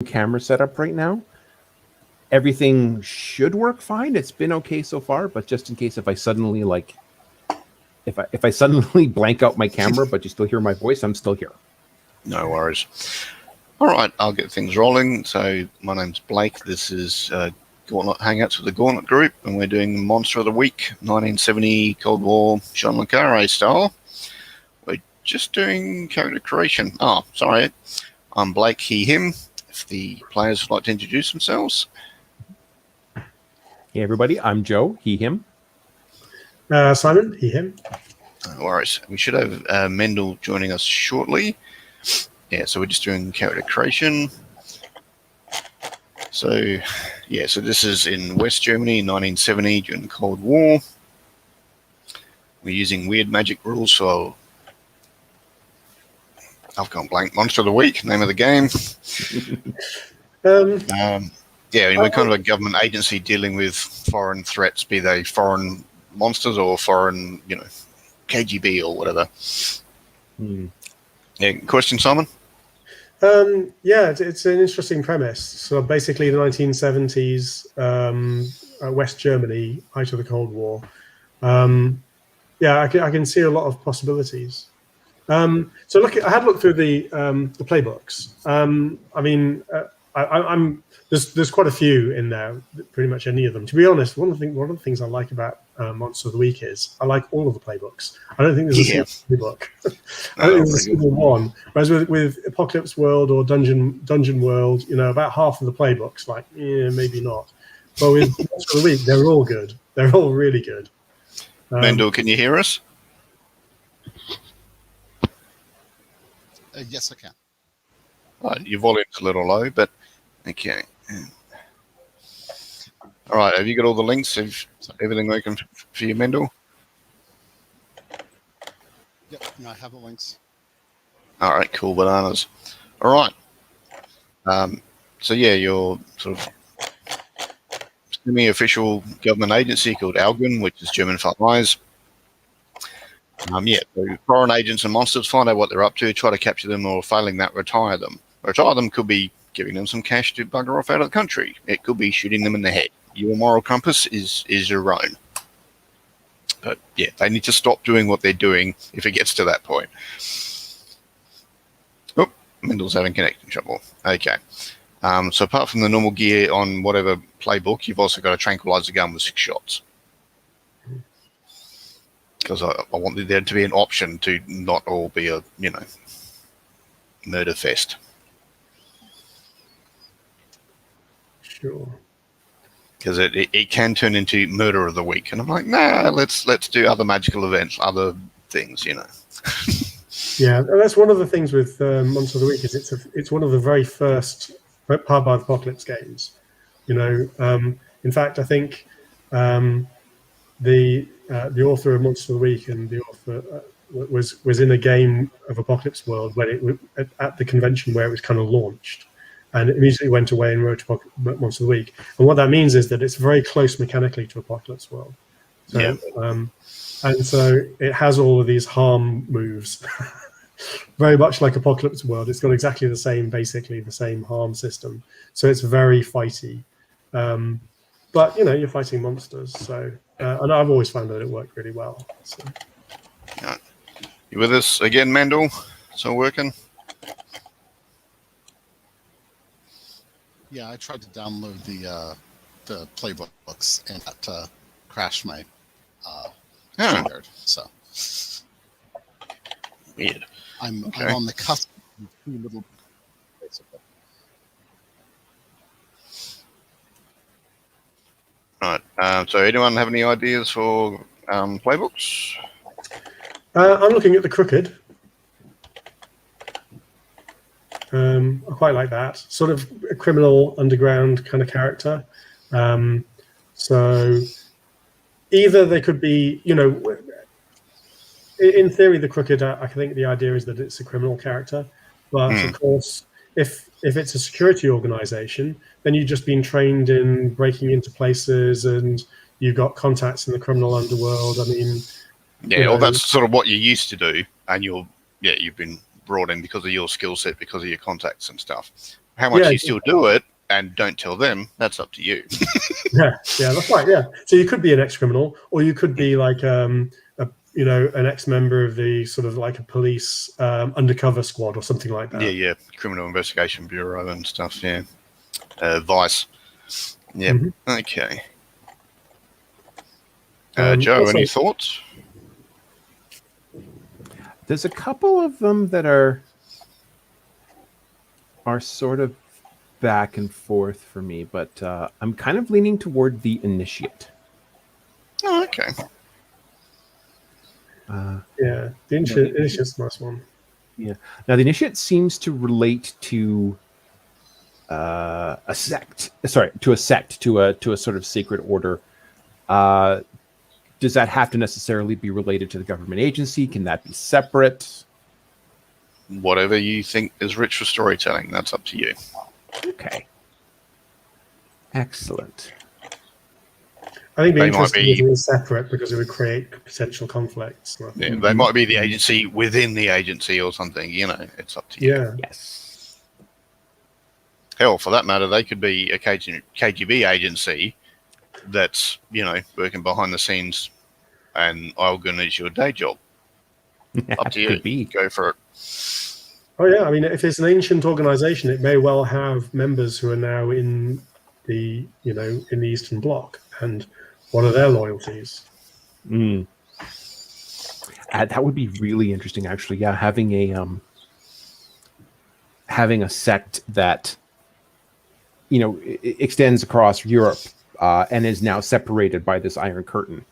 camera setup right now. Everything should work fine. It's been okay so far, but just in case if I suddenly if I suddenly blank out my camera, but you still hear my voice, I'm still here. No worries. All right, I'll get things rolling. So my name's Blake. This is Gauntlet Hangouts with the Gauntlet Group, and we're doing Monster of the Week, 1970 Cold War Sean Le Carre style. We're just doing character creation. Oh, sorry. I'm Blake, he, him. If the players would like to introduce themselves. Hey, everybody. I'm Joe, he, him. Simon, he, him. No worries. We should have Mendel joining us shortly. Yeah, so we're just doing character creation. So, yeah, so this is in West Germany in 1970 during the Cold War. We're using weird magic rules, so I've gone blank. Monster of the Week, name of the game. Yeah, we're kind of a government agency dealing with foreign threats, be they foreign monsters or foreign, KGB or whatever. Yeah, question, Simon? Yeah, it's an interesting premise. So basically, the 1970s, West Germany, height of the Cold War. Yeah, I can see a lot of possibilities. So I had looked through the playbooks. I mean, there's quite a few in there, pretty much any of them. To be honest, one of the things I like about Monster of the Week is I like all of the playbooks. I don't think there's a single playbook. I don't think there's a single one. Whereas with Apocalypse World or Dungeon World, about half of the playbooks, maybe not. But with Monster of the Week, they're all good. They're all really good. Mendel, can you hear us? Yes, I can. Your volume's a little low, but okay. All right, have you got all the links? Have everything working for you, Mendel? Yep, I have the links. All right, cool bananas. All right. So yeah, you're sort of semi-official government agency called Algen, which is German for eyes. Yeah, so foreign agents and monsters, find out what they're up to, try to capture them, or failing that, retire them. Retire them could be giving them some cash to bugger off out of the country. It could be shooting them in the head. Your moral compass is your own. But yeah, they need to stop doing what they're doing if it gets to that point. Oh, Mendel's having connection trouble. Okay. So apart from the normal gear on whatever playbook, you've also got a tranquilizer gun with 6 shots. Because I want there to be an option to not all be a, murder fest. Sure. Because it can turn into murder of the week. And I'm like, nah, let's do other magical events, other things, Yeah, and that's one of the things with Monster of the Week is it's one of the very first Powered by the Apocalypse games. In fact, I think the author of Monster of the Week and the author was in a game of Apocalypse World when at the convention where it was kind of launched, and immediately went away and wrote Monster of the Week. And what that means is that it's very close mechanically to Apocalypse World. So, yeah. And so it has all of these harm moves, very much like Apocalypse World. It's got exactly basically the same harm system. So it's very fighty. But you're fighting monsters, so and I've always found that it worked really well. So. You with us again, Mendel? Still working? Yeah, I tried to download the playbooks and that crashed my StreamYard. So weird. I'm on the cusp of 2 little basically. Right. So anyone have any ideas for playbooks? I'm looking at the Crooked. I quite like that. Sort of a criminal underground kind of character. So either they could be, in theory, the Crooked, I think the idea is that it's a criminal character. But of course, if it's a security organization, then you've just been trained in breaking into places and you've got contacts in the criminal underworld. I mean, well, that's sort of what you used to do, and you've been brought in because of your skill set, because of your contacts and stuff. How much Yeah, you still do it and don't tell them, that's up to you. yeah, that's right. Yeah, so you could be an ex-criminal, or you could be like an ex-member of the sort of like a police undercover squad or something like that. Yeah. Criminal Investigation Bureau and stuff, yeah. Vice. Yep. Mhm. Okay. Um, Joe, also- any thoughts? There's a couple of them that are sort of back and forth for me, but I'm kind of leaning toward the initiate. Oh, okay. Yeah, the initiate's a nice one. Yeah. Now the initiate seems to relate to a sect. Sorry, to a sect, to a sort of sacred order. Does that have to necessarily be related to the government agency? Can that be separate? Whatever you think is rich for storytelling, that's up to you. Okay. Excellent. I think the They might interesting be- is it was separate because it would create potential conflicts. Yeah, they might be the agency within the agency or something, it's up to you. Yeah, Yes. Hell, for that matter, they could be a KGB agency that's, working behind the scenes, and Ilgun is your day job. Up to you. Could be. Go for it. Oh yeah, I mean, if it's an ancient organization, it may well have members who are now in the in the Eastern Bloc, and what are their loyalties? Mm. That would be really interesting, actually. Yeah, having a sect that extends across Europe and is now separated by this Iron Curtain.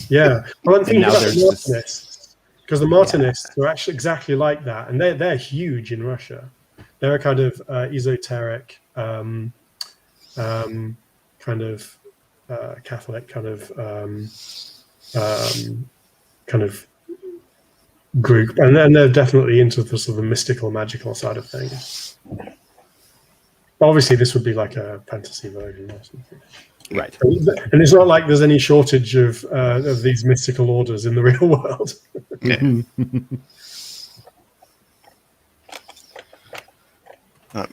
Yeah, well, I'm thinking now about there's the this- Martinists, because the Martinists are actually exactly like that, and they're huge in Russia. They're a kind of esoteric, kind of Catholic kind of group, and they're definitely into the sort of mystical, magical side of things. Obviously, this would be like a fantasy version or something. Right. And it's not like there's any shortage of these mystical orders in the real world. Yeah.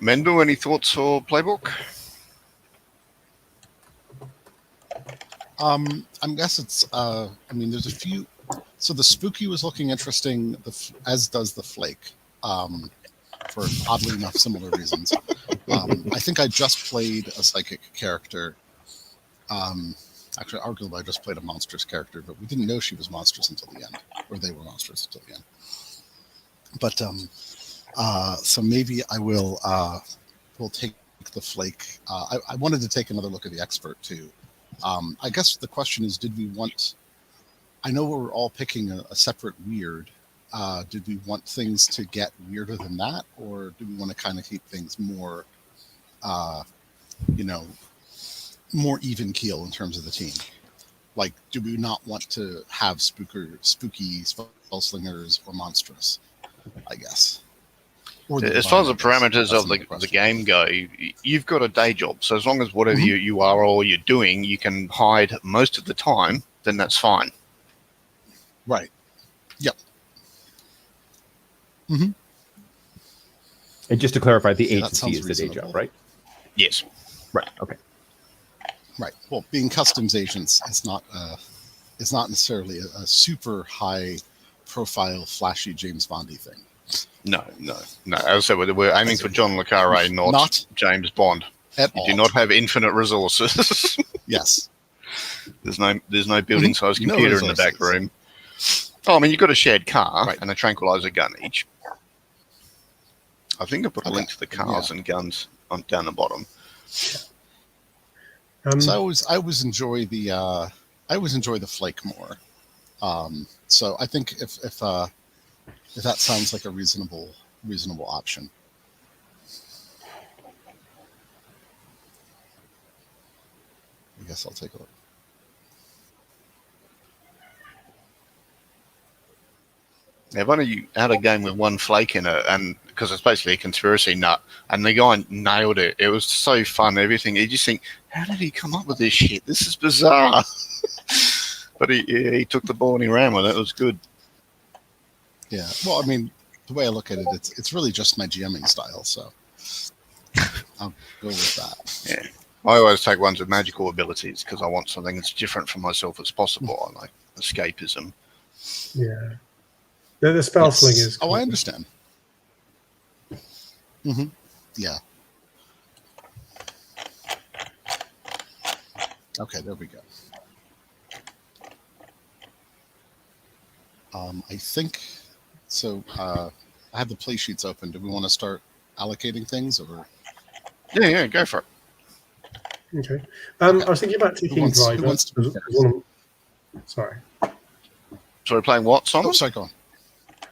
Mendel, any thoughts for Playbook? I guess it's. There's a few. So the spooky was looking interesting, as does the flake, for oddly enough similar reasons. I think I just played a psychic character. Actually, arguably, I just played a monstrous character, but we didn't know she was monstrous until the end, or they were monstrous until the end. But so maybe I will take the flake. I wanted to take another look at the expert too. I guess the question is, did we want? I know we're all picking a separate weird. Did we want things to get weirder than that, or do we want to kind of keep things more, more even keel in terms of the team? Like, do we not want to have spooky spellslingers or monstrous? I guess. Or As far as the divine, I guess. parameters That's of another the question. game go, you've got a day job. So as long as whatever Mhm. you are or you're doing, you can hide most of the time, then that's fine. Right. Yep. Mm-hmm. And just to clarify, the Yeah, that agency sounds is the day reasonable. job, right? Yes. Right. Okay. Right. Well, being customs agents is not necessarily a super high profile, flashy James Bondy thing. No. As I said, we're aiming for John le Carre, not James Bond. At You all. do not have infinite resources. Yes. There's no building size No computer in the back resources. room. Oh, I mean, you've got a shared car Right. and a tranquilizer gun each. I think I put a link to the cars and guns down the bottom. So I always enjoy the flake more. So I think if that sounds like a reasonable option. I guess I'll take a look. If only you had a game with one flake in it, and because it's basically a conspiracy nut, and the guy nailed it. It was so fun. Everything. You just think, how did he come up with this shit? This is bizarre. But he took the ball and he ran with it. It was good. Yeah. Well, I mean, the way I look at it, it's really just my GMing style. So I'll go with that. Yeah. I always take ones with magical abilities because I want something that's different from myself as possible. I like escapism. Yeah. The spell sling is. Oh, cool. I understand. Mm-hmm. Yeah. Okay, there we go. I think so. I have the play sheets open. Do we want to start allocating things, or? Yeah, go for it. Okay. I was thinking about taking wants driver. to do Sorry. So we're playing what, Simon? Oh, sorry, go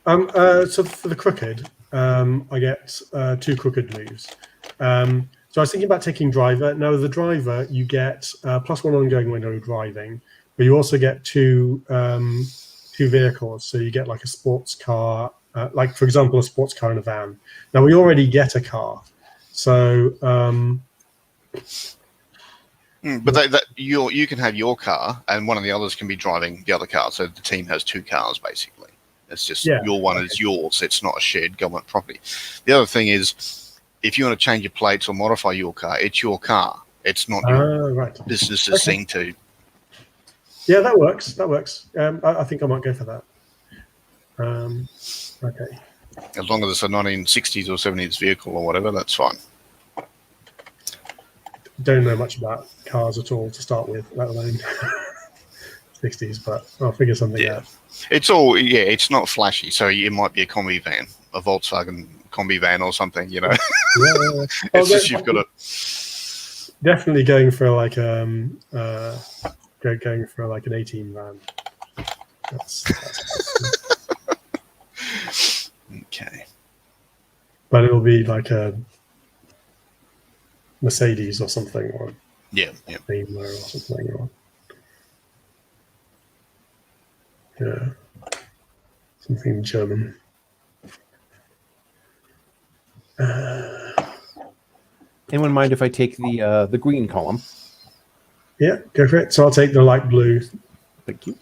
on. So for the crooked, I get 2 crooked moves. So I was thinking about taking driver. Now the driver, you get +1 ongoing when you're driving, but you also get two vehicles. So you get like a sports car, like for example, a sports car and a van. Now we already get a car, so. But you can have your car, and one of the others can be driving the other car. So the team has 2 cars basically. It's just your one is yours. It's not a shared government property. The other thing is, if you want to change your plates or modify your car, it's your car. It's not your business's thing to. Yeah, that works. That works. I think I might go for that. Okay. As long as it's a 1960s or 70s vehicle or whatever, that's fine. Don't know much about cars at all to start with, let alone 60s, but I'll figure something out. It's all, it's not flashy. So it might be a combi van, a Volkswagen combi van or something, you know. Yeah. It's just you've got to. Definitely going for like going for like an 18 van. That's Okay. But it'll be like a Mercedes or something, or Daimler or something, or something German. Anyone mind if I take the green column? Yeah, go for it. So I'll take the light blue. Thank you.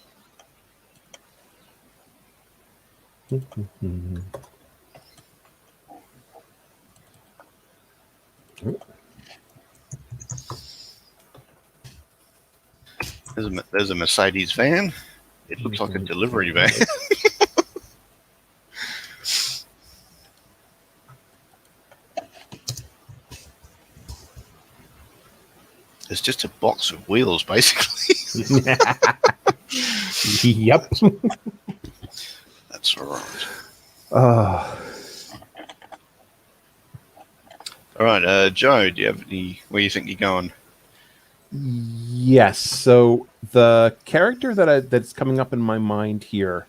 There's a Mercedes van. It looks like a delivery van. It's just a box of wheels, basically. Yep. That's all right. Oh. All right, Joe, do you have any? Where you think you're going? Yes. So the character that's coming up in my mind here,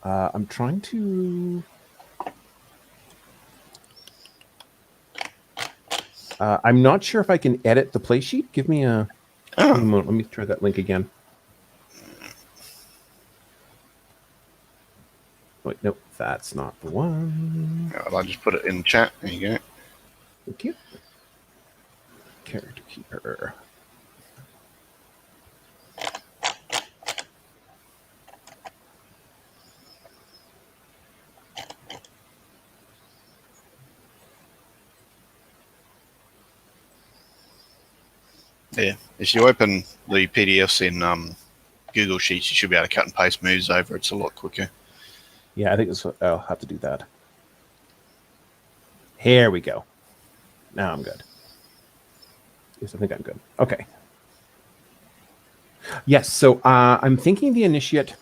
I'm trying to. I'm not sure if I can edit the play sheet. Give me a moment. Let me try that link again. Wait, nope, that's not the one. All right, I'll just put it in chat. There you go. Thank you. Character keeper. Yeah, if you open the PDFs in Google Sheets, you should be able to cut and paste moves over. It's a lot quicker. Yeah, I think I'll have to do that. Here we go. Now I'm good. Yes, I think I'm good. Okay. Yes, so I'm thinking the initiate.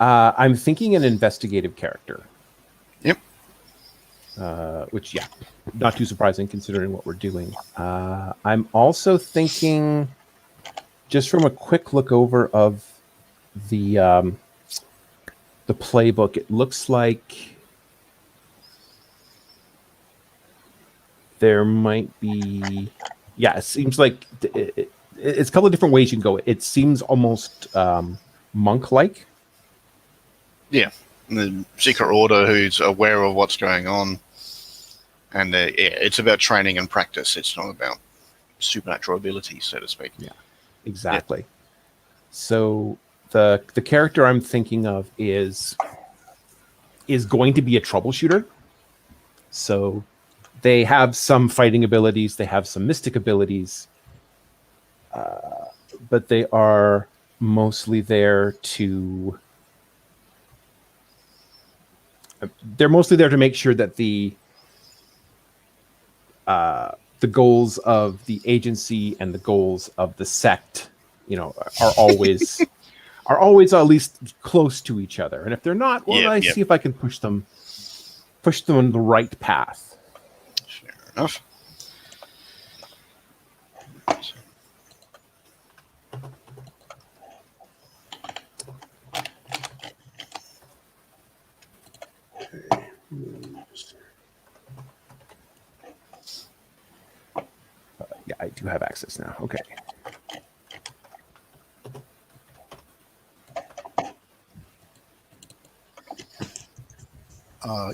I'm thinking an investigative character. Yep. Which, yeah, not too surprising considering what we're doing. I'm also thinking, just from a quick look over of the playbook, it looks like there might be, it seems like it's a couple of different ways you can go. It seems almost monk-like. Yeah, the secret order who's aware of what's going on. And it's about training and practice. It's not about supernatural abilities, so to speak. Yeah, exactly. Yeah. So the character I'm thinking of is going to be a troubleshooter. So They have some fighting abilities. They have some mystic abilities. But they are mostly there to... They're mostly there to make sure that the goals of the agency and the goals of the sect, are always at least close to each other. And if they're not, well, I see if I can push them on the right path. Fair enough. Yeah, I do have access now. Okay.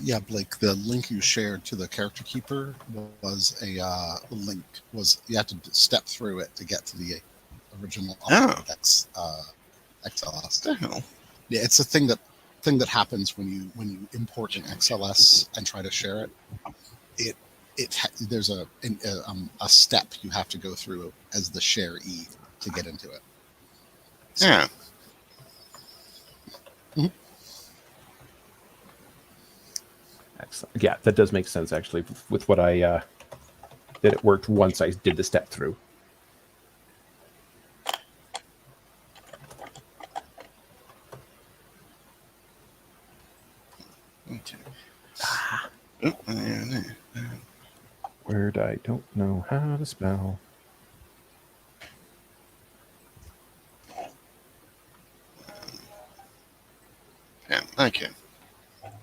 Yeah, Blake, the link you shared to the character keeper was a link. You had to step through it to get to the original XLS. Oh. Yeah, it's a thing that happens when you import an XLS and try to share it. There's a step you have to go through as the share E to get into it. So, Yeah. Mm-hmm. Excellent. Yeah, that does make sense actually with what I that it worked once I did the step through. Okay. Word I don't know how to spell. Yeah, okay.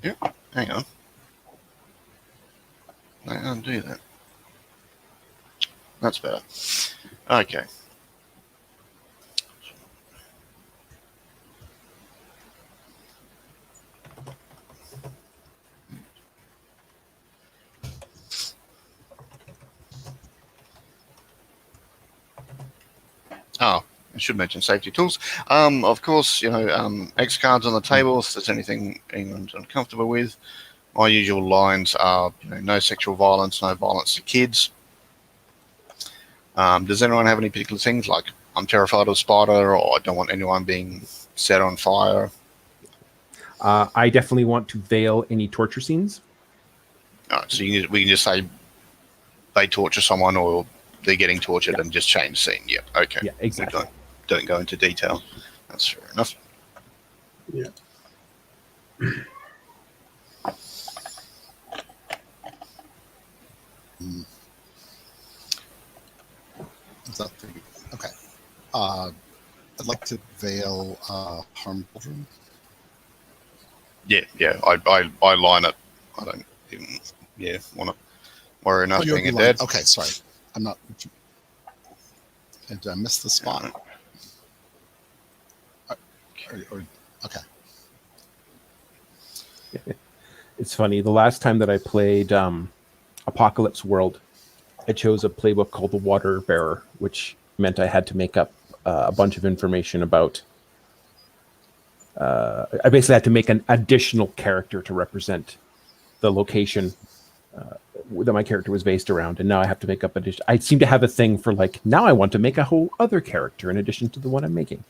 Yep, hang on. I undo that. That's better. Okay. Oh, I should mention safety tools. Of course, X cards on the table if there's anything anyone's uncomfortable with. My usual lines are, no sexual violence, no violence to kids. Does anyone have any particular things like I'm terrified of a spider or I don't want anyone being set on fire? I definitely want to veil any torture scenes. All right, so we can just say they torture someone or they're getting tortured and just change the scene. Yeah, okay. Yeah, exactly. Don't go into detail. That's fair enough. Yeah. is that pretty okay? I'd like to veil harm children. Yeah. I line it. I don't even want to worry enough being a dad. Okay, sorry. I'm not. Did I miss the spot? Okay. It's funny. The last time that I played Apocalypse World, I chose a playbook called The Water Bearer, which meant I had to make up a bunch of information about... I basically had to make an additional character to represent the location that my character was based around, and now I have to make up addition. I seem to have a thing for now I want to make a whole other character in addition to the one I'm making.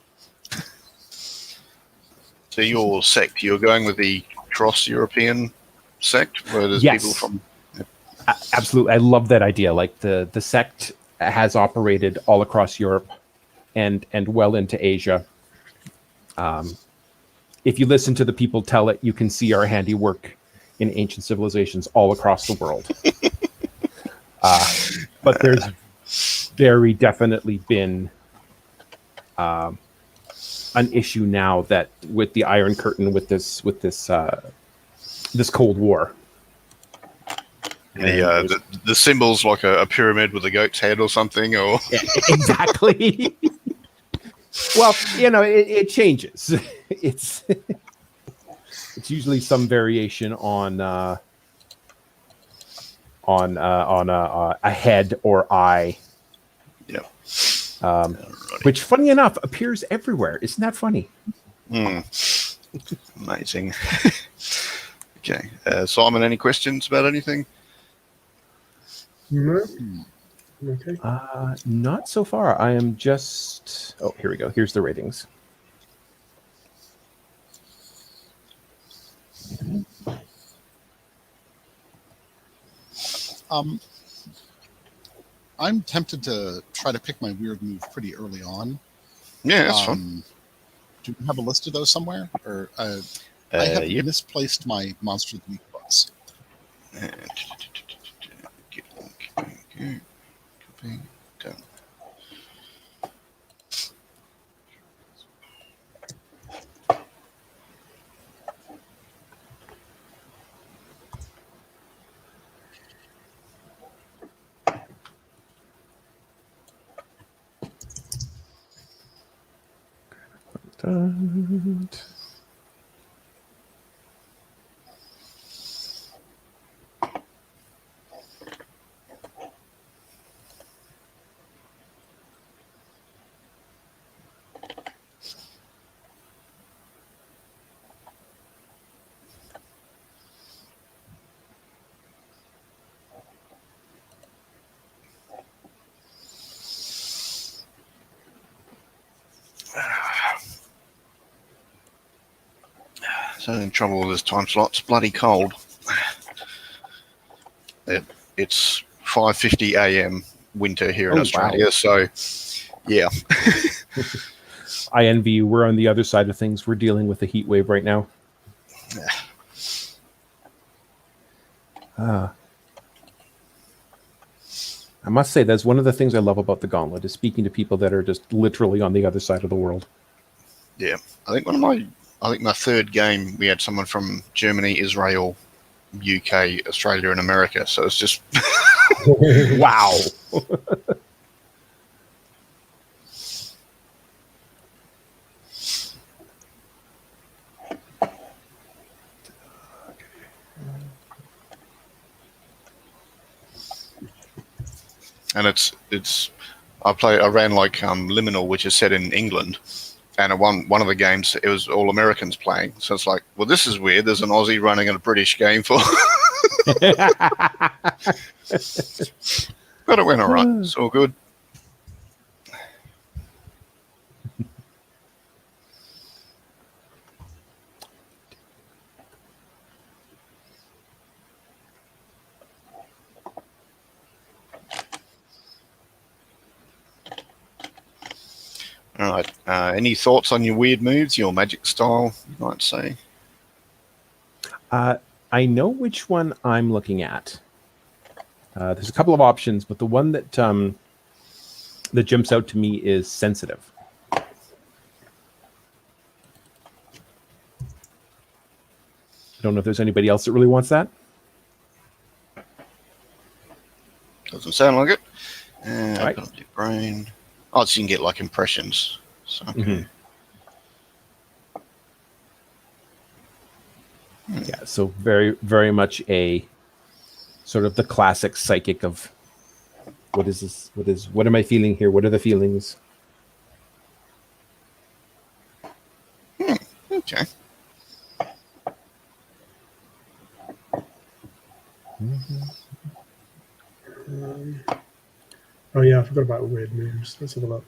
So your sect, you're going with the cross-European sect, where there's Yes. people from... Absolutely. I love that idea. The sect has operated all across Europe and well into Asia. If you listen to the people tell it, you can see our handiwork in ancient civilizations all across the world. But there's very definitely been an issue now that with the Iron Curtain, with this Cold War. The symbol's like a pyramid with a goat's head or something, or Yeah, exactly. Well, it changes. It's usually some variation on a head or eye. yeah. Which, funny enough, appears everywhere. Isn't that funny? Amazing. Okay, Simon, any questions about anything? No. Okay. Not so far. I am just. Oh, here we go. Here's the ratings. I'm tempted to try to pick my weird move pretty early on. Yeah, that's fun. Do you have a list of those somewhere? Or I have misplaced my Monster of the Week books. Done. So in trouble with this time slot. It's bloody cold. It's 5:50 a.m. winter here in Australia. Wow. So, yeah. I envy you. We're on the other side of things. We're dealing with a heat wave right now. I must say that's one of the things I love about the Gauntlet is speaking to people that are just literally on the other side of the world. Yeah, I think my third game we had someone from Germany, Israel, UK, Australia, and America. So it's just Wow. and it's I ran like Liminal, which is set in England, and at one of the games it was all Americans playing. So it's like, well, this is weird. There's an Aussie running a British game for. But it went all right. It's all good. All right. Any thoughts on your weird moves, your magic style, you might say? I know which one I'm looking at. There's a couple of options, but the one that that jumps out to me is sensitive. I don't know if there's anybody else that really wants that. Doesn't sound like it. Right. Open up your brain. Oh, so you can get like impressions. So, okay. Mm-hmm. Yeah, so very, very much a sort of the classic psychic of what is this? What am I feeling here? What are the feelings? Okay. Oh yeah, I forgot about weird moves. Let's have a look.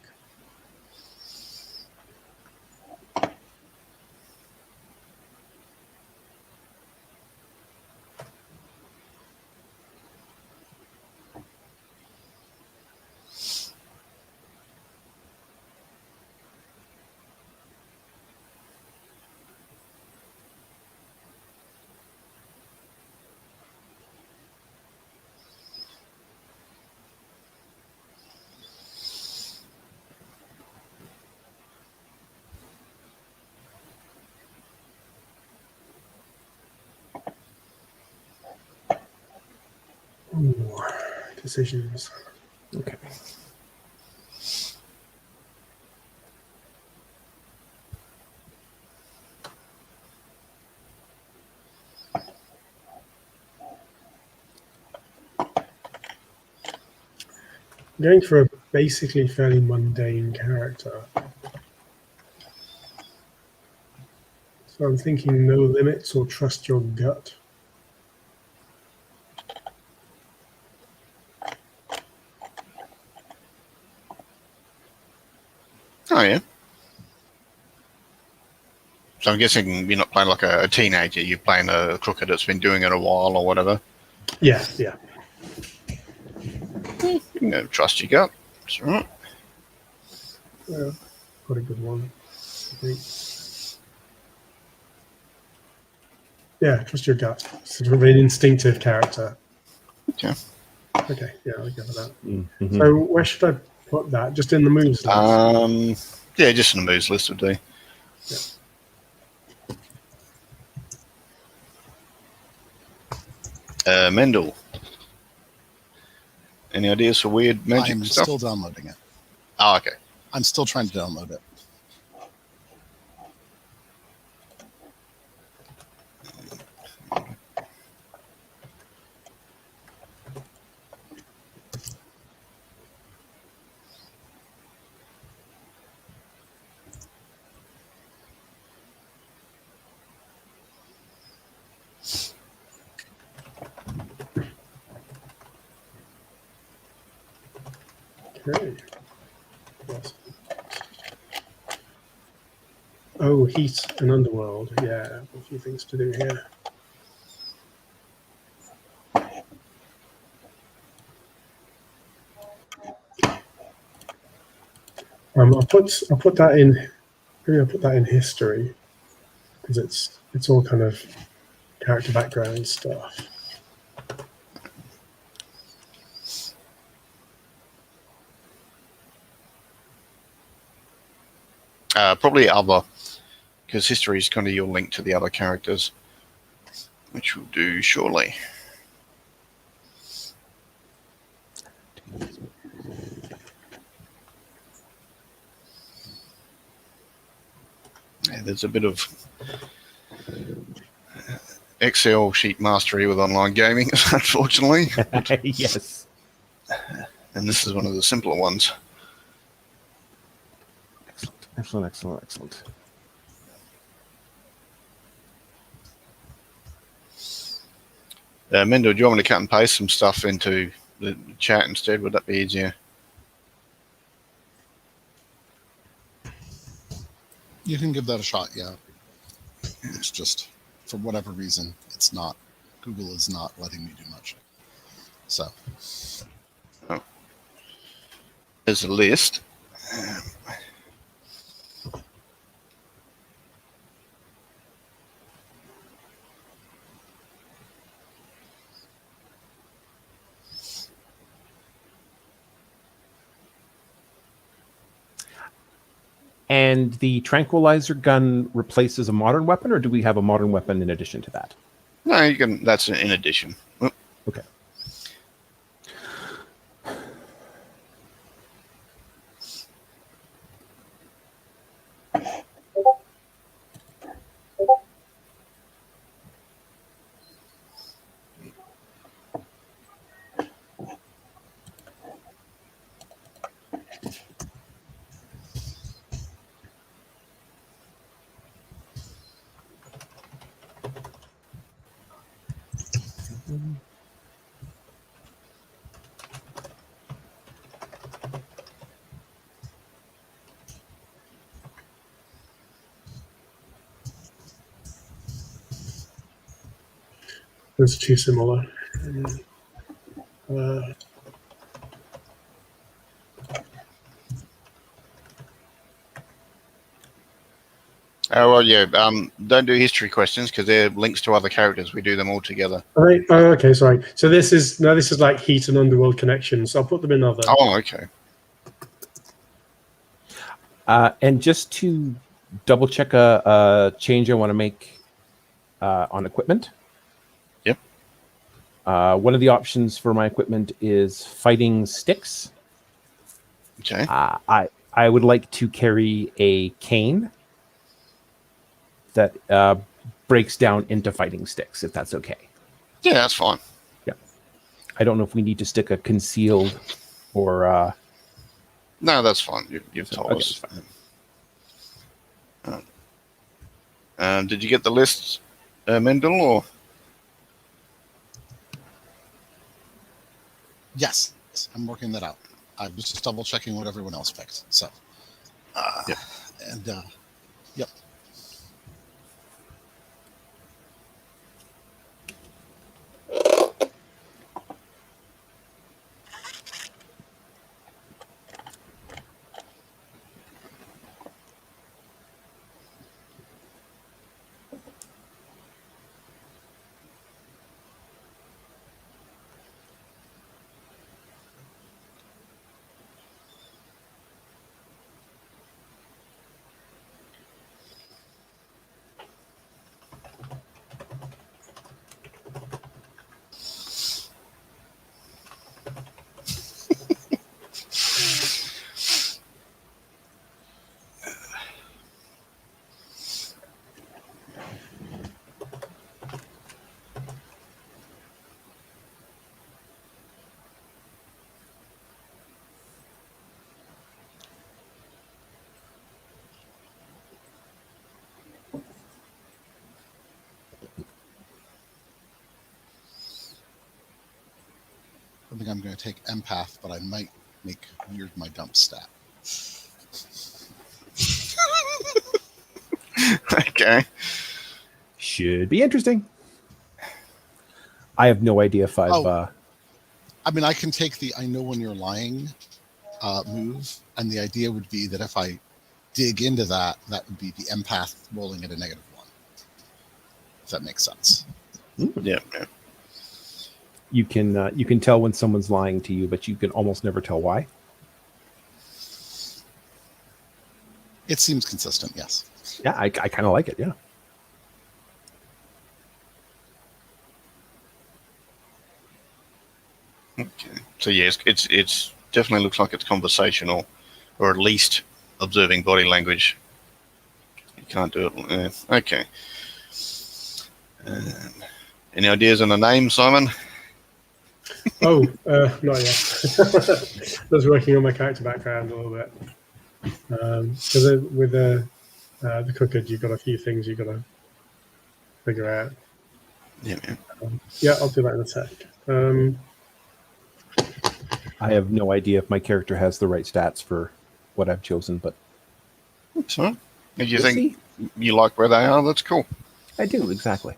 Ooh, decisions. Okay. I'm going for a basically fairly mundane character. So I'm thinking no limits or trust your gut. Oh, yeah. So I'm guessing you're not playing like a teenager. You're playing a crooker that's been doing it a while or whatever. Yeah. You can trust your gut. That's all right. Yeah. Got a good one, I think. Yeah, trust your gut. Sort of an instinctive character. Okay. Okay, yeah, I'll go for that. Mm-hmm. So where should I put that? Just in the moves list? Yeah, just in the moves list would do. Mendel. Any ideas for weird magic I'm stuff? still downloading it. Oh, okay. I'm still trying to download it. Okay. Awesome. Oh, Heat and Underworld. Yeah, a few things to do here. I'll put that in. Maybe I'll put that in history because it's all kind of character background stuff. Probably other, because history is kind of your link to the other characters, which we'll do shortly. Yeah, there's a bit of Excel sheet mastery with online gaming, unfortunately. Yes. And this is one of the simpler ones. Excellent. Mendel, do you want me to cut and paste some stuff into the chat instead? Would that be easier? You can give that a shot, yeah. It's just, for whatever reason, it's not, Google is not letting me do much. So. Oh. There's a list. And the tranquilizer gun replaces a modern weapon, or do we have a modern weapon in addition to that? No, you can. That's in addition. Oh. Okay. Those are too similar. Oh, well, yeah. Don't do history questions because they're links to other characters. We do them all together. Oh, okay, sorry. So this is like Heat and Underworld connections. So I'll put them in other. Oh, okay. And just to double check a change I want to make on equipment. Yep. One of the options for my equipment is fighting sticks. Okay. I would like to carry a cane that breaks down into fighting sticks, if that's okay. Yeah, that's fine. Yeah. I don't know if we need to stick a concealed or... No, that's fine. You've told okay, us. Did you get the lists, Mendel, or? Yes, I'm working that out. I was just double checking what everyone else picked. So, Yep. And yep. I think I'm going to take empath, but I might make weird my dump stat. Okay. Should be interesting. I have no idea if I've. Oh. I mean, I can take the I know when you're lying move, and the idea would be that if I dig into that, that would be the empath rolling at a -1. If that makes sense. Yeah. You can tell when someone's lying to you, but you can almost never tell why. It seems consistent, yes. Yeah, I kind of like it. Yeah. Okay. So yes, it's definitely looks like it's conversational, or at least observing body language. You can't do it. Okay. Any ideas on the name, Simon? Oh, not yet. I was working on my character background a little bit. Because with the cooker, you've got a few things you've got to figure out. Yeah. Yeah, I'll do that in a sec. I have no idea if my character has the right stats for what I've chosen, but So, if you we'll think see. you like where they are, that's cool. I do, exactly.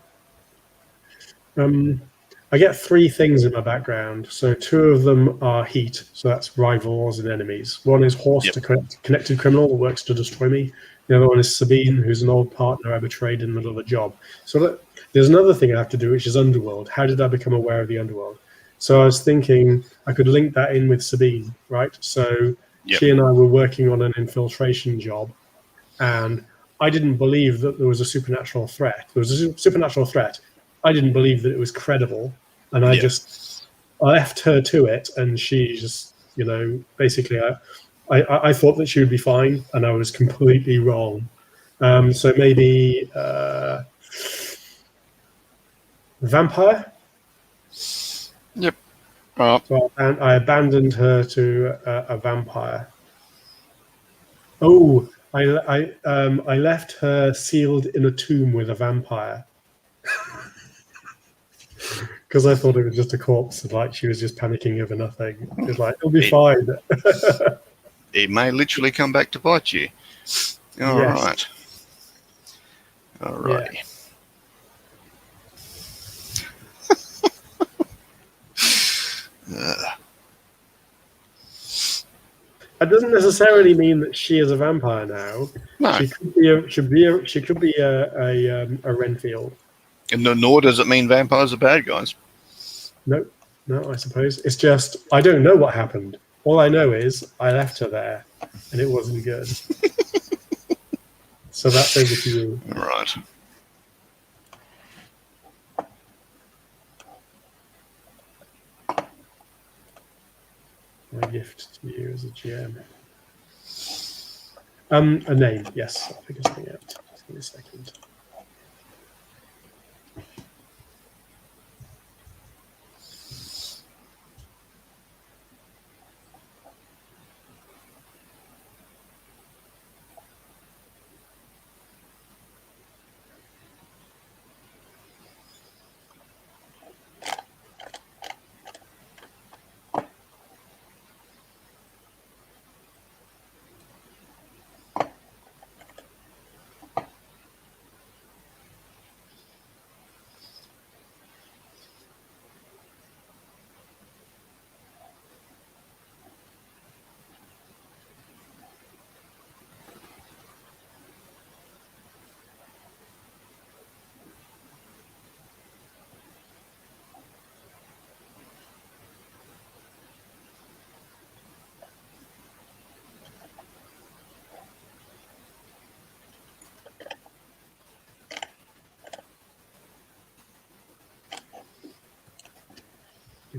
I get 3 things in my background. So 2 of them are heat, so that's rivals and enemies. One is Horst, a connected criminal that works to destroy me. The other one is Sabine, who's an old partner I betrayed in the middle of a job. So there's another thing I have to do, which is Underworld. How did I become aware of the Underworld? So I was thinking I could link that in with Sabine, right? So she and I were working on an infiltration job, and I didn't believe that there was a supernatural threat. There was a supernatural threat. I didn't believe that it was credible, and I left her to it, and she just, basically, I thought that she would be fine, and I was completely wrong. So maybe vampire. Yep. So I abandoned her to a vampire. Oh, I left her sealed in a tomb with a vampire. Because I thought it was just a corpse, and like she was just panicking over nothing. It's like, it'll be fine. It may literally come back to bite you. All right. All righty. Yeah. That doesn't necessarily mean that she is a vampire now. No. She could be a Renfield. And nor does it mean vampires are bad guys. No, I suppose it's just I don't know what happened. All I know is I left her there, and it wasn't good. So that's over to you. All right. My gift to you as a GM. A name, yes. I'll figure something out. Just give me a second.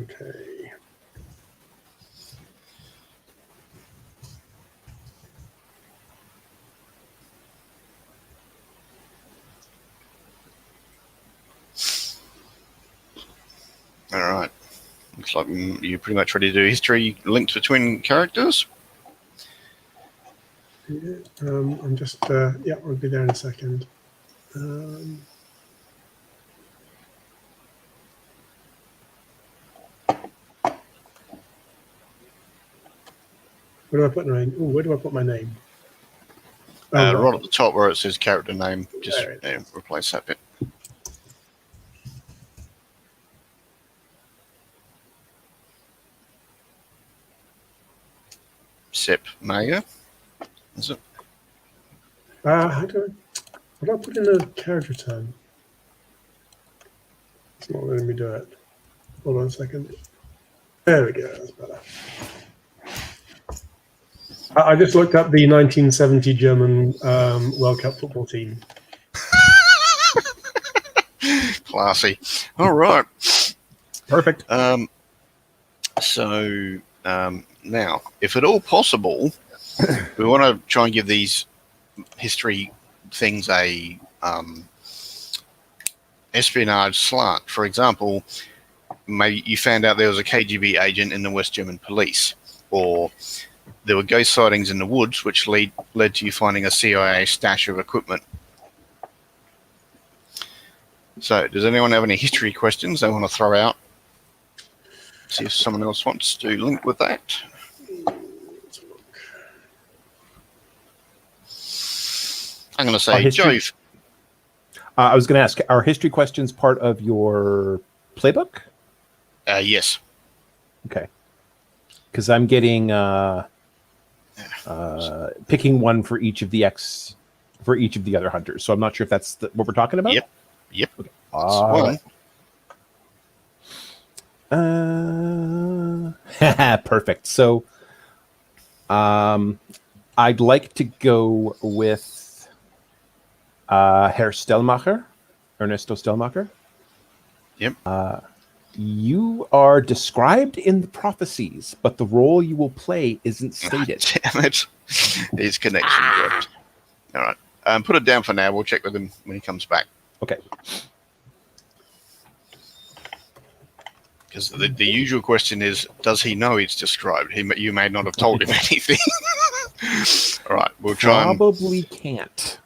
Okay. All right. Looks like you're pretty much ready to do history linked between characters. Yeah, I'm just, yeah, I'll be there in a second. Where do I put my name? Ooh, where do I put my name? Right at the top where it says character name, just There it is. replace that bit. Sep Maya, is it? How do I put in a character term? It's not letting me do it. Hold on a second. There we go. That's better. I just looked up the 1970 German World Cup football team. Classy. All right. Perfect. Now, if at all possible, we want to try and give these history things a espionage slant. For example, maybe you found out there was a KGB agent in the West German police, or there were ghost sightings in the woods, which led to you finding a CIA stash of equipment. So, does anyone have any history questions they want to throw out? See if someone else wants to link with that. I'm going to say, history- Joe. I was going to ask, are history questions part of your playbook? Yes. Okay. Because I'm getting picking one for each of the other hunters. So I'm not sure if that's what we're talking about. Yep. Okay. Perfect. So I'd like to go with Herr Stellmacher, Ernesto Stellmacher. Yep. You are described in the prophecies, but the role you will play isn't stated. Damn it. His connection dropped. All right. Put it down for now. We'll check with him when he comes back. Okay. Because the usual question is, does he know it's described? You may not have told him anything. All right. We'll try Probably can't.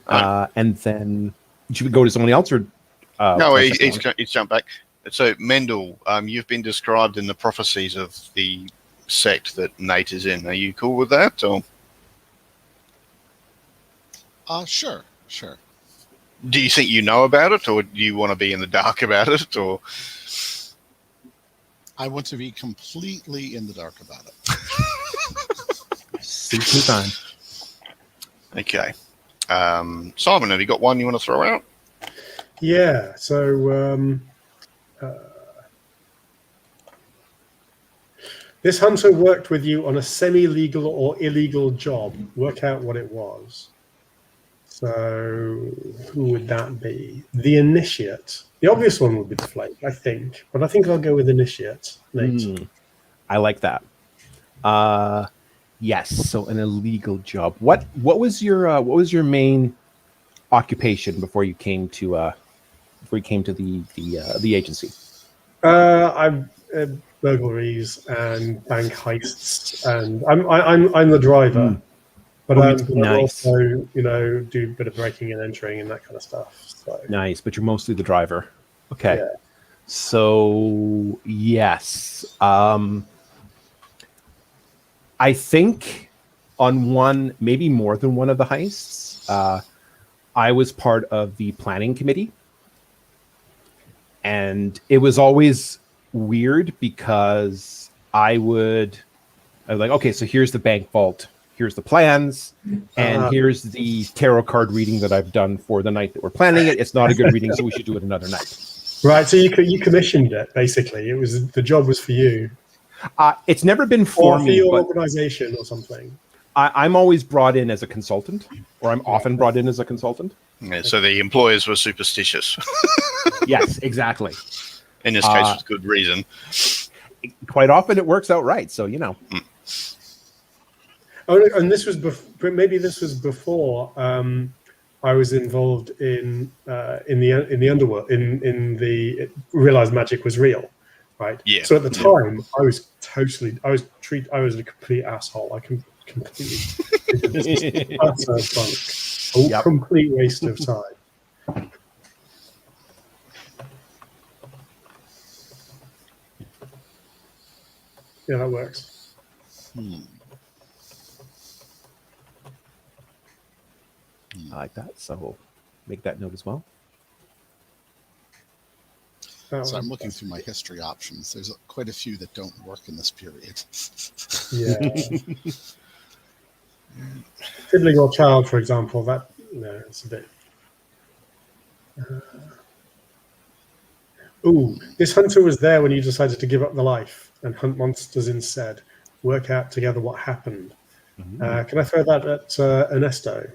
And then should we go to someone else or? No, he's jumped back. So Mendel, you've been described in the prophecies of the sect that Nate is in. Are you cool with that? Or Sure. do you think you know about it, or do you want to be in the dark about it? Or I want to be completely in the dark about it. Suits me fine. okay, Simon, have you got one you want to throw out? Yeah. So this hunter worked with you on a semi-legal or illegal job. Work out what it was. So who would that be? The initiate. The obvious one would be the flake, I think. But I think I'll go with initiate. Nate. I like that. Yes. So an illegal job. What was your main occupation before you came to the agency? I've burglaries and bank heists, and I'm the driver. But nice. also, do a bit of breaking and entering and that kind of stuff. So. Nice, but you're mostly the driver. Okay. Yeah. So yes, I think on one, maybe more than one of the heists, I was part of the planning committee, and it was always weird because I was like, okay, so here's the bank vault. Here's the plans, and here's the tarot card reading that I've done for the night that we're planning it. It's not a good reading, so we should do it another night. Right, so you commissioned it, basically. The job was for you. It's never been for or me, your but organization or something. I'm always brought in as a consultant, or I'm often brought in as a consultant. Yeah, so the employers were superstitious. Yes, exactly. In this case, with good reason. Quite often it works out right. So, you know. Oh, and this was maybe this was before I was involved in the underworld, in the realized magic was real, right? Yeah. So at the time, I was a complete asshole. I completely utter bunk. A complete waste of time. Yeah, that works. I like that. So make that note as well. So I'm looking through my history options. There's quite a few that don't work in this period. Yeah. Sibling or child, for example, it's a bit. This hunter was there when you decided to give up the life and hunt monsters instead. Work out together what happened. Can I throw that at Ernesto?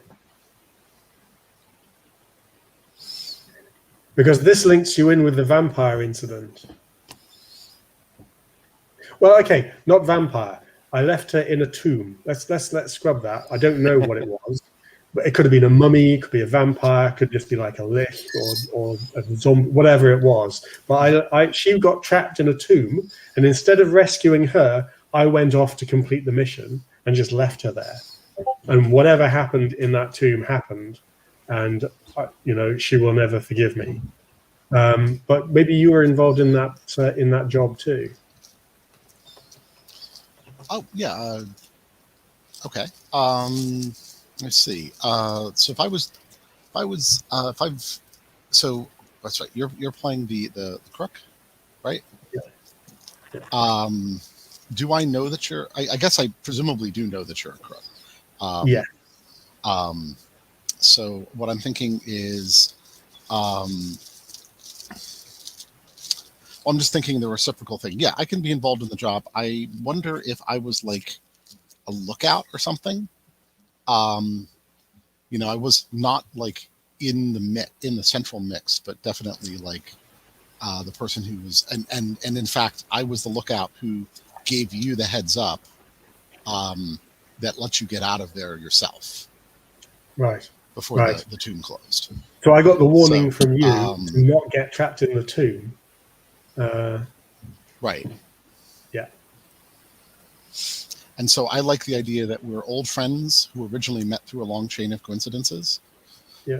Because this links you in with the vampire incident. Well, okay, not vampire. I left her in a tomb. Let's scrub that. I don't know what it was, but it could have been a mummy, it could be a vampire, it could just be like a lich or a zombie, whatever it was. But she got trapped in a tomb, and instead of rescuing her, I went off to complete the mission and just left her there. And whatever happened in that tomb happened, and she will never forgive me. But maybe you were involved in that job too. Oh yeah. Okay. Let's see. So so that's right. You're playing the crook, right? Yeah. Do I know that you're? I guess I presumably do know that you're a crook. Yeah. So what I'm thinking is, I'm just thinking the reciprocal thing. Yeah, I can be involved in the job. I wonder if I was like a lookout or something. I was not like in the central mix, but definitely like the person who was, and in fact, I was the lookout who gave you the heads up that lets you get out of there yourself. Right. Before the tomb closed. So I got the warning from you to not get trapped in the tomb. Right. Yeah. And so I like the idea that we're old friends who originally met through a long chain of coincidences. Yeah.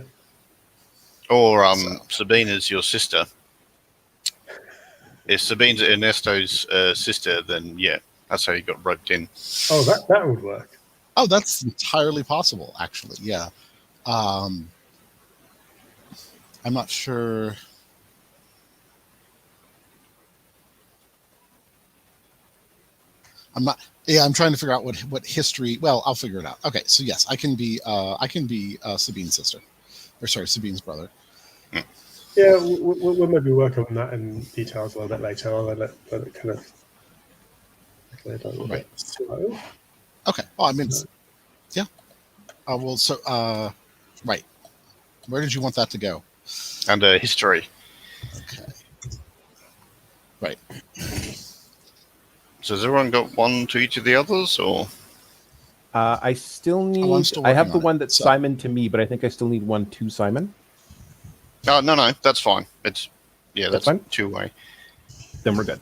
Or Sabina's your sister. If Sabine's Ernesto's sister, then yeah, that's how you got roped in. Oh, that would work. Oh, that's entirely possible, actually. Yeah. I'm not sure. I'm trying to figure out what history. Well, I'll figure it out. Okay, so yes, I can be Sabine's sister, or sorry, Sabine's brother. Yeah, we'll maybe work on that in details a little bit later. I'll let it kind of clear down a little bit. So, okay. Well, I mean, yeah. Right. Where did you want that to go? Under history. Okay. Right. So has everyone got one to each of the others, or? I still need. I have the one that's Simon to me, but I think I still need one to Simon. Oh no, that's fine. That's fine. Two-way. Then we're good.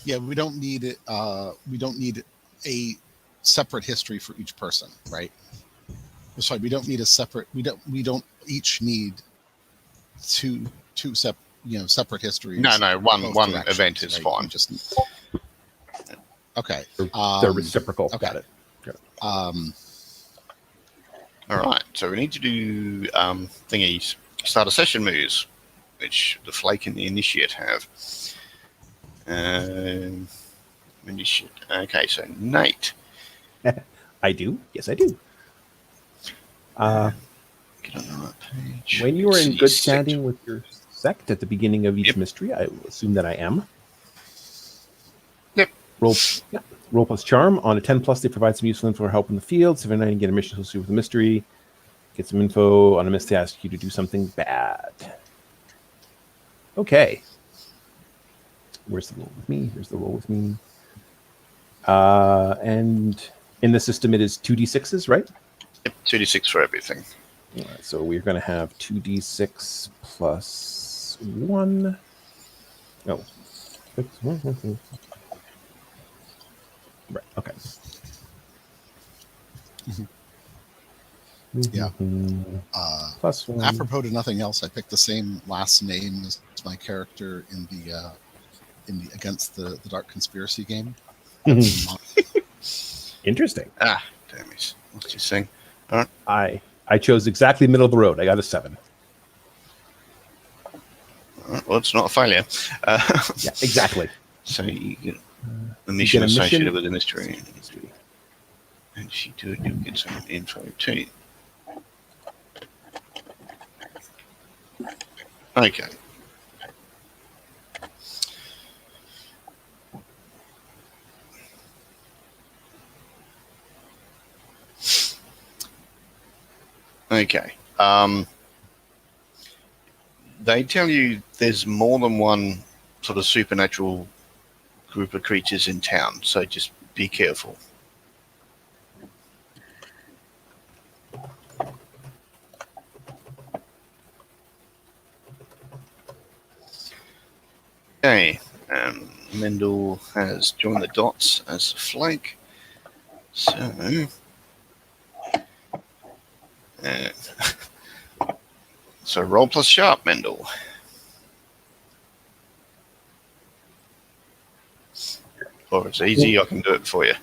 Yeah, we don't need it. We don't need a separate history for each person, right? Sorry, we don't need a separate. We don't each need two separate histories. No, one event is fine. Okay. They're reciprocal. Okay. Got it. All right, so we need to do thingies. Start a session moves, which the Flake and the Initiate have. Initiate. Okay, so Nate. I do. Yes, I do. Get on the right page. When you are in good standing with your sect at the beginning of each mystery, I will assume that I am. Yep. Roll, yeah. Roll plus charm. On a 10 plus, they provide some useful info or help in the field. 7 get a mission associated with a mystery. Get some info on a miss. They ask you to do something bad. Okay. Where's the roll with me? Here's the roll with me. And in the system, it is 2d6s, right? Yep, 2d6 for everything. All right, so we're going to have 2d6 plus 1. Oh. Right, okay. Yeah. Plus 1. Apropos to nothing else, I picked the same last name as my character in the against the Dark Conspiracy game. Interesting. Ah, damn it. What's he saying? All right. I chose exactly middle of the road. I got a 7. All right. Well, it's not a failure. Yeah, exactly. So you get the mission associated with the mystery. And she do get some info too. Okay. Okay. They tell you there's more than one sort of supernatural group of creatures in town, so just be careful. Okay. Mendel has joined the dots as a flake. So... so roll plus sharp, Mendel. Or it's easy, I can do it for you.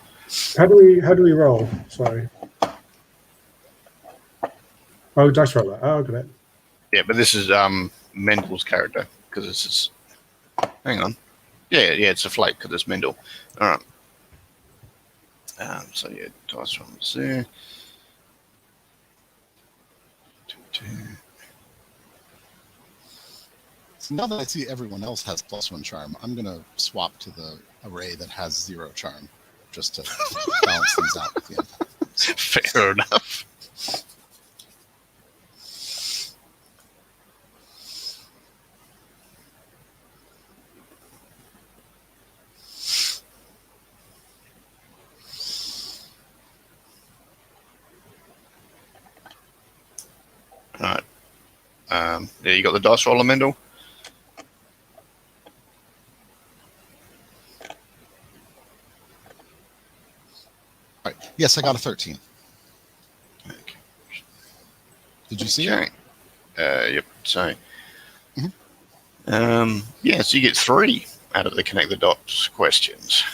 How do we roll? Sorry. Oh, dice roller. Oh, got it. Yeah, but this is Mendel's character because this is. Hang on. Yeah, it's a flake because it's Mendel. All right. So yeah, dice rolls there. 2. So now that I see everyone else has +1 charm, I'm going to swap to the array that has 0 charm, just to balance things out at the end. Fair enough. All right. Yeah, you got the dice roller, Mendel? All right. Yes, I got a 13. Okay. Did you see Okay. it? Yep. So, yeah, so you get 3 out of the connect the dots questions.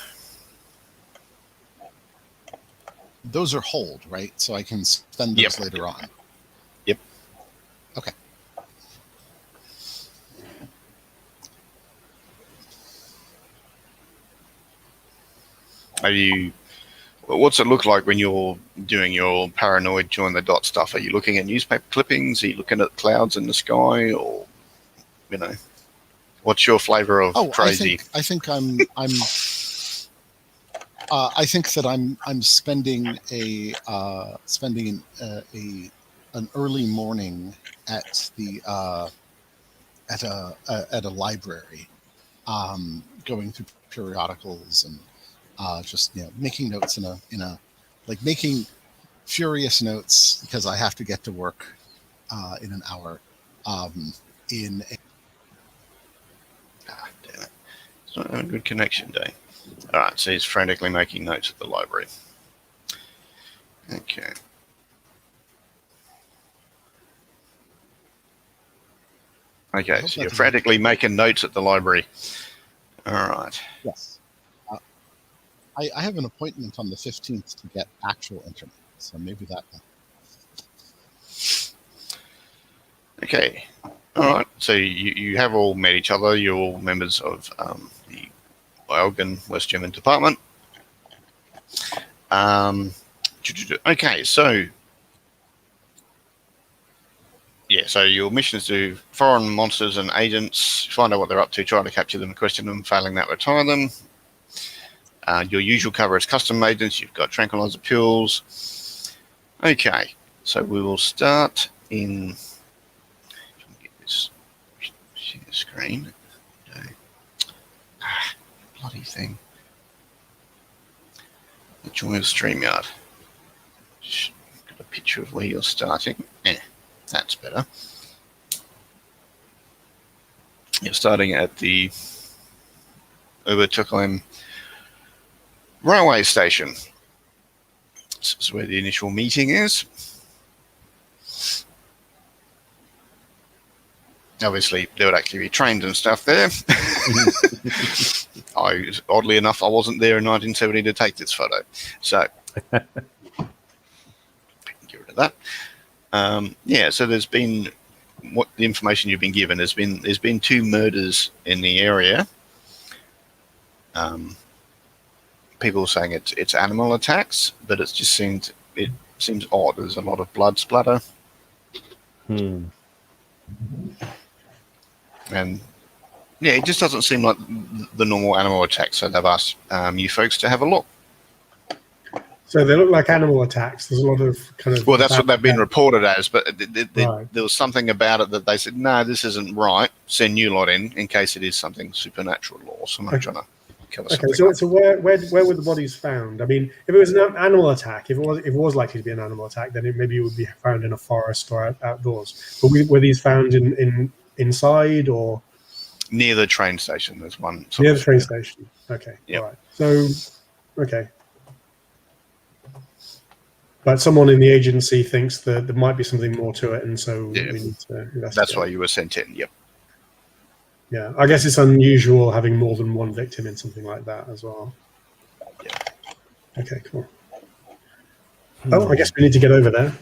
Those are hold, right? So I can spend those later on. Yep. Okay. Are you? What's it look like when you're doing your paranoid join the dot stuff? Are you looking at newspaper clippings? Are you looking at clouds in the sky, or what's your flavor of crazy? I think I'm I think that I'm spending an early morning at a library, going through periodicals and just making notes in a making furious notes because I have to get to work in an hour. Damn it! It's not a good connection day. All right, so he's frantically making notes at the library. Okay. Okay, so you're frantically making notes at the library. All right. Yes. I have an appointment on the 15th to get actual internet, so maybe that. Okay. All right. So you have all met each other. You're all members of the Belgian West German department. Okay, so yeah, so your mission is to foreign monsters and agents, find out what they're up to, try to capture them, question them, failing that, retire them. Your usual cover is custom agents. You've got tranquilizer pills. Okay, so we will start in. Get this share screen. Okay. Bloody thing. Join StreamYard. Got a picture of where you're starting. That's better. You're starting at the Obertuckheim railway station. This is where the initial meeting is. Obviously, there would actually be trains and stuff there. Oddly enough, I wasn't there in 1970 to take this photo, so get rid of that. Yeah, so there's been what the information you've been given there's been 2 murders in the area. People are saying it's animal attacks, but it seems odd. There's a lot of blood splatter. And yeah, it just doesn't seem like the normal animal attacks. So they've asked you folks to have a look. So they look like animal attacks. There's a lot of kind of. Well, that's what they've been reported as, but Right. there was something about it that they said, no, this isn't right. Send you lot in case it is something supernatural or something. Okay. Trying to cover Okay, something. so where were the bodies found? I mean, if it was an animal attack, if it was likely to be an animal attack, then maybe it would be found in a forest or outdoors. But were these found in inside or Near the train station, there's one. near the train station? Okay, Yep. all right. So, okay. But someone in the agency thinks that there might be something more to it, and so Yeah. we need to investigate. That's why you were sent in. Yep. Yeah, I guess it's unusual having more than one victim in something like that as well. Yeah. Okay, cool. Oh, I guess we need to get over there.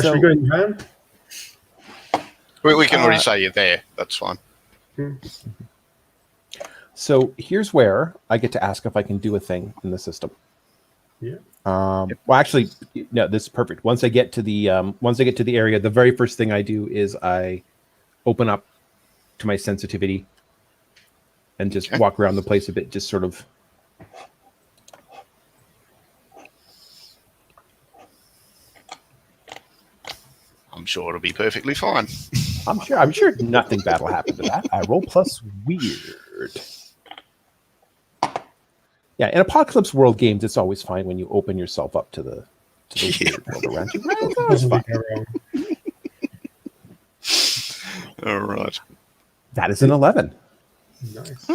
Should we go in the van? We can already say you're there. That's fine. So here's where I get to ask if I can do a thing in the system. Yeah. Well, actually, no. This is perfect. Once I get to the area, the very first thing I do is I open up to my sensitivity and just walk around the place a bit, just sort of. I'm sure it'll be perfectly fine. I'm sure nothing bad will happen to that. I roll plus weird. Yeah, in Apocalypse World games, it's always fine when you open yourself up to the weird world around you. It's always fine. All right. That is an 11. Nice.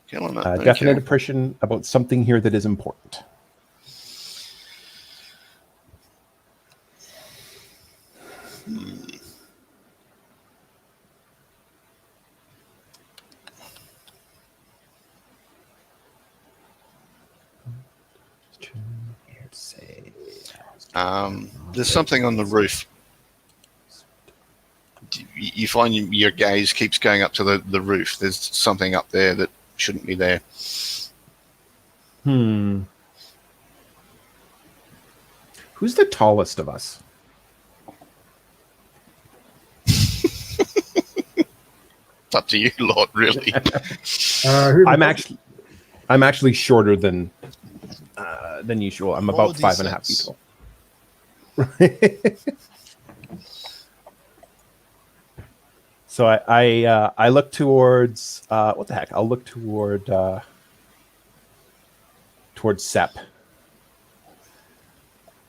Killing it. Definite Okay. impression about something here that is important. There's something on the roof. You find your gaze keeps going up to the roof. There's something up there that shouldn't be there. Who's the tallest of us? It's up to you lot, really. I'm actually shorter than usual. I'm about 5.5 feet tall. So I look towards what the heck? I'll look towards Sep.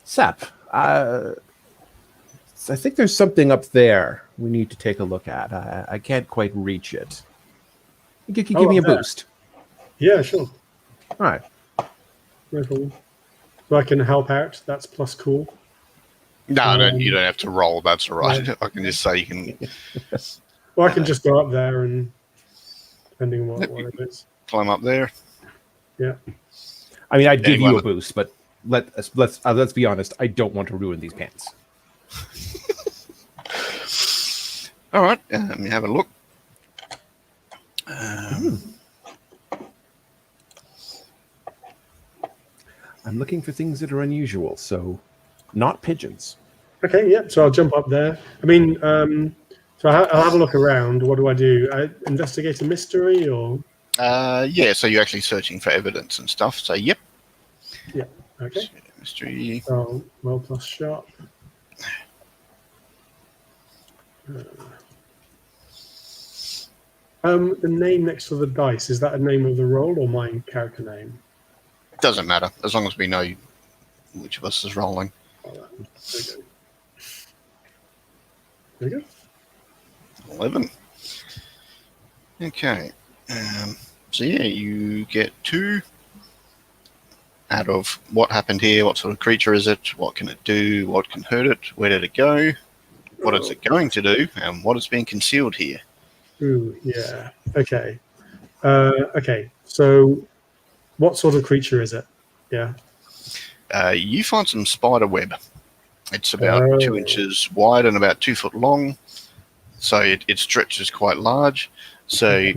Sep, I think there's something up there we need to take a look at. I can't quite reach it. You can give me a boost. Yeah, sure. All right. No problem. So I can help out. That's plus cool. No, you don't have to roll. That's all right. Yeah. I can just say you can Well, I can just go up there and depending on what it is. climb up there. Yeah. I mean, I'd give Anyone you a boost, but let's be honest. I don't want to ruin these pants. All right, let me have a look. I'm looking for things that are unusual, so not pigeons. Okay, yeah. So I'll jump up there. I mean, So I'll have a look around. What do I do? Investigate a mystery or? Yeah, so you're actually searching for evidence and stuff. So, yep. Yeah. Okay. Mystery. So roll plus sharp. The name next to the dice, is that a name of the role or my character name? Doesn't matter, as long as we know which of us is rolling. All right. There we go. 11. Okay. So, yeah, you get 2 out of what happened here, what sort of creature is it, what can it do, what can hurt it, where did it go, what is it going to do, and what is being concealed here. Ooh, yeah. Okay. Okay. So, what sort of creature is it? Yeah. You find some spider web. It's about 2 inches wide and about 2 foot long, so it stretches quite large. So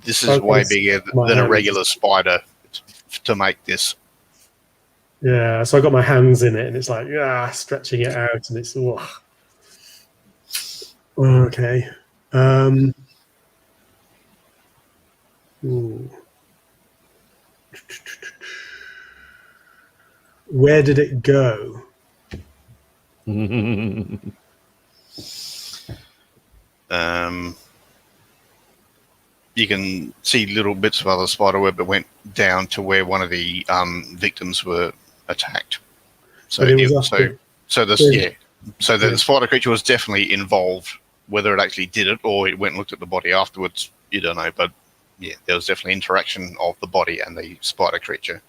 this is way bigger than a regular spider to make this. Yeah. So I got my hands in it, and it's like stretching it out, and it's okay. Ooh. Where did it go? You can see little bits of other spider web that went down to where one of the victims were attacked. So the spider creature was definitely involved. Whether it actually did it or it went and looked at the body afterwards, you don't know. But yeah, there was definitely interaction of the body and the spider creature.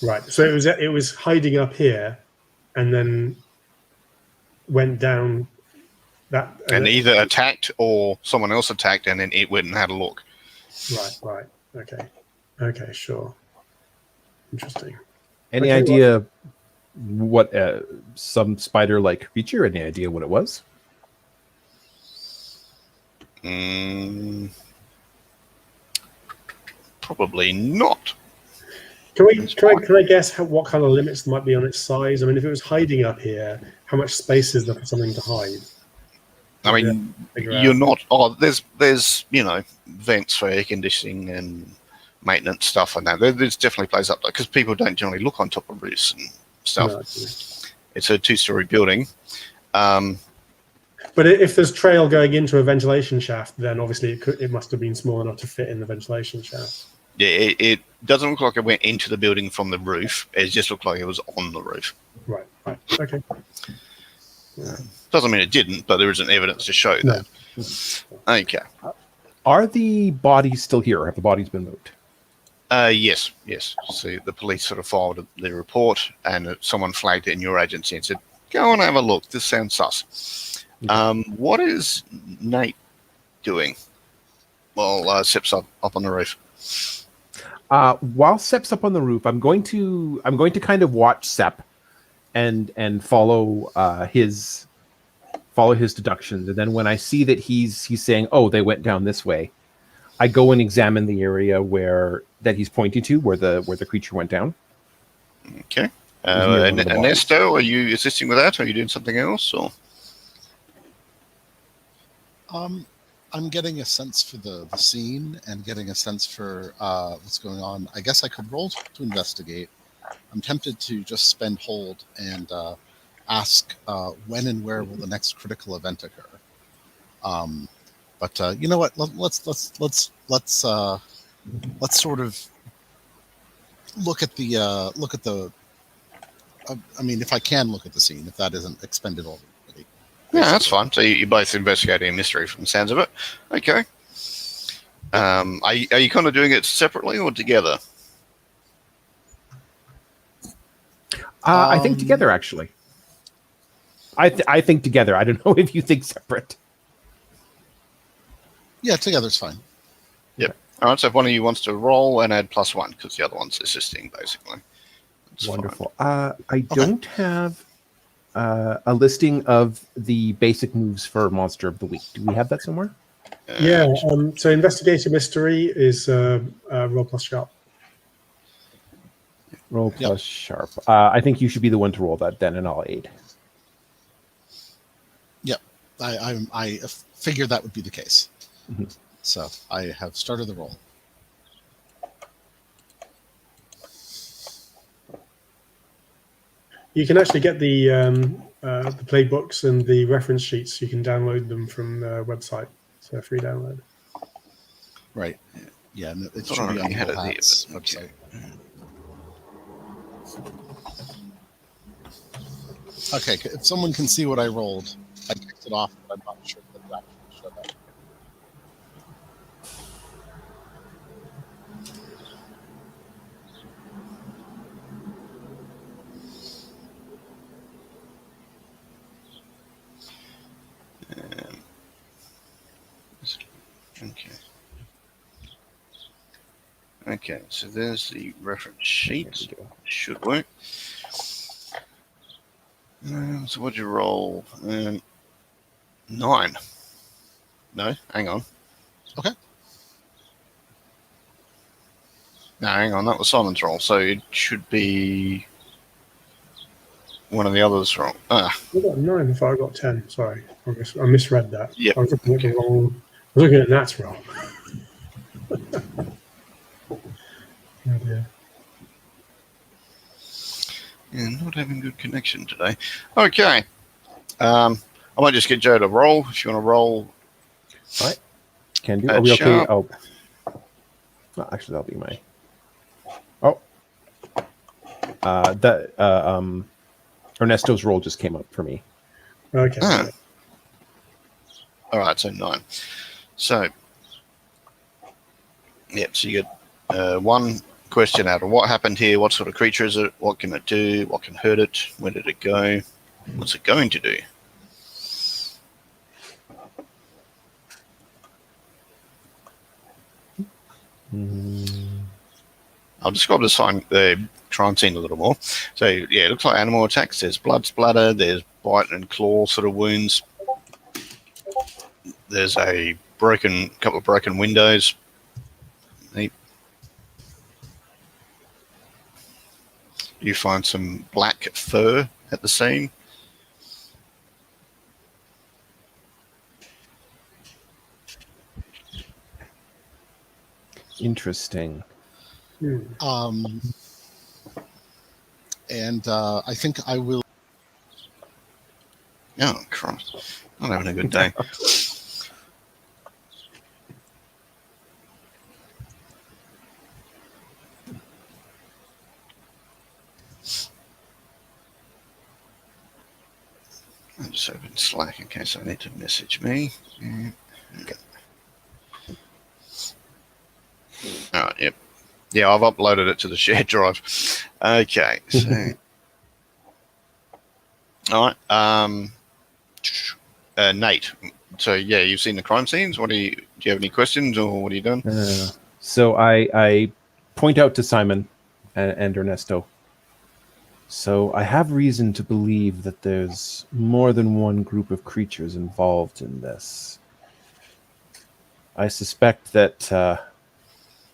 Right. So it was hiding up here, and then went down that. And either attacked or someone else attacked, and then it went and had a look. Right. Okay. Sure. Interesting. Any idea what some spider-like creature? Any idea what it was? Probably not. Can I guess what kind of limits might be on its size? I mean, if it was hiding up here, how much space is there for something to hide? I mean, you're not. Oh, there's vents for air conditioning and maintenance stuff and that. There's definitely a place up there because people don't generally look on top of roofs and stuff. No, it's a 2-story building. But if there's trail going into a ventilation shaft, then obviously it must have been small enough to fit in the ventilation shaft. Yeah, it doesn't look like it went into the building from the roof. It just looked like it was on the roof. Right. Okay. Doesn't mean it didn't, but there isn't evidence to show that. Okay. Are the bodies still here? Have the bodies been moved? Yes. So the police sort of filed the report, and someone flagged it in your agency and said, "Go and have a look. This sounds sus." What is Nate doing? Well, Sep's up on the roof. While Sep's up on the roof, I'm going to kind of watch Sep and follow his deductions, and then when I see that he's saying, "Oh, they went down this way," I go and examine the area that he's pointing to, where the creature went down. Okay. Ernesto, are you assisting with that? Or are you doing something else? Or I'm getting a sense for the scene and getting a sense for what's going on. I guess I could roll to investigate. I'm tempted to just spend hold and ask when and where will the next critical event occur. But you know what? Let's sort of look at the. I mean, if I can look at the scene, if that isn't expended already. Yeah, that's fine. So you're both investigating a mystery from the sounds of it. Okay. Are you kind of doing it separately or together? I think together, actually. I think together. I don't know if you think separate. Yeah, together's fine. Yep. All right, so if one of you wants to roll and add +1, because the other one's assisting, basically. That's wonderful. I don't have a listing of the basic moves for Monster of the Week. Do we have that somewhere? Yeah. So investigate a mystery is roll plus sharp. Roll plus sharp. I think you should be the one to roll that then, and I'll aid. Yep. I figured that would be the case. Mhm. So I have started the roll. You can actually get the playbooks and the reference sheets. You can download them from the website. So free download. Right. Yeah, and it Thought should I be on already had the it here, Hats but okay. website. Okay, if someone can see what I rolled, I kicked it off, but I'm not sure that it actually showed up. Okay. Okay, so there's the reference sheet. There we go. Should work. So what'd you roll? 9. No, hang on. Okay. No, hang on. That was Simon's roll, so it should be one of the others wrong. I got 9 before I got 10. Sorry, I misread that. Yep. I was looking at the wrong. I was looking at Nat's roll. Oh dear. Yeah, not having good connection today. Okay. I might just get Joe to roll. If you want to roll. Right. Can do. At Are we okay? sharp. Oh. No, actually, that'll be my. Oh. Ernesto's roll just came up for me. Okay. Ah. All right, so 9. So, yep, so you get one question out of what happened here, what sort of creature is it, what can it do, what can hurt it, where did it go, what's it going to do? I'll describe the crime scene a little more. So, yeah, it looks like animal attacks. There's blood splatter, there's bite and claw sort of wounds. There's a couple of broken windows. You find some black fur at the scene. Interesting. And I think I will. Oh, Christ. I'm having a good day. I'll just open Slack in case I need to message me. Okay. All right, yep. Yeah, I've uploaded it to the shared drive. Okay, so... All right, Nate. So, yeah, you've seen the crime scenes. Do you have any questions, or what are you doing? So I point out to Simon and Ernesto. So I have reason to believe that there's more than one group of creatures involved in this. I suspect that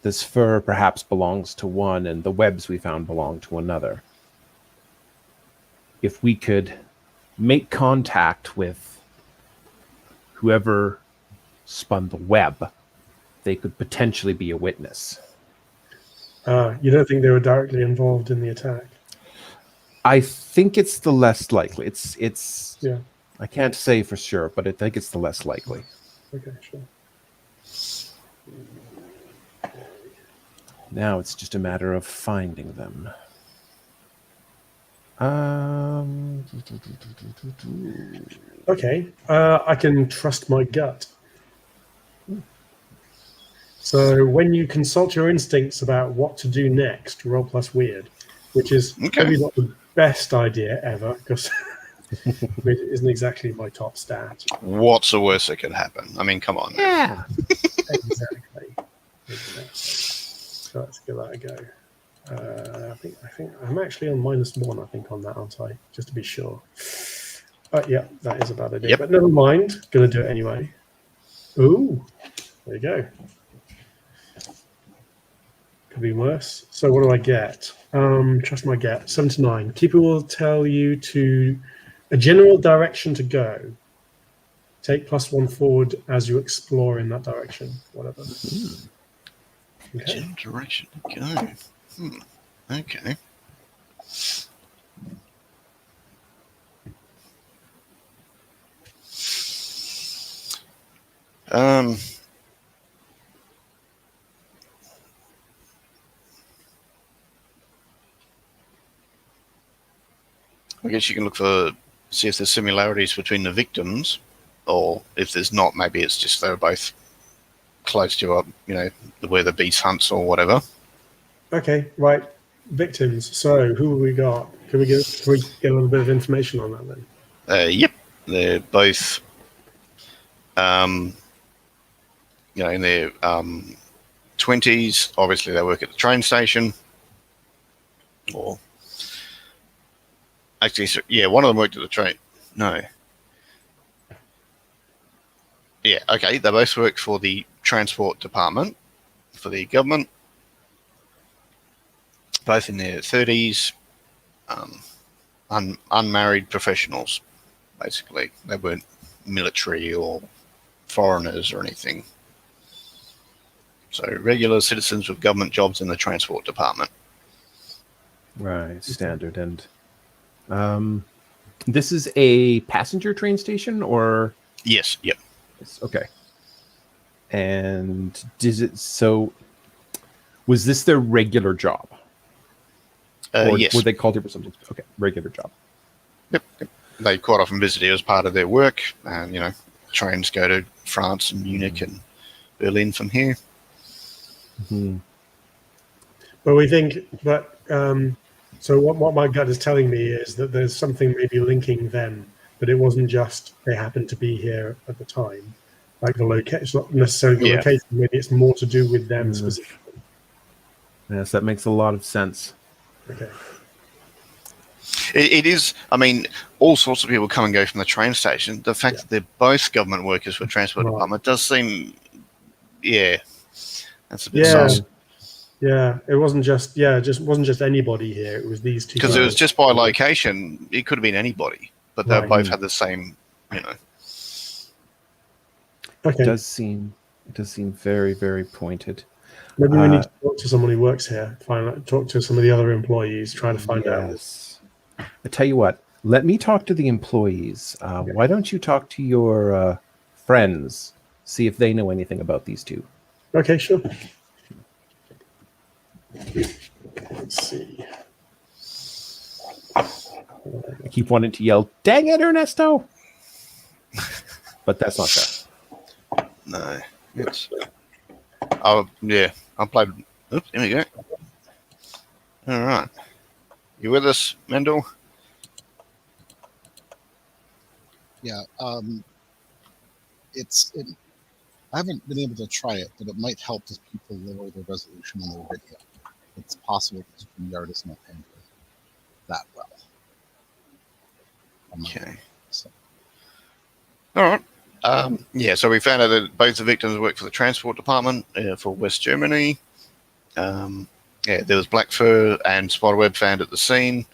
this fur perhaps belongs to one, and the webs we found belong to another. If we could make contact with whoever spun the web, they could potentially be a witness. You don't think they were directly involved in the attack? I think it's the less likely. It's Yeah. I can't say for sure, but I think it's the less likely. Okay, sure. Now it's just a matter of finding them. Okay, I can trust my gut. So when you consult your instincts about what to do next, roll plus weird, which is probably not the best idea ever, because it isn't exactly my top stat. What's the worst that could happen? I mean, come on. Yeah. Exactly. So let's give that a go. I think I'm actually on -1. I think on that, aren't I? Just to be sure. Yeah, that is a bad idea. Yep. But never mind. Gonna do it anyway. Ooh, there you go. Could be worse. So what do I get? Trust my gut. 7 to 9. Keeper will tell you to a general direction to go. take +1 forward as you explore in that direction. Whatever. Okay. General direction to go. Okay. I guess you can look for, see if there's similarities between the victims, or if there's not, maybe it's just they're both close to where the beast hunts or whatever. Okay, right. Victims. So who have we got? Can we get a little bit of information on that then? Yep, they're both, in their 20s. Obviously, they work at the train station. Or actually, one of them worked at the train. No. Yeah, okay. They both work for the transport department for the government. Both in their 30s. Unmarried professionals, basically. They weren't military or foreigners or anything. So regular citizens with government jobs in the transport department. Right, standard. And this is a passenger train station, or? Yes, yep. Okay. And was this their regular job? Or yes. were they called here for something? Okay, regular job. Yep. They quite often visit here as part of their work. And, trains go to France and Munich and Berlin from here. Mm-hmm. So what my gut is telling me is that there's something maybe linking them, but it wasn't just they happened to be here at the time. Like the location, it's not necessarily the location. Maybe it's more to do with them specifically. Yes, that makes a lot of sense. Okay. It is. I mean, all sorts of people come and go from the train station. The fact that they're both government workers for the transport department does seem, that's a bit sus. Yeah, it wasn't just anybody here. It was these two. Because it was just by location. It could have been anybody, but they both had the same. Okay. It does seem very, very pointed. Maybe we need to talk to someone who works here. Talk to some of the other employees. Try to find out. I tell you what. Let me talk to the employees. Why don't you talk to your friends? See if they know anything about these two. Okay, sure. Let's see. I keep wanting to yell, "Dang it, Ernesto!" But that's not fair. No. I played. Oops, here we go. All right. You with us, Mendel? Yeah. I haven't been able to try it, but it might help if people lower the resolution on their video. It's possible because StreamYard is not handling that well. Okay. So. All right. So we found out that both the victims work for the transport department for West Germany. There was black fur and spiderweb found at the scene.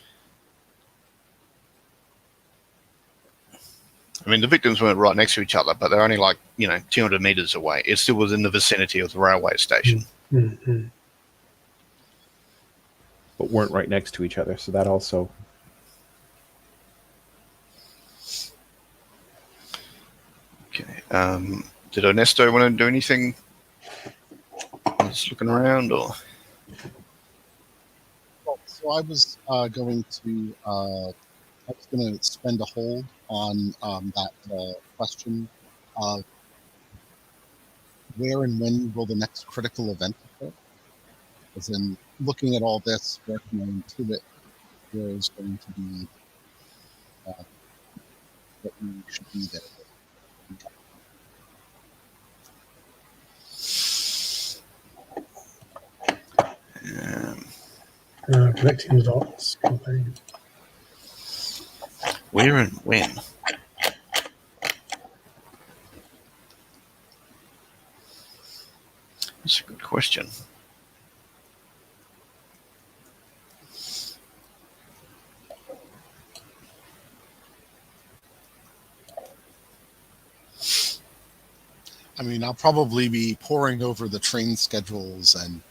I mean, the victims weren't right next to each other, but they're only 200 meters away. It still was in the vicinity of the railway station. Mm-hmm. But weren't right next to each other, so that also... Okay. Did Ernesto want to do anything? Just looking around, or? Well, so I was going to spend a hold on that question of where and when will the next critical event occur? As in, looking at all this, working into it, there is going to be that we should be there. Collecting the dots. Campaign. Where and when? That's a good question. I mean, I'll probably be poring over the train schedules and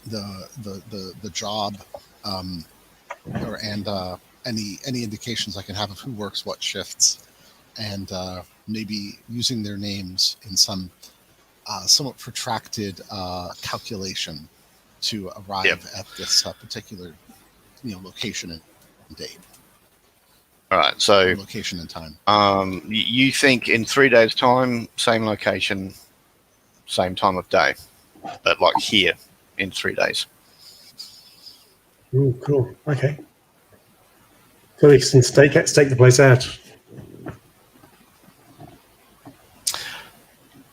the job, and any indications I can have of who works what shifts, and maybe using their names in some somewhat protracted calculation to arrive at this particular location and date. All right. So location and time. You think in 3 days' time, same location, same time of day, but like here in 3 days. Ooh, cool. Okay. So we can stake the place out.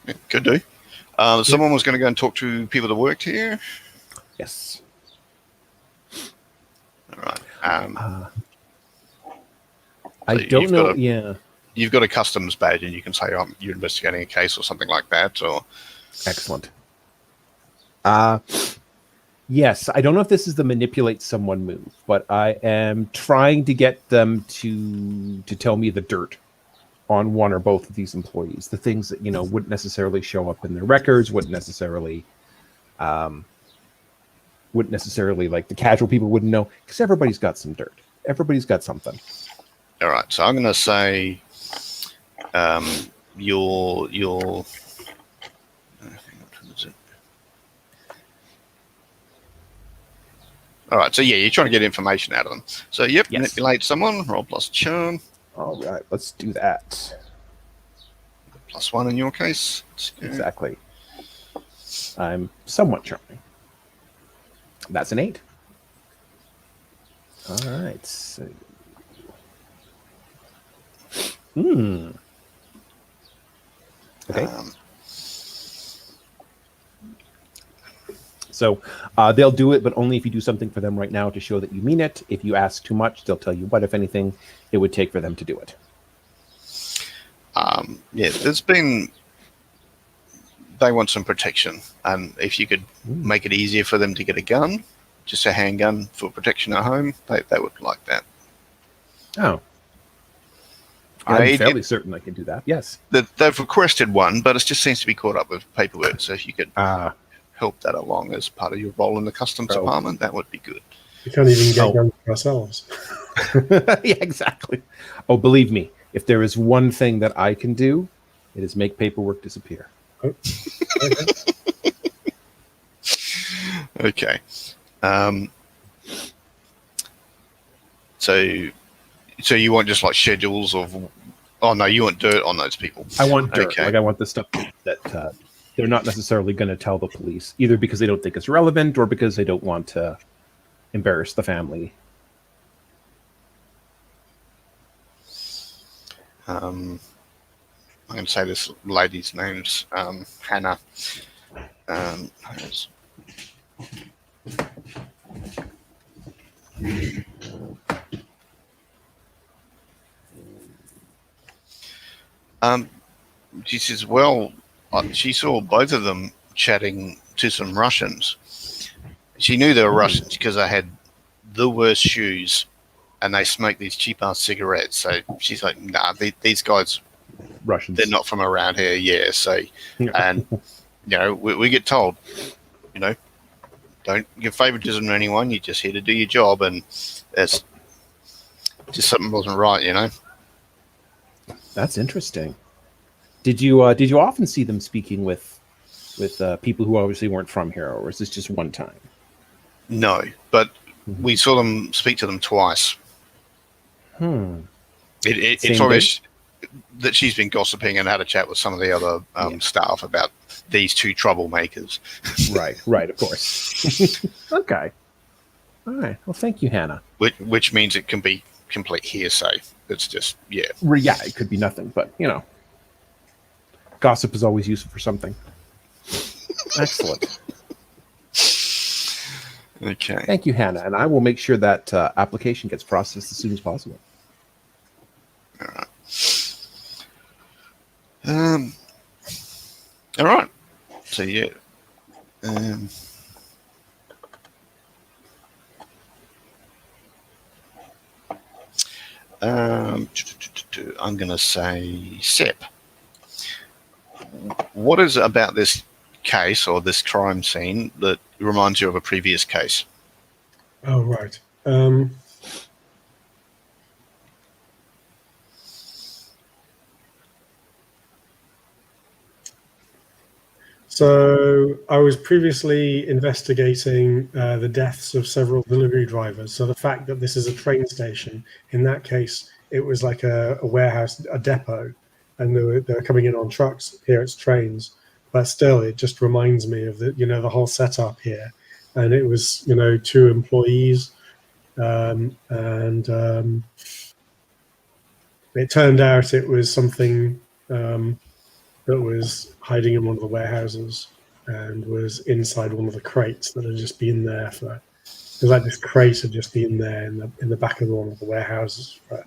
Yeah, could do. Someone was going to go and talk to people that worked here. Yes. All right. I don't know. You've got a customs badge, and you can say you're investigating a case or something like that. Or excellent. Yes, I don't know if this is the manipulate someone move, but I am trying to get them to tell me the dirt on one or both of these employees, the things that wouldn't necessarily show up in their records, wouldn't necessarily like the casual people wouldn't know, because everybody's got some dirt. Everybody's got something. All right, so I'm going to say your all right, so you're trying to get information out of them. So yes. Manipulate someone, roll plus charm. All right, let's do that. +1 in your case. Exactly. I'm somewhat charming. That's an 8. All right. So. Okay. So they'll do it, but only if you do something for them right now to show that you mean it. If you ask too much, they'll tell you what, if anything, it would take for them to do it. They want some protection, and if you could make it easier for them to get a gun, just a handgun for protection at home, they would like that. Oh. I'm fairly certain I can do that, yes. They've requested one, but it just seems to be caught up with paperwork, so if you could help that along as part of your role in the customs department, that would be good. We can't even get guns for ourselves. Yeah, exactly. Oh, believe me, if there is one thing that I can do, it is make paperwork disappear. Oh, okay. So you want just like schedules of? Oh no, you want dirt on those people. I want dirt. Okay. Like I want the stuff that they're not necessarily going to tell the police, either because they don't think it's relevant or because they don't want to embarrass the family. I'm going to say this lady's name's Hannah. She says, well, she saw both of them chatting to some Russians. She knew they were Russians because they had the worst shoes and they smoked these cheap-ass cigarettes. So she's like, nah, these guys, Russians, they're not from around here. Yeah, so, and, we get told, don't give favoritism to anyone. You're just here to do your job, and there's just something wasn't right, That's interesting. Did you often see them speaking with people who obviously weren't from here, or was this just one time? No, but we saw them speak to them twice. It's obvious that she's been gossiping and had a chat with some of the other staff about these two troublemakers. Right, of course. Okay. All right. Well, thank you, Hannah. Which means it can be complete hearsay. It's just, yeah. Yeah, it could be nothing, but, gossip is always useful for something. Excellent. Okay. Thank you, Hannah. And I will make sure that application gets processed as soon as possible. All right. All right. So, yeah. I'm going to say Sep. what is it about this case or this crime scene that reminds you of a previous case? Oh, right. So I was previously investigating the deaths of several delivery drivers. So the fact that this is a train station, in that case, it was like a warehouse, a depot, and they were coming in on trucks. Here it's trains, but still, it just reminds me of the whole setup here. And it was 2 employees, and it turned out it was something. That was hiding in one of the warehouses and was inside one of the crates that had just been there for. It was like this crate had just been there in the back of one of the warehouses for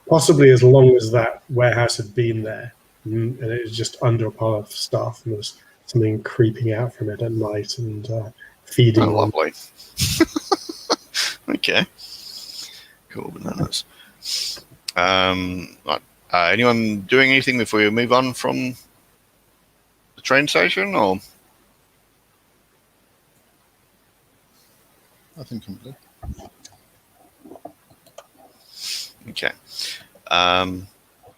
possibly as long as that warehouse had been there, and it was just under a pile of stuff, and there was something creeping out from it at night and feeding. Oh, lovely. Okay, cool bananas. Right. Anyone doing anything before we move on from the train station, or? I think I'm good. Okay. All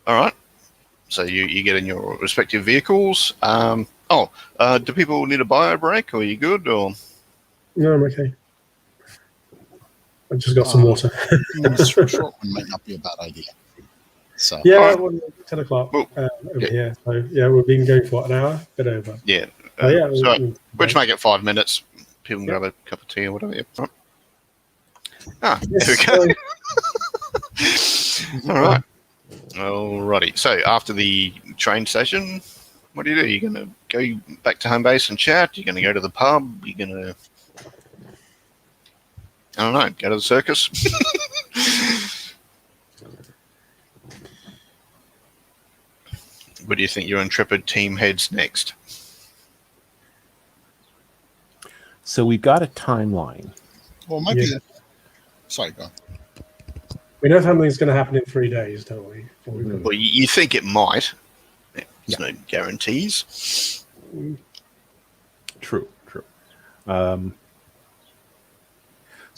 right. So you get in your respective vehicles. Do people need a bio break, or are you good, or? No, I'm okay. I've just got some water. A short one might not be a bad idea. So yeah, well, 10 o'clock Well, over here. So yeah, we've been going for an hour, bit over. Yeah. So we'll just make it 5 minutes. People can grab a cup of tea or whatever. Yep. Right. There we go. All right. Alrighty. So after the train station, what do? You're going to go back to home base and chat? You're going to go to the pub? You're going to, I don't know, go to the circus? Where do you think your intrepid team heads next? So we've got a timeline. well, it might be. Sorry, go on. we know something's going to happen in 3 days, don't we? Well, you think it might. There's no guarantees. True. So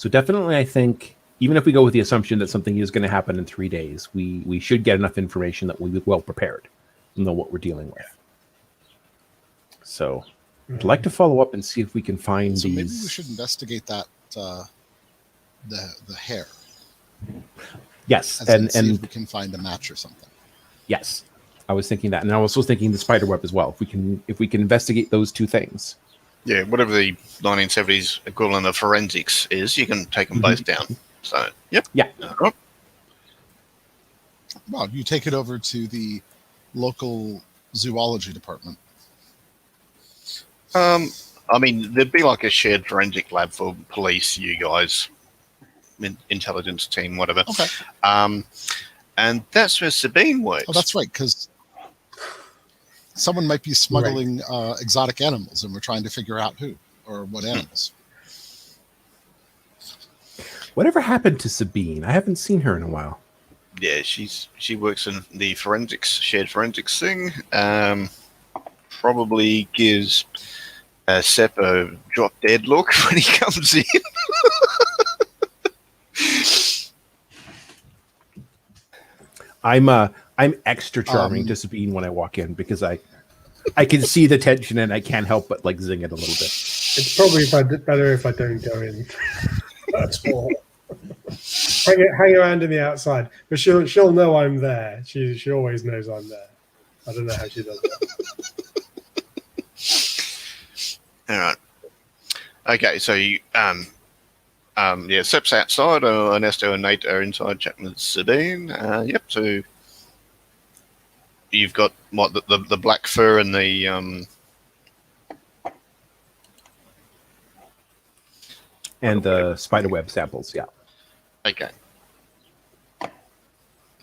definitely, I think even if we go with the assumption that something is going to happen in 3 days, we should get enough information that we'll be well prepared and know what we're dealing with. So I'd like to follow up and see if we can find So these. maybe we should investigate that the hair. Yes, And see and if we can find a match or something. yes, I was thinking that, and I was also thinking the spider web as well. If we can investigate those 2 things. Yeah, whatever the 1970s equivalent of forensics is, you can take them both down. So, yep. Yeah. All right. Well, you take it over to the local zoology department. I mean, there'd be like a shared forensic lab for police, you guys, intelligence team, whatever. Okay. And that's where Sabine works. Oh, that's right, because someone might be smuggling exotic animals, and we're trying to figure out who or what animals. Whatever happened to Sabine? I haven't seen her in a while. Yeah, she works in the shared forensics thing. Probably gives Sepp a drop dead look when he comes in. I'm extra charming to Sabine when I walk in because I can see the tension and I can't help but like zing it a little bit. It's probably better if I don't go in. That's all. Hang around in the outside, but she'll know I'm there. She always knows I'm there. I don't know how she does that. All right. Okay, so you Sepp's outside. Ernesto and Nate are inside chatting with Sabine. Yep. So you've got what the black fur and the and the spider web samples. Yeah. Okay. I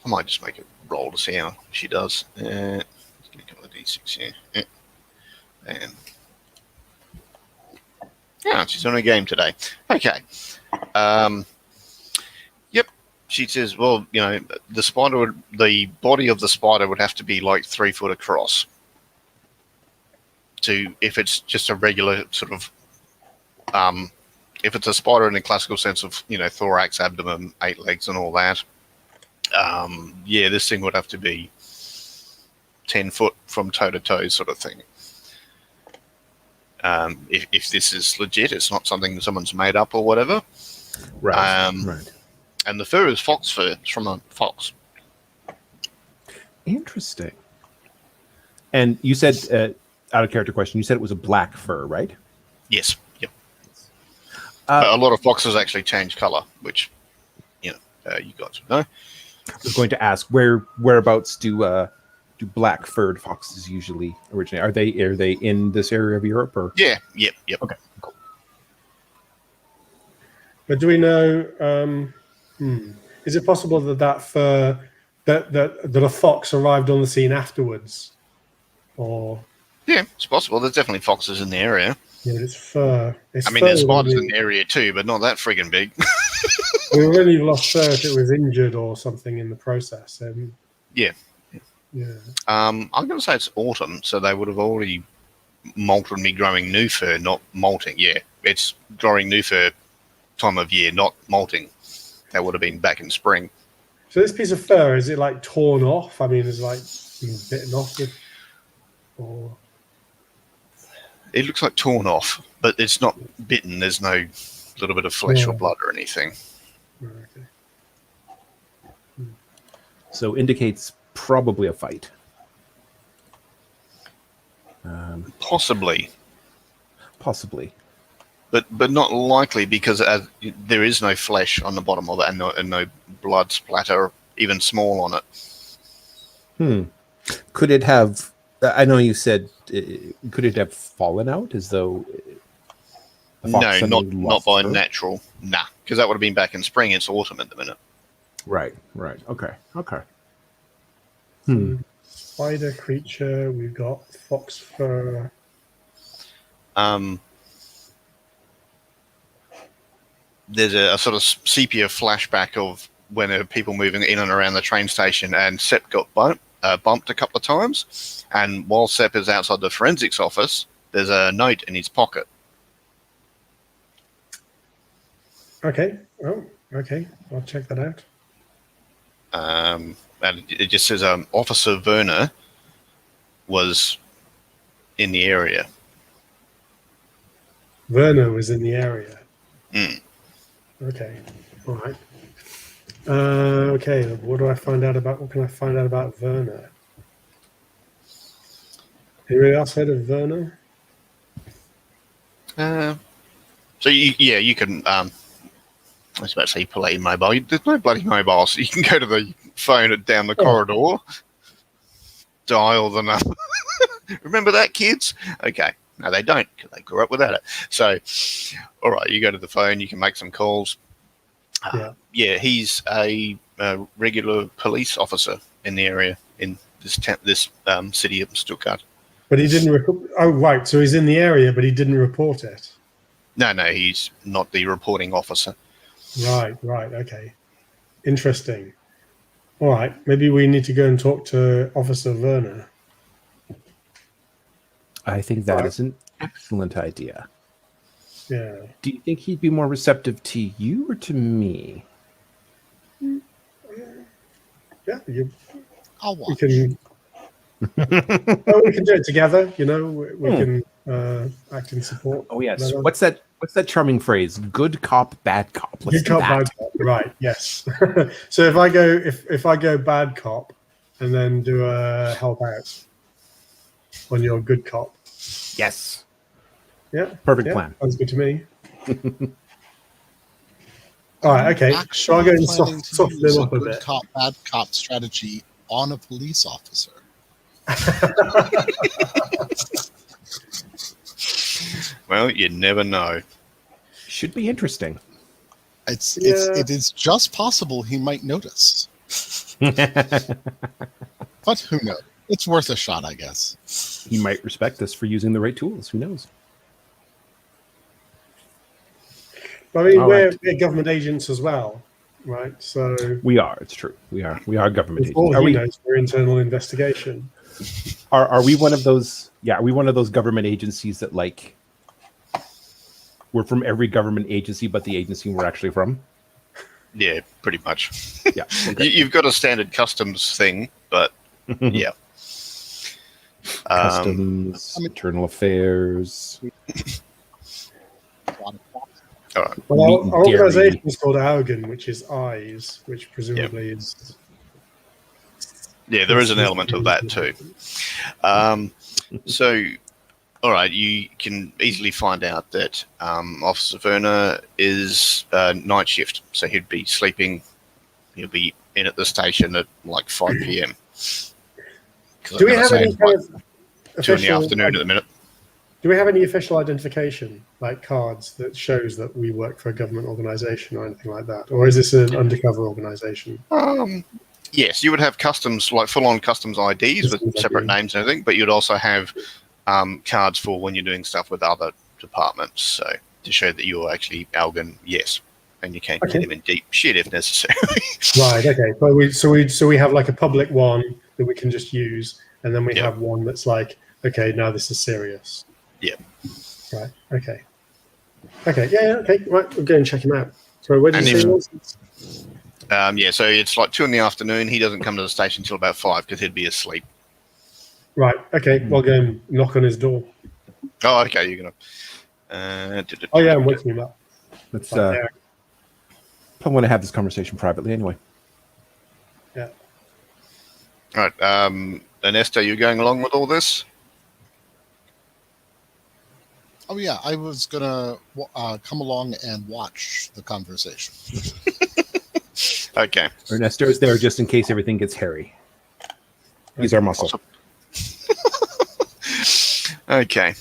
might just make it roll to see how she does. Let's get a couple of d6 here. And yeah, she's on a game today. Okay. Yep. She says, well, the body of the spider would have to be like 3 foot across. to if it's just a regular sort of if it's a spider in the classical sense of thorax, abdomen, 8 legs, and all that. Yeah, this thing would have to be 10 foot from toe to toe, sort of thing. If this is legit, it's not something someone's made up or whatever. Right. Right. And the fur is fox fur. It's from a fox. Interesting. And you said, out of character question, you said it was a black fur, right? Yes. Yep. But a lot of foxes actually change color, which you got to know. I was going to ask whereabouts do black furred foxes usually originate? Are they in this area of Europe or? Yeah. Yep. Okay. Cool. But do we know? Is it possible that fur that a fox arrived on the scene afterwards, or? Yeah, it's possible. There's definitely foxes in the area. Yeah, it's fur. I mean, there's spiders in the area too, but not that friggin' big. We would only lost fur if it was injured or something in the process. Yeah. Yeah. I'm going to say it's autumn, so they would have already molted me growing new fur, not molting. Yeah, it's growing new fur time of year, not molting. That would have been back in spring. So this piece of fur, is it like torn off? I mean, is it like being bitten off with, or? It looks like torn off, but it's not bitten. There's no little bit of flesh or blood or anything. Okay. So indicates probably a fight. Possibly, but not likely because there is no flesh on the bottom of it and no blood splatter, even small on it. Could it have? I know you said. Could it have fallen out as though? No, not by natural. Nah, because that would have been back in spring. It's autumn at the minute. Right. Okay. Spider creature. We've got fox fur. There's a sort of sepia flashback of when there were people moving in and around the train station, and Sepp got bumped a couple of times. And while Sepp is outside the forensics office, there's a note in his pocket. Okay. Oh, okay. I'll check that out. And it just says Officer Werner was in the area. Werner was in the area. Okay. All right. Okay. What can I find out about Werner? Anybody else heard of Werner? So you can. I was about to say play mobile. There's no bloody mobile, so you can go to the phone down the corridor, dial the number. Remember that, kids? Okay. No, they don't, because they grew up without it. So, all right, you go to the phone, you can make some calls. Yeah, he's a regular police officer in the area in this city of Stuttgart. But he didn't. Oh, right. So he's in the area, but he didn't report it. No, he's not the reporting officer. Right. Okay. Interesting. All right. Maybe we need to go and talk to Officer Werner. I think that is an excellent idea. Yeah. Do you think he'd be more receptive to you or to me? Yeah. I'll watch. We can. We can do it together. We can act in support. Oh yes. What's that charming phrase? Good cop, bad cop. Let's Good cop, bad cop. Right. Yes. So if I go bad cop, and then do a help out on your good cop. Yes. Yeah. Perfect plan. Sounds good to me. All right. Okay. So I'll go and soften them up a bit. Good cop, bad cop strategy on a police officer. Well, you never know. Should be interesting. It is just possible he might notice. But who knows? It's worth a shot, I guess. He might respect us for using the right tools. Who knows? I mean, we're government agents as well, right? So we are. It's true. We are government agents. All he knows, we're internal investigation. Are we one of those? Yeah, are we one of those government agencies that like we're from every government agency, but the agency we're actually from? Yeah, pretty much. Yeah, okay. You've got a standard customs thing, but yeah. Customs, internal affairs. All right. Well, Meat and our dairy. organization is called Augen, which is eyes, which presumably is. Yeah, there is an element of that too. So, all right, you can easily find out that Officer Werner is night shift, so he'd be sleeping. He'll be in at the station at like 5 p.m. Do we have any kind of 2 in the official? afternoon at the minute? Do we have any official identification, like cards that shows that we work for a government organisation or anything like that, or is this an undercover organisation? Yes, you would have customs, like full-on customs IDs with separate names and everything, but you'd also have cards for when you're doing stuff with other departments, so to show that you're actually Augen, yes, and you can get him in deep shit if necessary. Right. Okay. But we have like a public one that we can just use, and then we have one that's like, okay, now this is serious. Yeah. Right. Okay. Okay. Yeah. Okay. Right. We'll go and check him out. So where did you say he was? Yeah, so it's like 2 in the afternoon. He doesn't come to the station until about 5 because he'd be asleep. Right. Okay. We'll go and knock on his door. Oh, okay. You're gonna. Oh yeah, I'm waking him up. Let's. I want to have this conversation privately anyway. Yeah. All right. Ernesto, you going along with all this? Oh yeah, I was gonna come along and watch the conversation. Okay. Ernesto's there just in case everything gets hairy. He's our muscle. Awesome. Okay.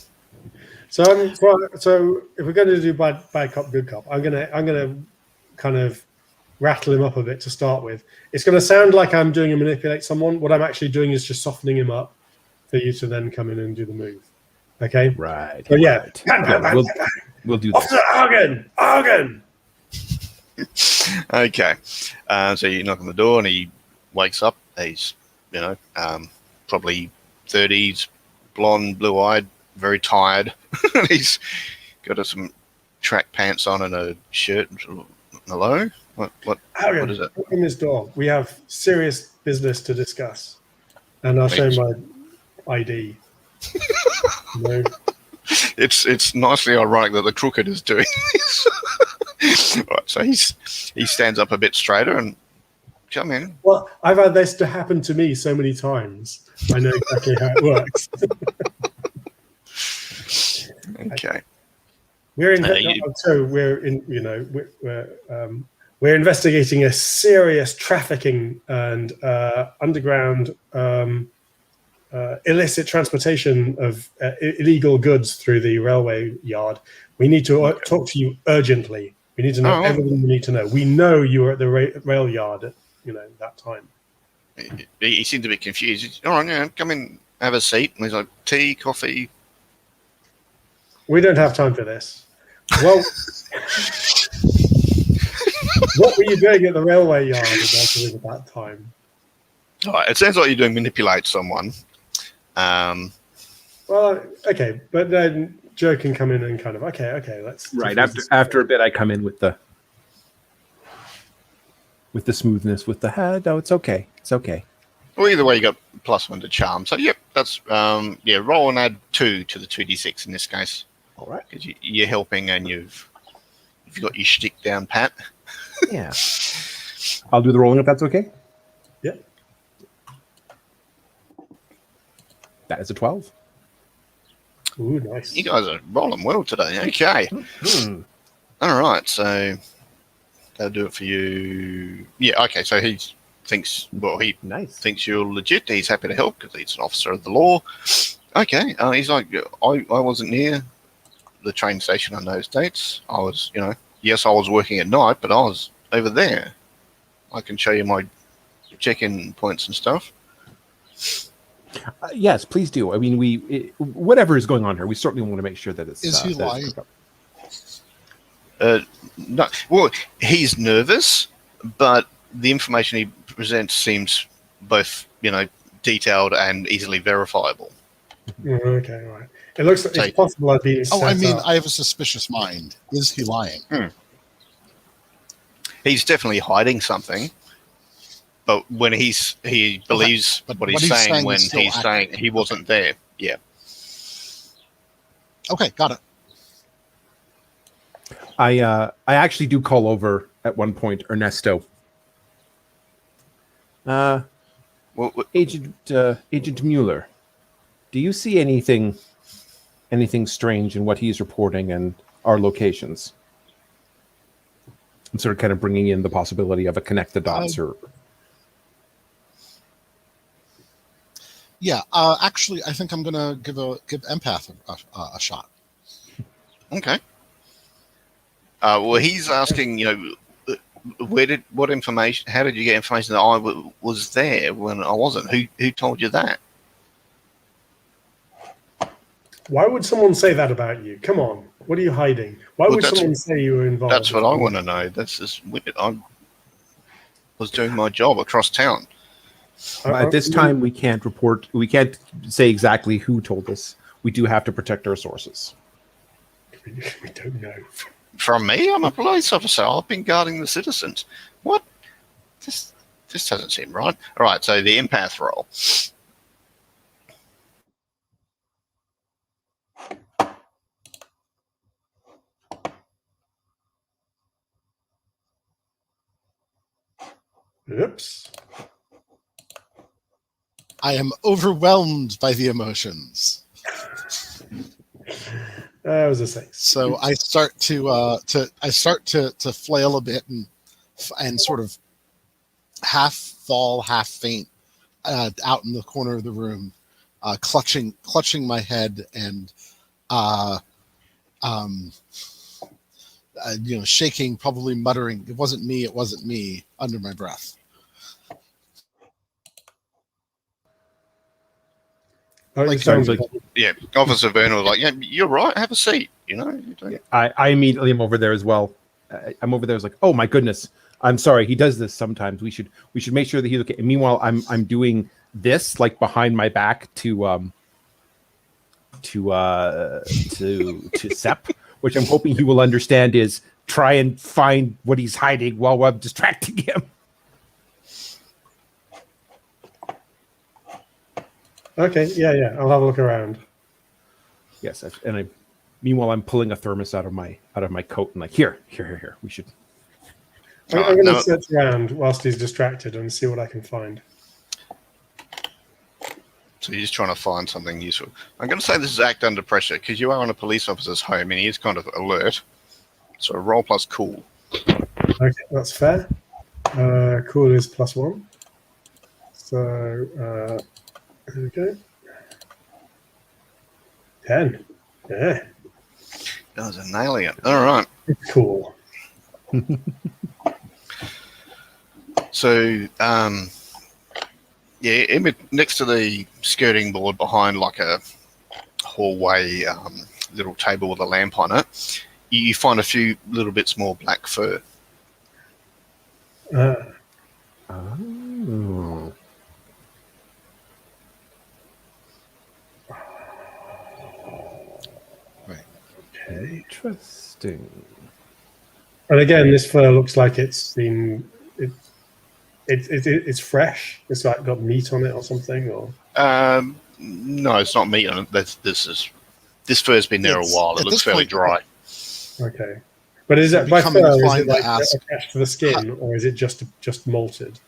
So if we're going to do bad cop, good cop, I'm gonna kind of rattle him up a bit to start with. It's going to sound like I'm doing a manipulate someone. What I'm actually doing is just softening him up for you to then come in and do the move. Okay. Right. So yeah, Right. We'll do that. Officer Augen. Okay. So you knock on the door and he wakes up. He's, probably 30s, blonde, blue-eyed, very tired. He's got some track pants on and a shirt. Hello? What is it? Open this door. We have serious business to discuss. And I'll show my ID. No. It's nicely ironic that the crooked is doing this. Right, so he stands up a bit straighter and come in. Well, I've had this to happen to me so many times. I know exactly how it works. Okay. We're investigating a serious trafficking and underground illicit transportation of illegal goods through the railway yard. We need to talk to you urgently. We need to know everything we need to know. We know you were at the rail yard at that time. He seemed a bit confused. He's, all right, yeah, come in, have a seat. And he's like, tea, coffee. We don't have time for this. Well, what were you doing at the railway yard at that time? All right, it sounds like you're doing manipulate someone. Well, okay, but then Joe can come in and kind of okay, let's right after a bit. I come in with the smoothness, with the no, it's okay. Well, either way, you got +1 to charm. So yep, that's roll and add 2 to the 2d6 in this case. All right, because you're helping and you've got your shtick down pat. Yeah, I'll do the rolling if that's okay. Yeah, that is a 12. Ooh, nice. You guys are rolling well today. Okay. All right, so that'll do it for you. Yeah. Okay. So he thinks you're legit. He's happy to help because he's an officer of the law. Okay. He's like, I wasn't near the train station on those dates. I was, yes, I was working at night, but I was over there. I can show you my check-in points and stuff. Yes, please do. I mean, whatever is going on here, we certainly want to make sure that it's. Is he lying? No. Well, he's nervous, but the information he presents seems both, detailed and easily verifiable. Okay, right. It looks like it's possible I've been set I mean, up. I have a suspicious mind. Is he lying? He's definitely hiding something, but when he believes but what what he's he's saying saying when is still he's saying accurate. he wasn't there. Yeah. Okay, got it. I actually do call over at one point Ernesto. Well, Agent Mueller, do you see anything strange in what he's reporting and our locations? I'm sort of kind of bringing in the possibility of a connect the dots or. Yeah, actually, I think I'm gonna give Empath a shot. okay. Well, he's asking, what information? How did you get information that I was there when I wasn't? Who told you that? Why would someone say that about you? Come on, what are you hiding? Why would someone say you were involved? That's what I want to know. That's just weird. I was doing my job across town. At this time, we can't report. We can't say exactly who told us. We do have to protect our sources. We don't know. From me, I'm a police officer. I've been guarding the citizens. What? This doesn't seem right. All right, so the empath roll. Oops. I am overwhelmed by the emotions. That was a 6. So I start to flail a bit and sort of half fall, half faint out in the corner of the room, clutching my head and shaking, probably muttering, "It wasn't me," under my breath. Oh, Like, sounds like Yeah, Officer Vernon was like, "Yeah, you're right. Have a seat." I immediately am over there as well. I'm over there. It's like, oh my goodness, I'm sorry. He does this sometimes. We should make sure that he's okay. And meanwhile, I'm doing this like behind my back to Sep, which I'm hoping he will understand is try and find what he's hiding while I'm distracting him. Okay, yeah. I'll have a look around. Yes, meanwhile, I'm pulling a thermos out of my coat and like, here. We should. I'm going to search around whilst he's distracted and see what I can find. So you're just trying to find something useful. I'm going to say this is act under pressure because you are on a police officer's home and he is kind of alert. So roll plus cool. Okay, that's fair. Cool is +1. So there we go. 10. Yeah. That was an alien. All right. Cool. So, next to the skirting board behind like a hallway little table with a lamp on it, you find a few little bits more black fur. Oh. Right. Okay. Interesting. And again, this fur looks like it's been it's fresh. It's like got meat on it or something, or No, it's not meat on it. This fur's been there a while. It looks fairly dry. okay. But is it by fur? Is it like attached to the skin, or is it just molted?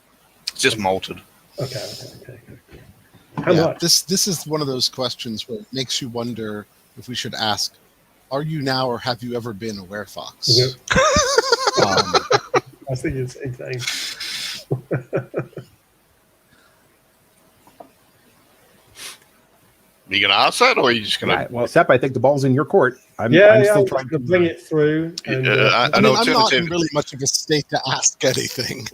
It's just molted. Okay. How much? This is one of those questions where it makes you wonder if we should ask, are you now or have you ever been a werefox? Is it- I was thinking the same thing. Are you going to ask that, or are you just going to... Well, Sep, I think the ball's in your court. I'm I'll still trying to bring it through. And, I'm not in really much of a state to ask anything.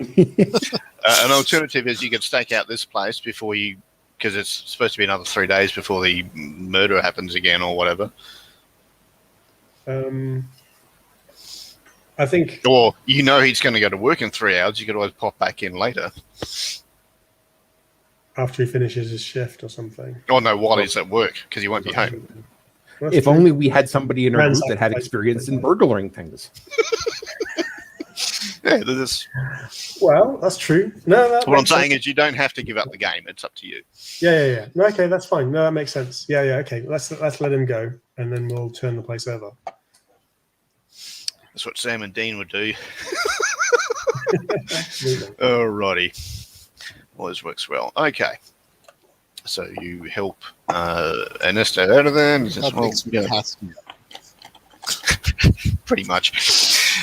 An alternative is you could stake out this place before you... Because it's supposed to be another 3 days before the murder happens again or whatever. I think... Or he's going to go to work in 3 hours. You could always pop back in later. after he finishes his shift or something. Oh no, while he's at work, because he won't be home. That's If true. only we had somebody in our Grand group that had sacrifice. experience in burglaring things. Yeah, this. Well, that's true. No, that What I'm makes sense. saying is, you don't have to give up the game. It's up to you. Yeah. No, okay, that's fine. No, that makes sense. Yeah. Okay, let's let him go, and then we'll turn the place over. That's what Sam and Dean would do. Absolutely. Alrighty. Always works well. Okay. So you help Ernesto out of there. And he says, That well, makes me yeah, pass you. pretty much.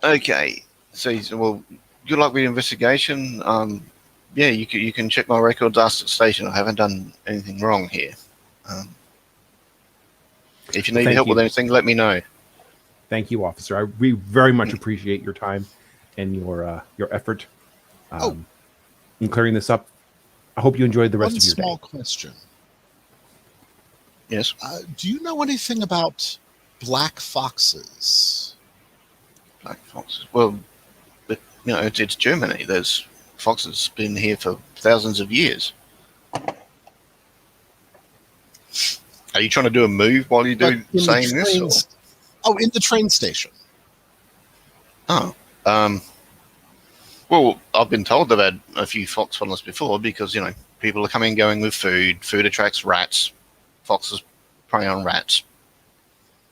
Okay. So he said, well, good luck with the investigation. Yeah, you can check my records, ask at the station. I haven't done anything wrong here. If you need Thank help you. with anything, let me know. Thank you, officer. We very much appreciate your time and your effort in clearing this up. I hope you enjoyed the rest One of your small day. question. Yes. Do you know anything about black foxes? Black foxes. Well, but, it's Germany. There's foxes been here for thousands of years. Are you trying to do a move while you do Like in saying the this? trains- Oh, in the train station. Or? Oh, well, I've been told they've had a few fox funnels before because people are coming and going with food. Food attracts rats. Foxes prey on rats.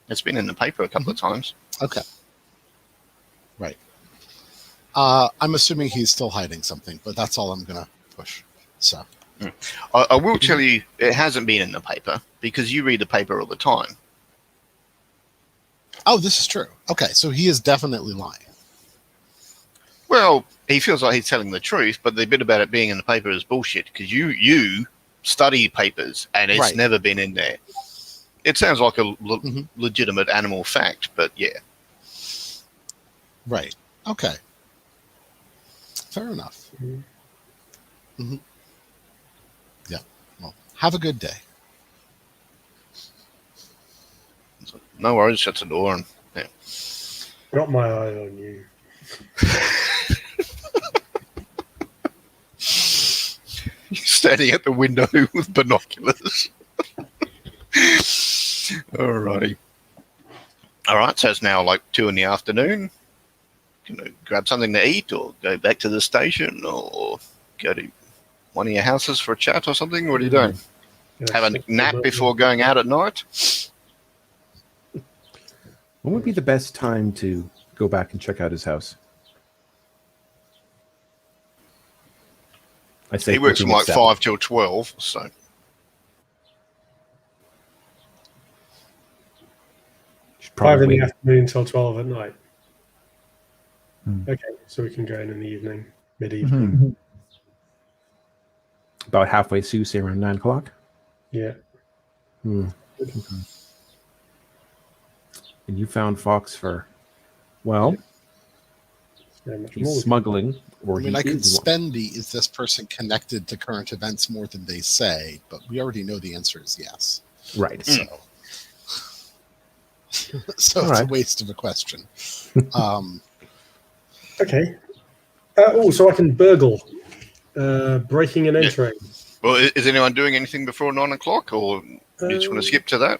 It's been in the paper a couple of times. Okay. Right. I'm assuming he's still hiding something, but that's all I'm going to push. So. I will tell you, it hasn't been in the paper because you read the paper all the time. Oh, this is true. Okay, so he is definitely lying. Well, he feels like he's telling the truth, but the bit about it being in the paper is bullshit because you study papers and it's Right. never been in there. It sounds like a legitimate animal fact, but yeah. Right. Okay. Fair enough. Mm-hmm. Yeah. Well, have a good day. So, no worries, shuts the door and yeah. Got my eye on you. Standing at the window with binoculars. Alrighty. Alright, so it's now like 2 p.m. Can you grab something to eat or go back to the station or go to one of your houses for a chat or something? What are you doing? Yeah, Have a nap before going out at night? When would be the best time to go back and check out his house? I say He works from cooking like except. 5 till 12, so Should 5 in probably the afternoon till 12 at night. Hmm. Okay, so we can go in the evening, mid-evening. about halfway through, say around 9 o'clock. Yeah. And you found Fox for, well, Yeah, much he's more. smuggling, or I mean, he I could is one. spend the is this person connected to current events more than they say, but we already know the answer is yes. Right. So, so it's a right. waste of a question. Okay. So I can burgle, breaking and Yeah. entering. well, is anyone doing anything before 9 o'clock or you just want to skip to that?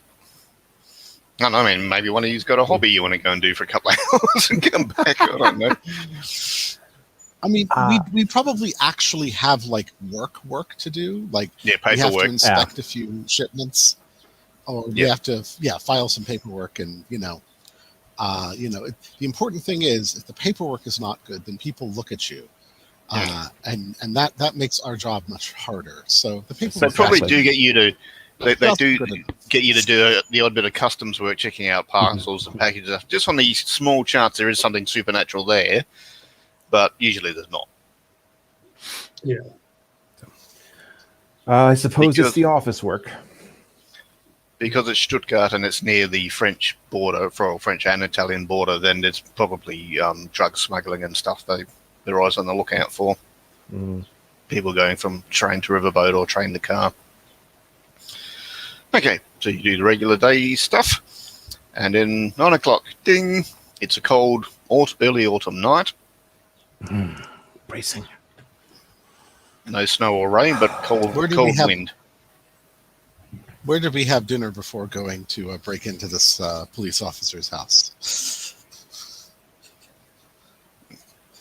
I don't know, I mean, maybe one of you's got a hobby you want to go and do for a couple of hours and come back. I don't know. I mean, we probably actually have like work to do. Like Yeah, we have to paperwork. inspect a few shipments, or we Yeah. have to file some paperwork, and the important thing is if the paperwork is not good, then people look at you, and that makes our job much harder. So the They paperwork probably Exactly. do get you to. They That's do good enough. get you to do the odd bit of customs work, checking out parcels and packages, just on the small chance there is something supernatural there, but usually there's not. I suppose Because- it's the office work. Because it's Stuttgart and it's near the French border, French and Italian border, then there's probably drug smuggling and stuff they're always on the lookout for. People going from train to riverboat or train to car. Okay, so you do the regular day stuff, and then 9 o'clock, ding, it's a cold early autumn night. Bracing. No snow or rain, but cold wind. Where did we have dinner before going to break into this police officer's house?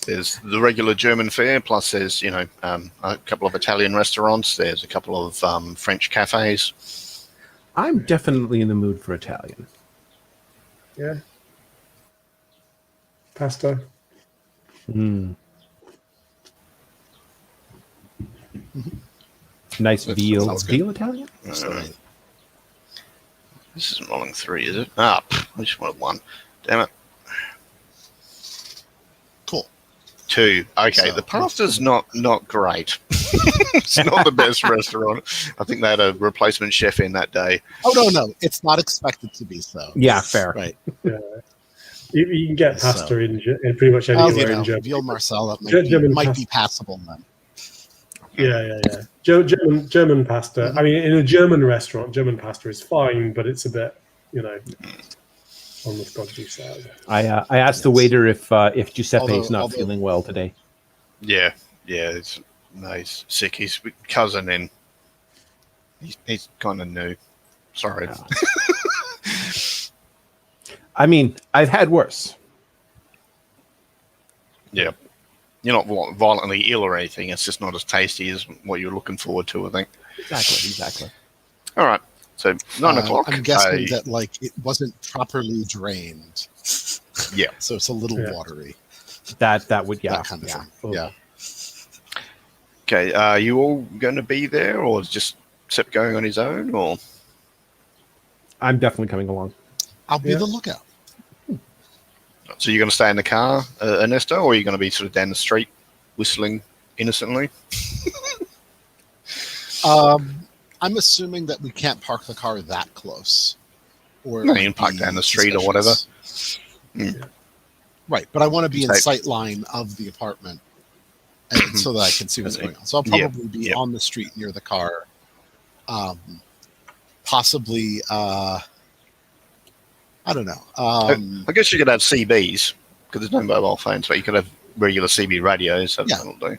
There's the regular German fare, plus there's a couple of Italian restaurants. There's a couple of French cafes. I'm definitely in the mood for Italian. Yeah. Pasta. Mm. Nice veal Italian. This isn't rolling 3, is it? I just wanted 1. Damn it. Cool. 2. Okay, the pasta's not great. It's not the best restaurant. I think they had a replacement chef in that day. Oh no, it's not expected to be so. Yeah, fair. Right. Yeah. You can get pasta in pretty much anywhere in Germany. Veal Marsala might be passable then. Yeah. German pasta. Mm-hmm. I mean, in a German restaurant, German pasta is fine, but it's a bit, on the stodgy side. I asked the waiter if Giuseppe's not feeling well today. Yeah, he's sick. His cousin in. He's kind of new. Sorry. Yeah. I mean, I've had worse. Yeah. You're not violently ill or anything. It's just not as tasty as what you're looking forward to, I think. Exactly. All right. So 9 o'clock. I'm guessing that it wasn't properly drained. Yeah. So it's a little watery. That would that kind of thing. Yeah. Okay. Are you all going to be there, or is just Sepp going on his own, or? I'm definitely coming along. I'll be the lookout. So you're going to stay in the car, Ernesto, or are you going to be sort of down the street whistling innocently? I'm assuming that we can't park the car that close. Or no, you can park down the street or whatever. Mm. Right, but I want to be in sight line of the apartment so that I can see what's going on. So I'll probably be on the street near the car. Possibly... I don't know. I guess you could have CBs because there's no mobile phones, but you could have regular CB radios. So that'll do.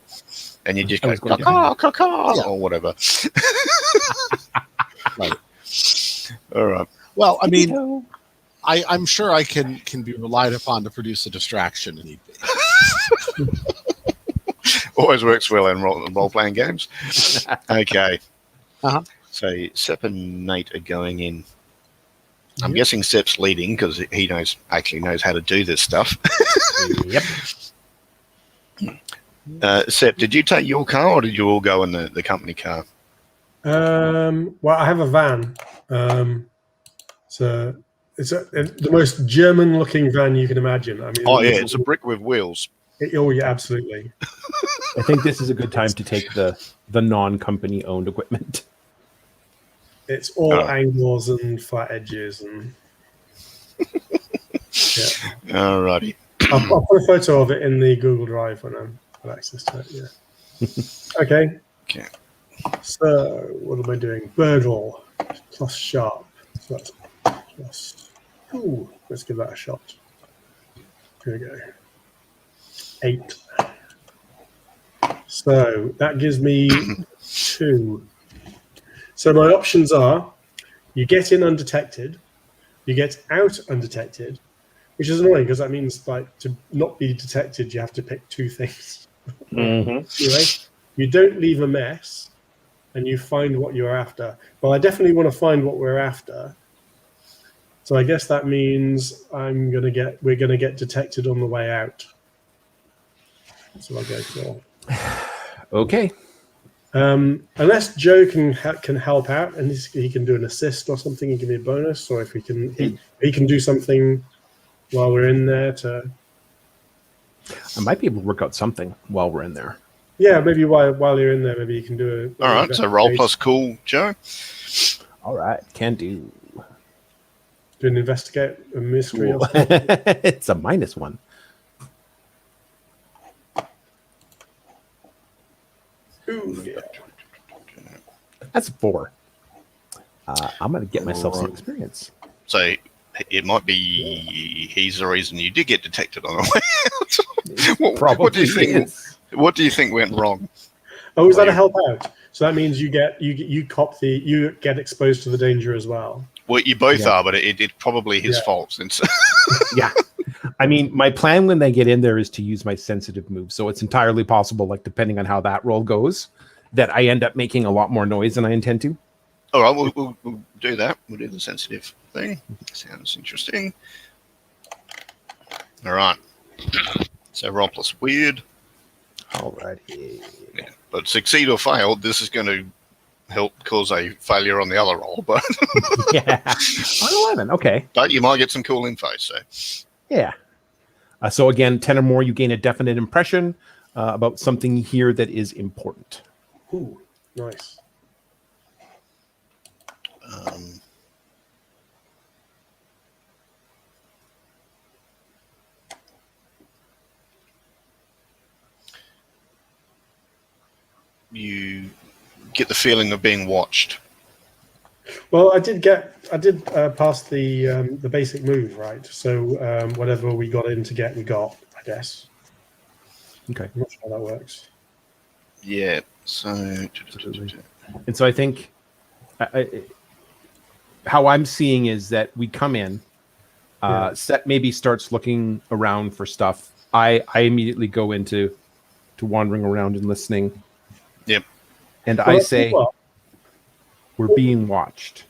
And you just go caw or whatever. Right. All right. Well, I mean, I'm sure I can be relied upon to produce a distraction if need be. Always works well in role-playing games. Okay. So Sepp and Nate are going in. I'm guessing Sepp's leading because he actually knows how to do this stuff. Yep. Sepp, did you take your car or did you all go in the company car? Well, I have a van. So it's the most German-looking van you can imagine. I mean, it's a brick with wheels. Yeah, absolutely. I think this is a good time to take the non-company owned equipment. It's all angles and flat edges and Alrighty. I'll put a photo of it in the Google Drive when I have access to it. Yeah. Okay. So what am I doing? Burgle plus sharp. So that's plus. Ooh, let's give that a shot. Here we go. 8. So that gives me 2. So my options are: you get in undetected, you get out undetected, which is annoying because that means to not be detected, you have to pick 2 things. Anyway, you don't leave a mess, and you find what you're after. Well, I definitely want to find what we're after. So I guess that means we're gonna get detected on the way out. So I'll go for. Okay. Unless Joe can help out and he can do an assist or something and give me a bonus, or if he can do something while we're in there to. I might be able to work out something while we're in there. Yeah, maybe while you're in there, maybe you can do a. All right, so roll plus cool, Joe. All right, can do. Do an investigate a mystery or something. It's a -1. Ooh, yeah. That's 4. I'm going to get myself some experience. So it might be he's the reason you did get detected on the way out. What do you think? What do you think went wrong? Oh, is that a you- help out? So that means you get exposed to the danger as well. Well, you both Yeah. are, but it's probably his Yeah. fault since. Yeah. I mean, my plan when they get in there is to use my sensitive move. So it's entirely possible, like depending on how that roll goes, that I end up making a lot more noise than I intend to. All right, we'll do that. We'll do the sensitive thing. Sounds interesting. All right. So roll plus weird. Alrighty. Yeah. But succeed or fail, this is going to help cause a failure on the other roll. But Yeah. On 11. Okay. but you might get some cool info. So Yeah. So again, 10 or more, you gain a definite impression about something here that is important. Ooh, nice. you get the feeling of being watched. Well, I did pass the basic move, right? So whatever we got in to get, we got, I guess. Okay. I'm not sure how that works. Yeah. So And so I think how I'm seeing is that we come in, Set maybe starts looking around for stuff. I immediately go into wandering around and listening. Yep. And Well, I that's say, what- we're being watched.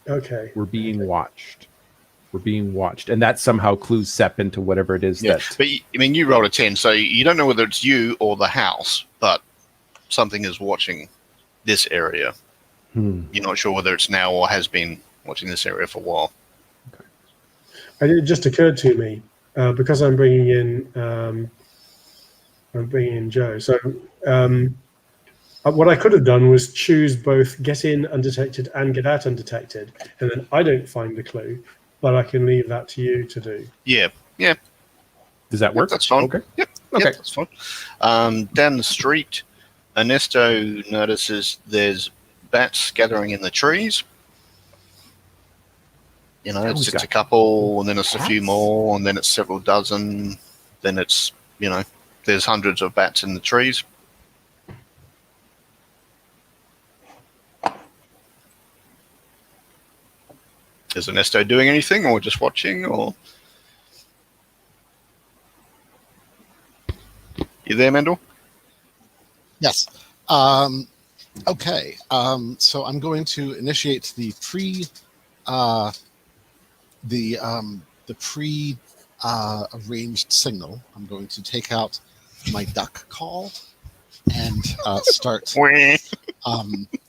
Okay. We're being watched. We're being watched. And that somehow clues Sepp into whatever it is yeah, that... but I mean, you rolled a 10, so you don't know whether it's you or the house, but something is watching this area. You're not sure whether it's now or has been watching this area for a while. It just occurred to me because I'm bringing in Joe. So what I could have done was choose both get in undetected and get out undetected, and then I don't find the clue, but I can leave that to you to do. Yeah. Yeah. Does that work? That's fine. Okay. Yep. Okay. Yep, that's fine. Down the street, Ernesto notices there's bats gathering in the trees. You know, he's it's got a couple, and then it's a few bats? more, and then it's several dozen. Then it's, you know, there's hundreds of bats in the trees. Is Ernesto doing anything, or just watching, or? You there, Mendel? Yes. Okay. So I'm going to initiate the pre arranged signal. I'm going to take out my duck call and start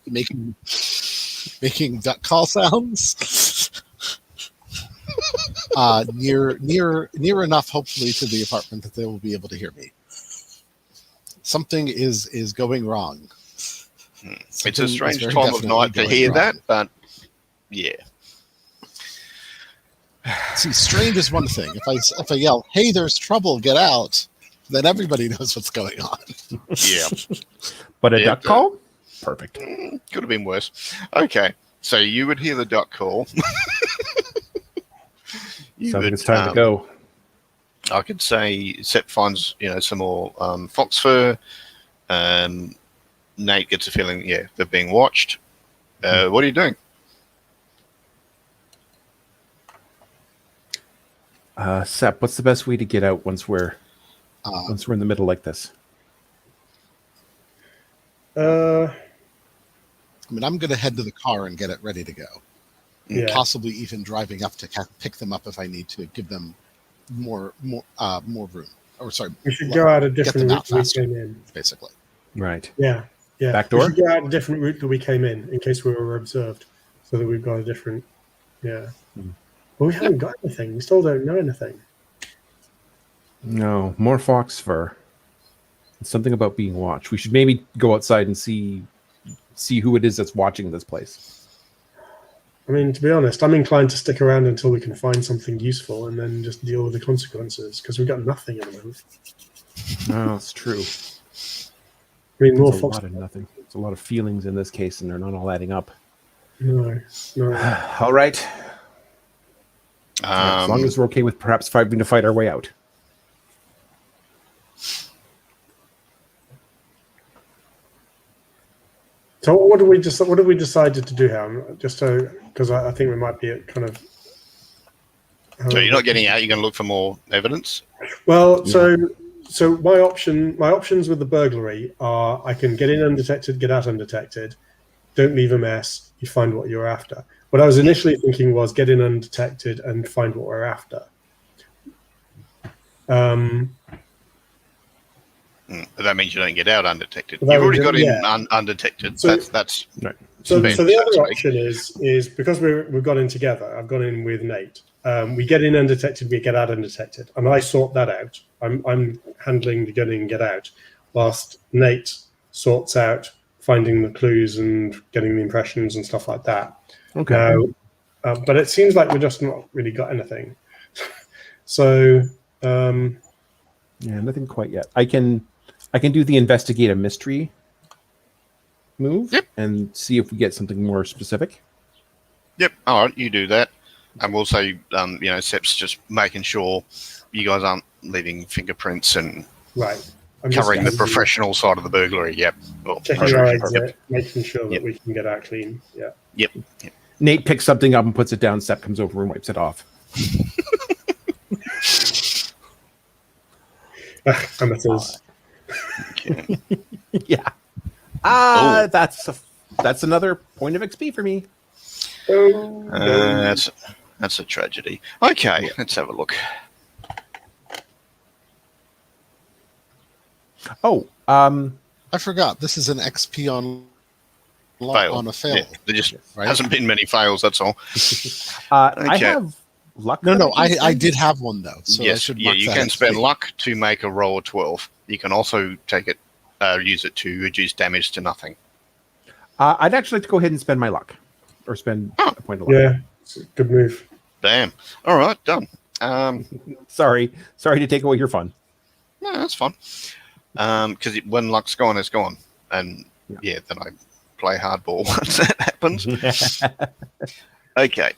making duck call sounds near enough, hopefully, to the apartment that they will be able to hear me. Something is going wrong. It's a Something is strange very time of definitely night to going hear wrong. that, but yeah. See, strange is one thing. If I yell, "Hey, there's trouble! Get out!" then everybody knows what's going on. Yeah. But a Yeah, duck call? Perfect. Could have been worse. Okay, so you would hear the duck call. You Sounds like would, it's time to go. I could say Sepp finds, some more fox fur. Nate gets a feeling, they're being watched. What are you doing? Sepp, what's the best way to get out once we're in the middle like this? Uh, I mean, I'm going to head to the car and get it ready to go. yeah. Possibly even driving up to pick them up if I need to, give them more room. Or sorry, We should go out a get different them route out that we faster, came in. basically. Right. Yeah. Back We door? should go out a different route that we came in case we were observed, so that we've got a different. Yeah. Well, we haven't got anything. We still don't know anything. No, more fox fur. It's something about being watched. We should maybe go outside and see who it is that's watching this place. I mean, to be honest, I'm inclined to stick around until we can find something useful and then just deal with the consequences because we've got nothing at the moment. No, it's true. I mean, more There's a fox. lot of nothing. There's a lot of feelings in this case, and they're not all adding up. No. All right. As long as we're okay with perhaps having to fight our way out. So what have we decided to do here? Just because I think we might be at kind of. So you're not getting out. You're going to look for more evidence. Well, Yeah. so my options with the burglary are: I can get in undetected, get out undetected, don't leave a mess, you find what you're after. What I was initially thinking was get in undetected and find what we're after. But that means you don't get out undetected. Well, You've already got in yeah. undetected. So- That's Right. So Ben, the so other to speak. option is because we've gone in together. I've gone in with Nate. We get in undetected, we get out undetected, and I sort that out. I'm handling the get in, get out, whilst Nate sorts out finding the clues and getting the impressions and stuff like that. Okay. Now, but it seems like we've just not really got anything. So Yeah, nothing quite yet. I can do the investigate a mystery move and see if we get something more specific. Yep. All right, you do that, and we'll say, Sep's just making sure you guys aren't leaving fingerprints and right, I'm covering the just professional side of the burglary. Yep. Well, checking our Yep. exit, making sure that Yep. we can get out clean. Yeah. Yep. Nate picks something up and puts it down. Sep comes over and wipes it off. Amateurs. Okay. Yeah. That's another point of XP for me. That's a tragedy. Okay, let's have a look. Oh, I forgot. This is an XP on a fail. Yeah, there just right? hasn't been many fails. That's all. I Okay. have luck. No, that I can spend. did have one though. So I Yes, should yeah, mark you that can as spend free. luck to make a roll of 12. You can also use it to reduce damage to nothing. I'd actually like to go ahead and spend my luck, or spend a point of luck. Yeah, it's a good move. Damn. All right, done. Sorry to take away your fun. No, that's fine. Because when luck's gone, it's gone. And yeah, then I play hardball once that happens. Okay.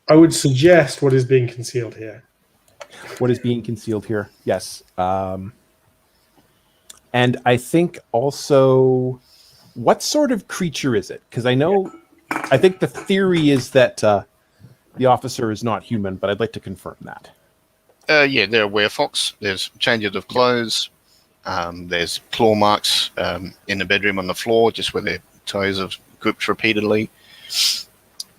I would suggest what is being concealed here. What is being concealed here? Yes. And I think also, what sort of creature is it? Because I think the theory is that the officer is not human, but I'd like to confirm that. Yeah, they're a werefox. There's changes of clothes. There's claw marks in the bedroom on the floor, just where their toes have gripped repeatedly.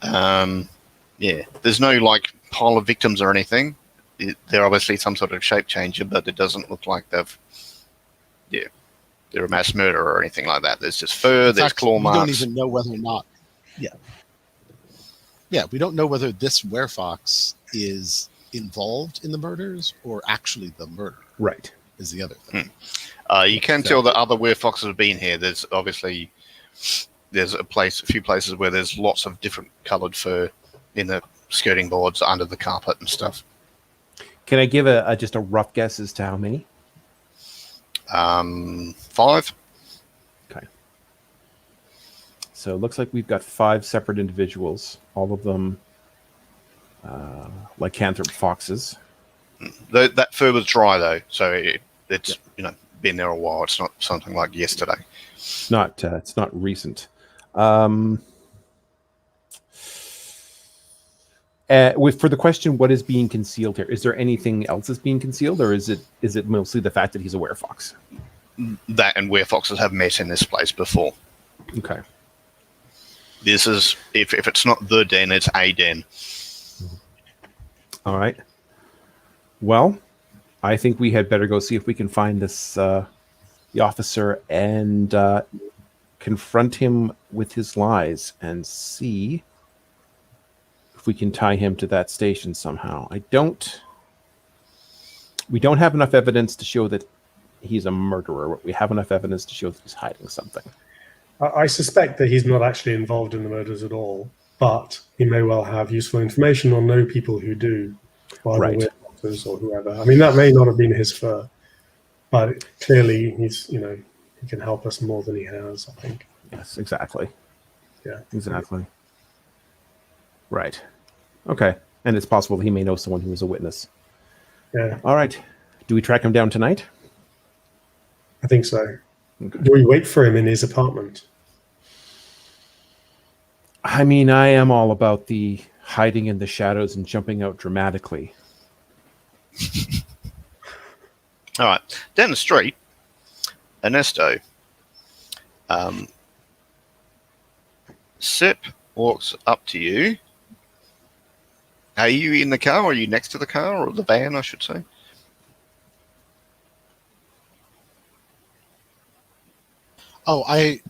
Yeah, there's no pile of victims or anything. They're obviously some sort of shape changer, but it doesn't look like they're a mass murderer or anything like that. There's just fur, there's claw marks. We don't even know whether or not. Yeah, we don't know whether this werefox is involved in the murders or actually the murderer. Right. Is the other thing. You can tell that other werefoxes have been here. There's obviously a few places where there's lots of different coloured fur in the skirting boards, under the carpet and stuff. Can I give just a rough guess as to how many? 5. Okay. So it looks like we've got 5 separate individuals, all of them lycanthrope foxes. That fur was dry though, so it's been there a while. It's not something like yesterday. It's not recent. For the question, what is being concealed here? Is there anything else that's being concealed, or is it mostly the fact that he's a werefox? That and werefoxes have met in this place before. Okay. This is if it's not the den, it's a den. All right. Well, I think we had better go see if we can find this the officer and confront him with his lies and see if we can tie him to that station somehow. We don't have enough evidence to show that he's a murderer, but we have enough evidence to show that he's hiding something. I suspect that he's not actually involved in the murders at all, but he may well have useful information or know people who do, either Right. werefoxes or whoever. I mean, that may not have been his fur, but clearly he's, he can help us more than he has, I think. Yes, exactly. Yeah. Exactly. Right. Okay. And it's possible that he may know someone who was a witness. Yeah, All right. Do we track him down tonight? I think so. Okay. Do we wait for him in his apartment? I mean, I am all about the hiding in the shadows and jumping out dramatically. All right, down the street, Ernesto. Sip walks up to you. Are you in the car, or are you next to the car, or the van, I should say? Oh,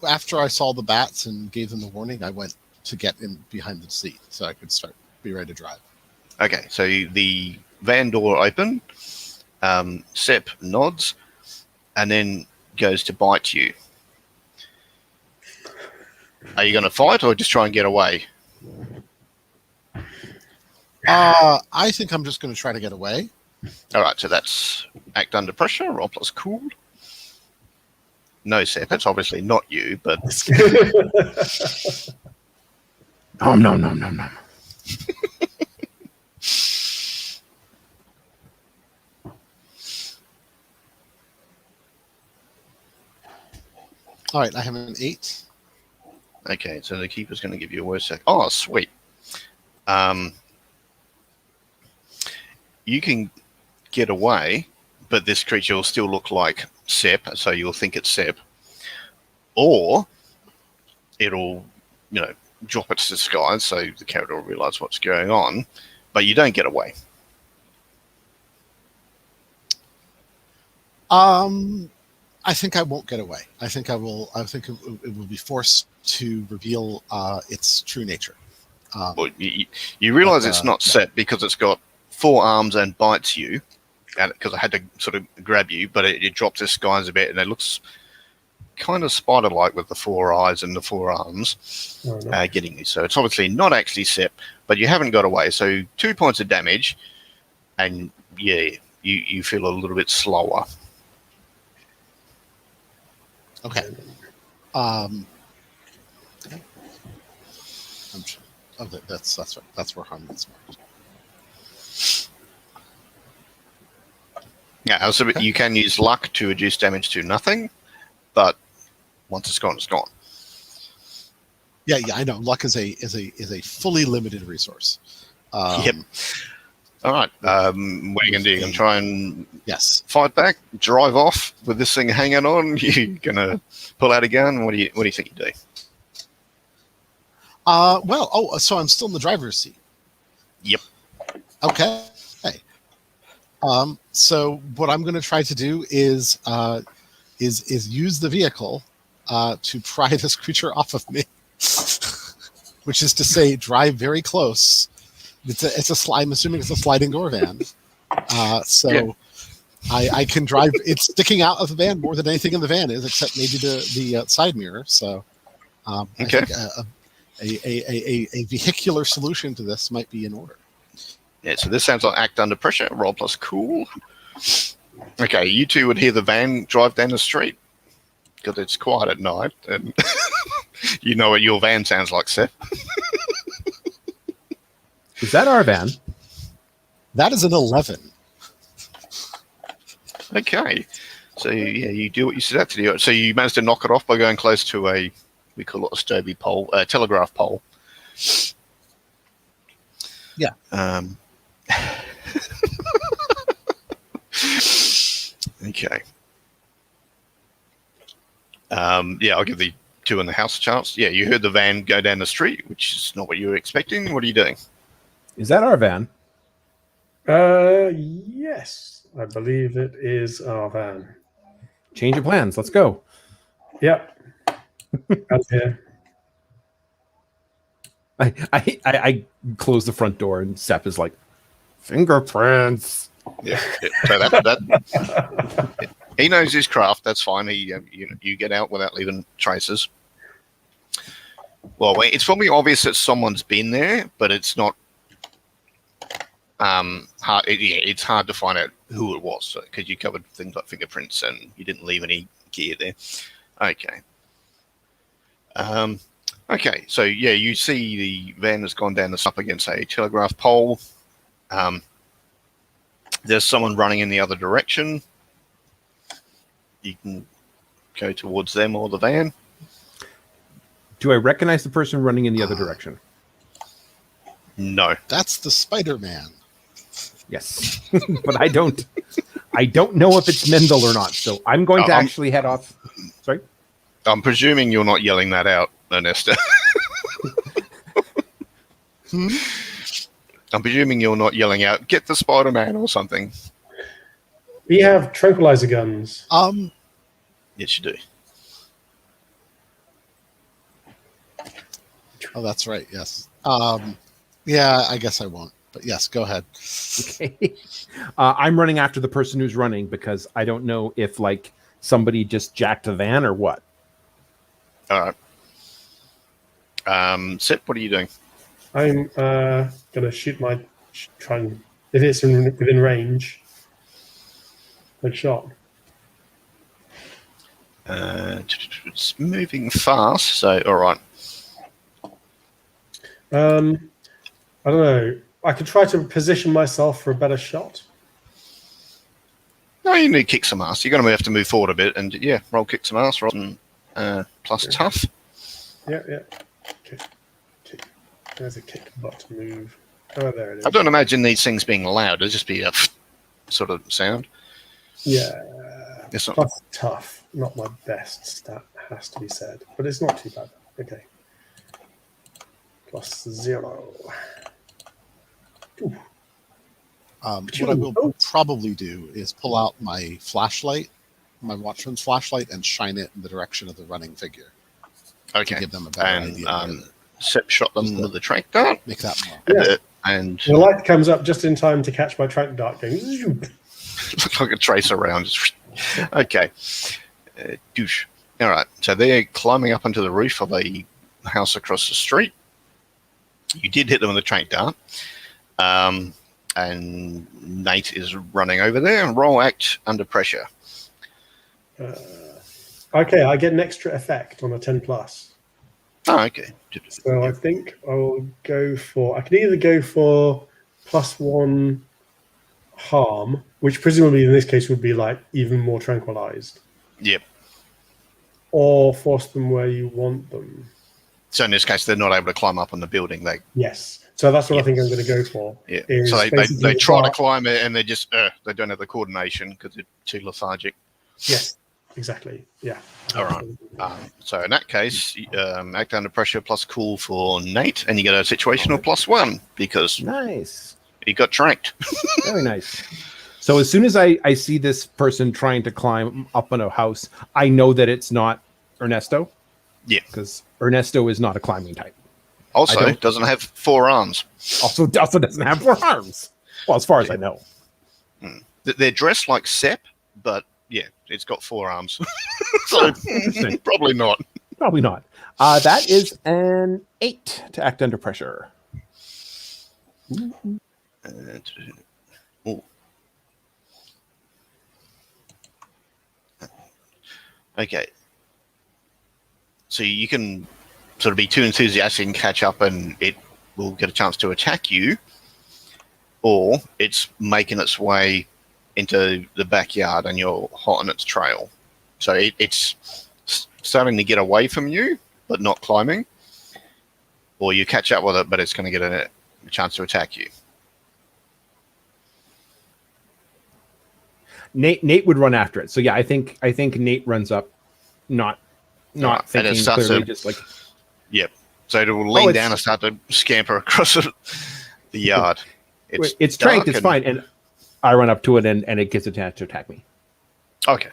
after I saw the bats and gave them the warning, I went to get in behind the seat so I could be ready to drive. Okay, so the van door open. Sip nods, and then goes to bite you. Are you going to fight, or just try and get away? I think I'm just going to try to get away. All right, so that's act under pressure, roll plus cool. No, Sip, it's obviously not you, but... No. All right, I have an 8. Okay, so the keeper's going to give you a worse sec. Oh, sweet. You can get away, but this creature will still look like Sep, so you'll think it's Sep. Or it'll, drop its disguise, so the character will realize what's going on, but you don't get away. I think I won't get away. I think it will be forced to reveal its true nature. Well, you realize it's not Sep because it's got 4 arms and bites you, because I had to sort of grab you, but it drops its disguise a bit, and it looks kind of spider-like with the 4 eyes and the 4 arms getting you. So it's obviously not actually Sep, but you haven't got away. So 2 points of damage, and yeah, you feel a little bit slower. Okay. That's where harm is marked. Yeah, so you can use luck to reduce damage to nothing, but once it's gone, it's gone. Yeah, I know. Luck is a fully limited resource. Yep. All right. What are you gonna do? You gonna try and fight back, drive off with this thing hanging on? You gonna pull out a gun? What do you think you do? So I'm still in the driver's seat. Yep. Okay. So what I'm going to try to do is use the vehicle to pry this creature off of me, which is to say, drive very close. I'm assuming it's a sliding door van. I can drive. It's sticking out of the van more than anything in the van is, except maybe the side mirror. So, okay. I think a vehicular solution to this might be in order. Yeah, so this sounds like act under pressure. Roll plus cool. Okay, you two would hear the van drive down the street because it's quiet at night, and you know what your van sounds like, Seth. Is that our van? That is an 11. Okay, so yeah, you do what you set out to do. So you managed to knock it off by going close to we call it a Stoby pole, a telegraph pole. Yeah. Okay. Yeah, I'll give the two in the house a chance. Yeah, you heard the van go down the street, which is not what you were expecting. What are you doing? Is that our van? Yes, I believe it is our van. Change of plans. Let's go. Yep. Out here. I close the front door and Sepp is like, fingerprints. Yeah. So that he knows his craft. That's fine. You get out without leaving traces. Well, it's probably obvious that someone's been there, but it's not hard. It's hard to find out who it was because you covered things like fingerprints and you didn't leave any gear there. Okay. Okay, so yeah, you see the van has gone down up against a telegraph pole. There's someone running in the other direction. You can go towards them or the van. Do I recognize the person running in the other direction? No. That's the Spider-Man. Yes, but I don't know if it's Mendel or not. So I'm going to actually head off. Sorry. I'm presuming you're not yelling that out, Ernesto. I'm presuming you're not yelling out, "Get the Spider-Man" or something. We have tranquilizer guns. Yes, you do. Oh, that's right. Yes. Yeah, I guess I won't. But yes, go ahead. Okay. I'm running after the person who's running because I don't know if like somebody just jacked the van or what. All right. Sip, what are you doing? I'm gonna shoot my try and if it's within range. Good shot. It's moving fast, so all right. I don't know. I could try to position myself for a better shot. No, you need to kick some ass. You're going to have to move forward a bit, and yeah, roll kick some ass, roll plus tough. Yeah. Kick. There's a kick butt move. Oh, there it is. I don't imagine these things being loud. It'll just be a sort of sound. Yeah. It's not. Plus tough. Not my best stat, has to be said. But it's not too bad. Okay. +0. Ooh. What I will probably do is pull out my flashlight, my watchman's flashlight, and shine it in the direction of the running figure. Okay. To give them a better idea. Sip shot them with the trank dart. Make that more. Yeah. And the light comes up just in time to catch my trank dart going. Looks like a tracer around. Okay. Douche. All right. So they're climbing up onto the roof of a house across the street. You did hit them with a trank dart. And Nate is running over there and roll act under pressure. Okay, I get an extra effect on a 10+. Oh, okay. So I think I will go for... I can either go for +1 harm, which presumably in this case would be like even more tranquilized. Yep. Or force them where you want them. So in this case, they're not able to climb up on the building. Yes. So that's what I think I'm going to go for. Yeah. is So they basically try to climb it and they just they don't have the coordination because they're too lethargic. Yes, exactly. Yeah. All right. So in that case, act under pressure plus cool for Nate, and you get a situational +1 because Nice. he got tracked. Very nice. So as soon as I see this person trying to climb up on a house, I know that it's not Ernesto. Yeah. Because Ernesto is not a climbing type. Also, doesn't have 4 arms. Also doesn't have 4 arms. Well, as far as I know. They're dressed like Sepp, but yeah, it's got 4 arms. So probably not. Probably not. That is an 8 to act under pressure. Okay. So you can sort of be too enthusiastic and catch up and it will get a chance to attack you, or it's making its way into the backyard and you're hot on its trail. So it's starting to get away from you, but not climbing, or you catch up with it, but it's going to get a chance to attack you. Nate would run after it. So yeah, I think Nate runs up, not thinking clearly, just like. Yep. So it will lean down and start to scamper across the yard. It's tranked. It's fine, and I run up to it, and it gets a chance to attack me. Okay.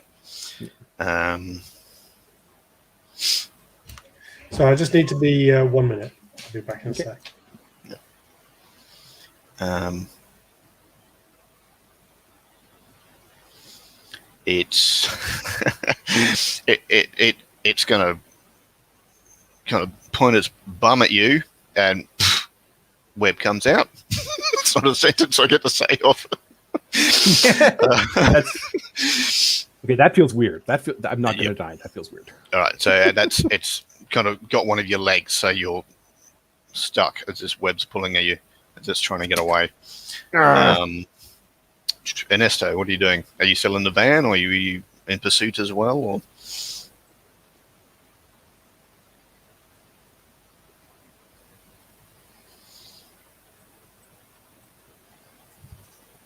So I just need to be 1 minute. I'll be back in a sec. It's it's gonna kind of point its bum at you, and web comes out. It's not a sentence I get to say off. Okay, that feels weird. I'm not going to die. That feels weird. All right, so it's kind of got one of your legs, so you're stuck as this web's pulling at you, as it's trying to get away. Ernesto, what are you doing? Are you still in the van, or are you in pursuit as well? Or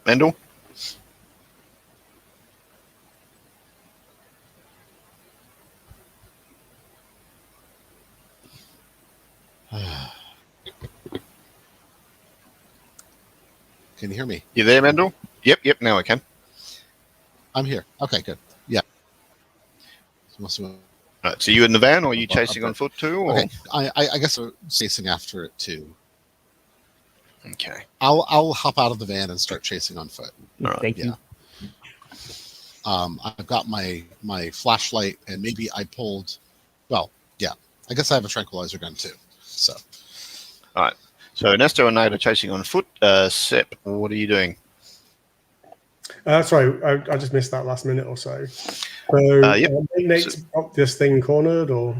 Mendel? Can you hear me? You there, Mendel? Yep, now I can. I'm here. Okay, good. Yeah. Right, so you in the van, or are you chasing on foot too? Or? Okay, I guess we're chasing after it too. Okay. I'll hop out of the van and start chasing on foot. All right. Thank you. I've got my flashlight, and maybe I pulled. Well, yeah. I guess I have a tranquilizer gun too. So. All right. So Ernesto and Nate are chasing on foot. Sep, what are you doing? Sorry, I just missed that last minute or so. So Yep. Nate's got this thing cornered, or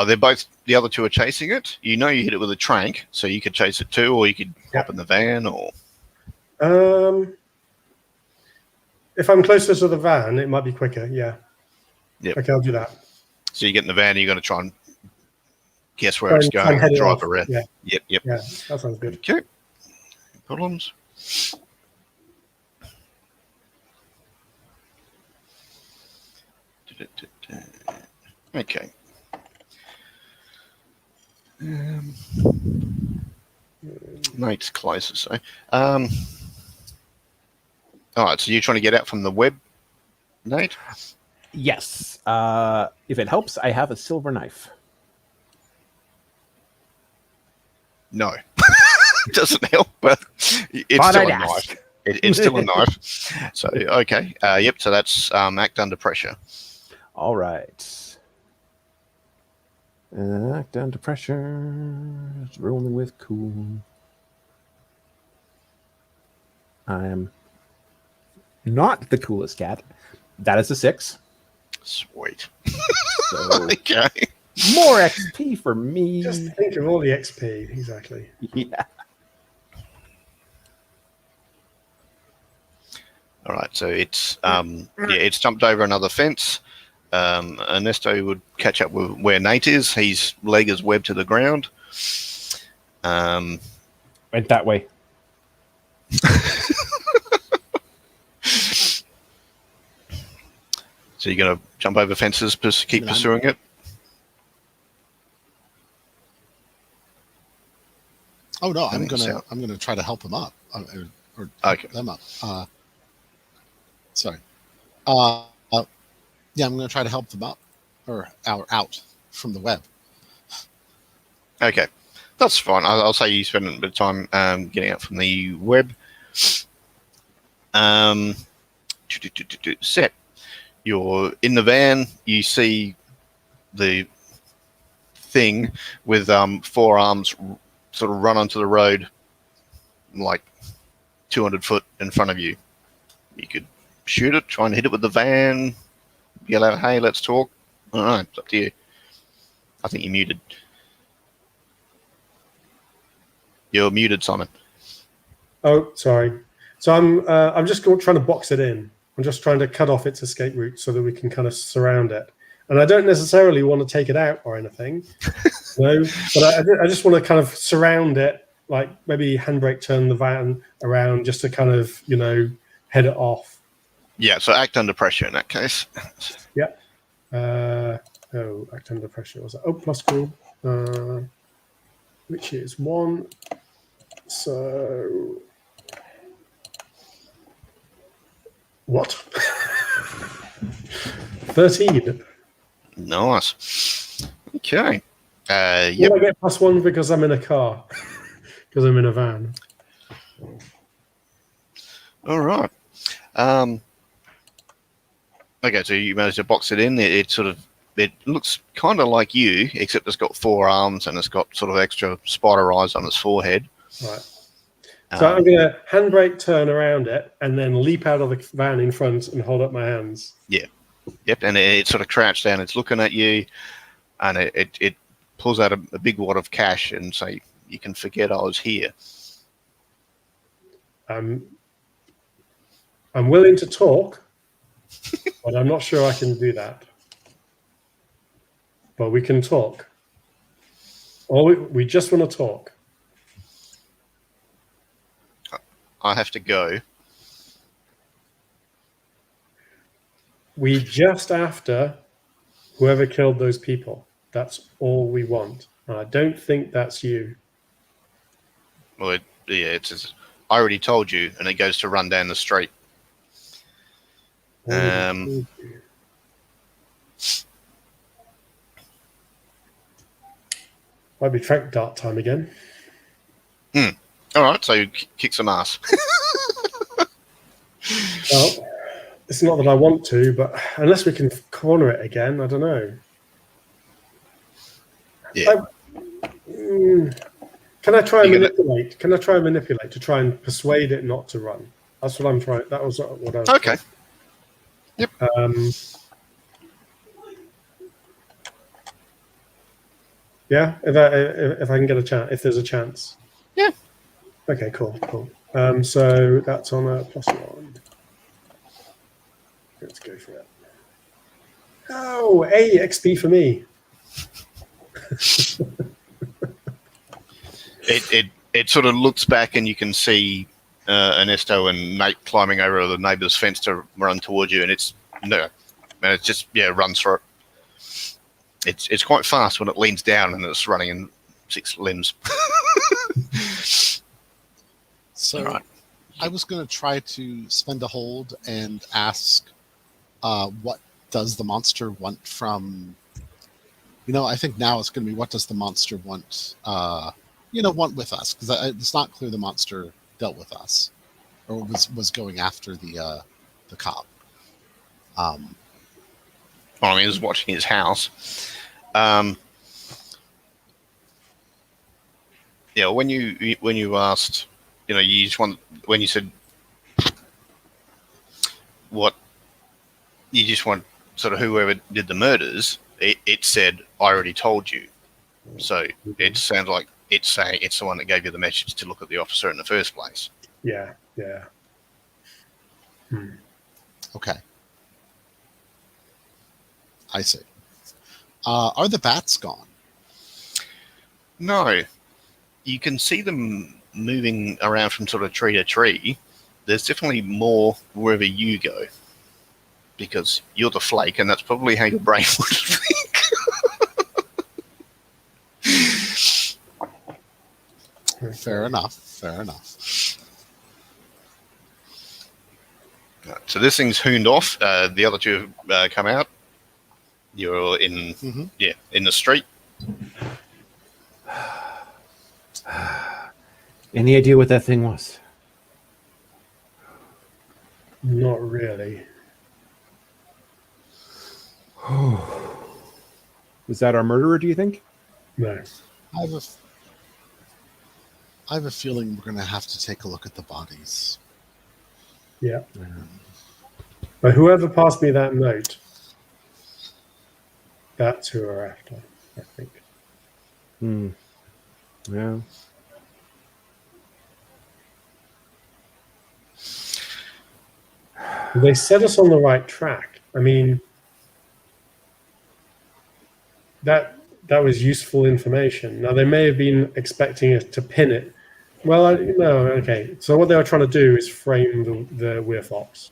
They're both, the other two are chasing it. You know you hit it with a trank, so you could chase it too, or you could hop in the van, or... if I'm closer to the van, it might be quicker, yeah. Yep. Okay, I'll do that. So you get in the van and you're going to try and guess where it's going and drive around. Yeah. Yep. Yeah, that sounds good. Okay. No problems. Okay. Nate's closer, so. All right, so you're trying to get out from the web, Nate? Yes. If it helps, I have a silver knife. No. It doesn't help, but it's Thought still I'd a ask. knife. It's still a knife. So, okay. Yep, so that's act under pressure. All right. Act under pressure. It's rolling with cool. I am not the coolest cat. That is a 6. Sweet. So Okay. more XP for me. Just think of all the XP, exactly. Yeah. All right, so it's it's jumped over another fence. Ernesto would catch up with where Nate is. His leg is webbed to the ground. Went that way. So you're going to jump over fences, keep pursuing it? Oh no, I'm gonna try to help him up or Okay. them up. Sorry. Yeah, I'm gonna try to help them up or out from the web. Okay, that's fine. I'll say you spend a bit of time getting out from the web. Set. You're in the van. You see the thing with 4 arms sort of run onto the road, like 200 foot in front of you. You could shoot it, try and hit it with the van, yell out, "Hey, let's talk." I don't know. It's up to you. I think you're muted. You're muted, Simon. Oh, sorry. So I'm just trying to box it in. I'm just trying to cut off its escape route so that we can kind of surround it. And I don't necessarily want to take it out or anything, no. But I just want to kind of surround it, like maybe handbrake turn the van around just to kind of head it off. Yeah. So act under pressure in that case. Yeah. Act under pressure was that? Oh, plus cool. Which is 1. So what? 13. Nice. Okay. Yep. Yep. I get +1 because I'm in a car, because I'm in a van. All right. Okay, so you managed to box it in. It looks kind of like you, except it's got 4 arms and it's got sort of extra spider eyes on its forehead. Right. So I'm going to handbrake turn around it and then leap out of the van in front and hold up my hands. Yeah. Yep, and it sort of crouched down. It's looking at you, and it pulls out a big wad of cash and say, "You can forget I was here." I'm willing to talk, but I'm not sure I can do that. But we can talk. Or we just want to talk. I have to go. We just after whoever killed those people. That's all we want. And I don't think that's you. Well, it says, I already told you, and it goes to run down the street. Already told you. Might be track dart time again. All right, so kick some ass. Well, it's not that I want to, but unless we can corner it again, I don't know. Yeah. Can I try and You're gonna- manipulate? Can I try and manipulate to try and persuade it not to run? That's what I'm trying. That was what I was. Okay. Yep. Yeah, if I can get a chance, if there's a chance. Yeah. Okay, cool. So that's on a +1. Let's go for it. Oh, hey, XP for me. It sort of looks back, and you can see Ernesto and Nate climbing over the neighbour's fence to run towards you, and it's just runs for it. It's quite fast when it leans down and it's running in 6 limbs. So Right. I was going to try to spend a hold and ask, what does the monster want from? I think now it's going to be, what does the monster want? Want with us, because it's not clear the monster dealt with us or was going after the cop. Well, he was watching his house. When you asked, you just want, when you said what you just want, sort of whoever did the murders, it said, I already told you. So it sounds like it's saying it's the one that gave you the message to look at the officer in the first place. Yeah. Okay. I see. Are the bats gone? No, you can see them moving around from sort of tree to tree. There's definitely more wherever you go, because you're the flake, and that's probably how your brain would think. Fair enough. So this thing's hooned off. The other two have come out. You're in, in the street. Any idea what that thing was? Not really. Was that our murderer, do you think? No. I have a feeling we're going to have to take a look at the bodies. Yeah. But whoever passed me that note, that's who we're after, I think. Yeah. They set us on the right track. I mean, that was useful information. Now, they may have been expecting us to pin it. Well, no, okay. So what they were trying to do is frame the Weirfox.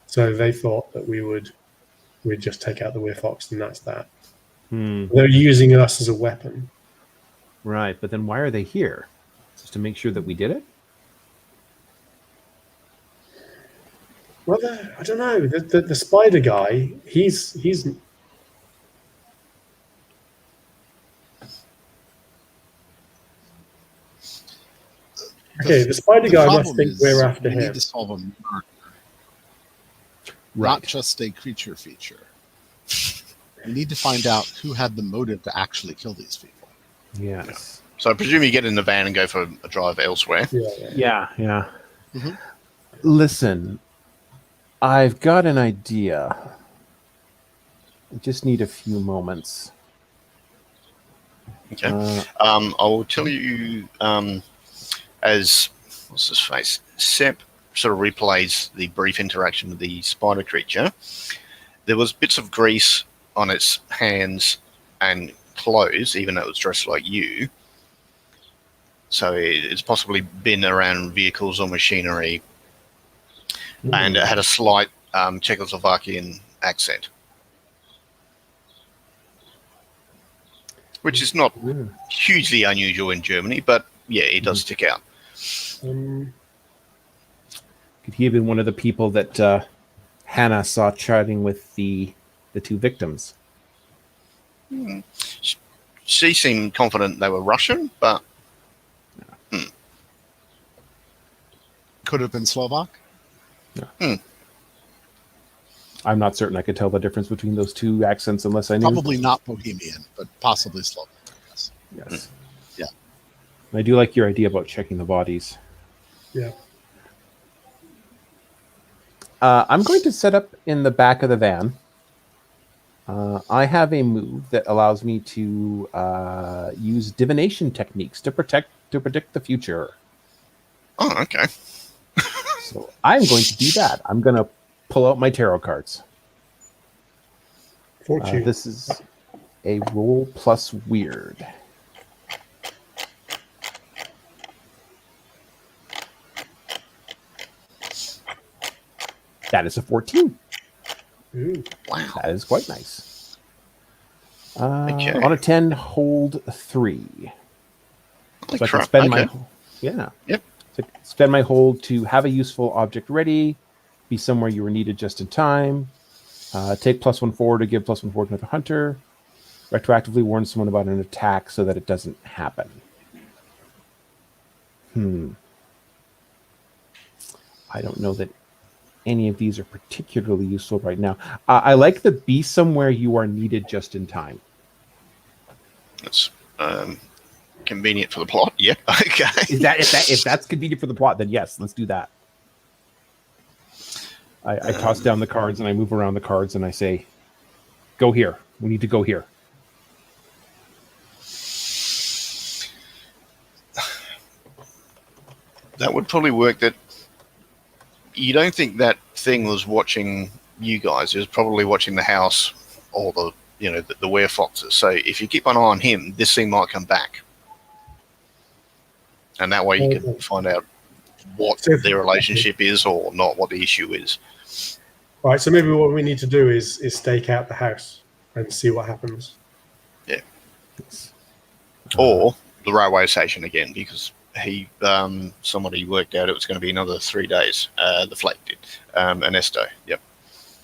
So they thought that we'd just take out the Weirfox, and that's that. They're using us as a weapon. Right, but then why are they here? Just to make sure that we did it? Well, I don't know. The spider guy, he's okay. The spider guy must think we're after we him. need to solve a murder, Right. not just a creature feature. We need to find out who had the motive to actually kill these people. Yes. So I presume you get in the van and go for a drive elsewhere. Yeah. Mhm. Listen, I've got an idea. I just need a few moments. Okay. I will tell you, as what's his face, Sepp sort of replays the brief interaction with the spider creature. There was bits of grease on its hands and clothes, even though it was dressed like you. So it's possibly been around vehicles or machinery, and it had a slight Czechoslovakian accent, which is not hugely unusual in Germany, but yeah, it does stick out. Could he have been one of the people that Hannah saw chatting with the two victims? She seemed confident they were Russian, but Could have been Slovak. I'm not certain I could tell the difference between those two accents unless I knew. Probably not Bohemian, but possibly Slovak, I guess. Yes. Yeah. I do like your idea about checking the bodies. Yeah. I'm going to set up in the back of the van. I have a move that allows me to use divination techniques to predict the future. oh, okay. So I'm going to do that. I'm going to pull out my tarot cards. Fortune. This is a roll plus weird. That is a 14. Ooh. Wow. That is quite nice. Okay. On a 10, hold 3. Holy So I can crap. spend Okay. my yeah. Yep. So spend my hold to have a useful object ready, be somewhere you were needed just in time. Take +1/4 to give +1/4 to another hunter. Retroactively warn someone about an attack so that it doesn't happen. I don't know that any of these are particularly useful right now. I like the be somewhere you are needed just in time. That's convenient for the plot. Yeah. Okay. If that's convenient for the plot, then yes, let's do that. I toss down the cards and I move around the cards and I say, "Go here. We need to go here." That would probably work. That you don't think that thing was watching you guys. It was probably watching the house or the werefoxes. So if you keep an eye on him, this thing might come back, and that way you can find out what their relationship is or not, what the issue is. Right, so maybe what we need to do is stake out the house and see what happens. Yeah. Or the railway station again, because somebody worked out it was going to be another 3 days. The flake did. Ernesto. Yep.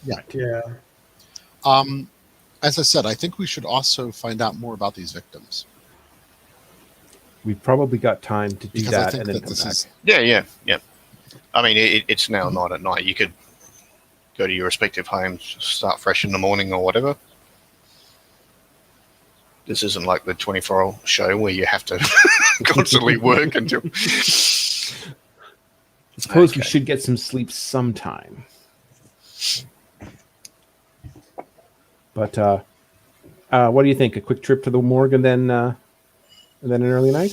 Yeah. As I said, I think we should also find out more about these victims. We've probably got time to do Because I that think and then that come this back. is Yeah. I mean, it's now night at night. You could go to your respective homes, start fresh in the morning or whatever. This isn't like the 24-hour show where you have to constantly work until... I suppose we should get some sleep sometime. But what do you think? A quick trip to the morgue and then an early night?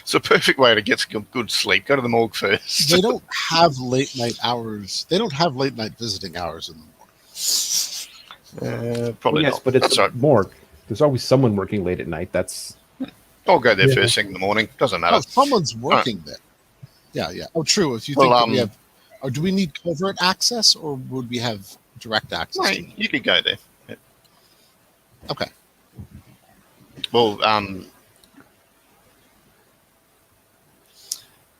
It's a perfect way to get some good sleep. Go to the morgue first. They don't have late night hours. They don't have late night visiting hours in the morning. Probably Yes, not. but it's That's a right. morgue. There's always someone working late at night. That's I'll go there first thing in the morning. Doesn't matter. Oh, someone's working there. Yeah. Oh, true. If you think that we have, or do we need covert access, or would we have direct access? No, you could go there. Yeah. Okay. Well,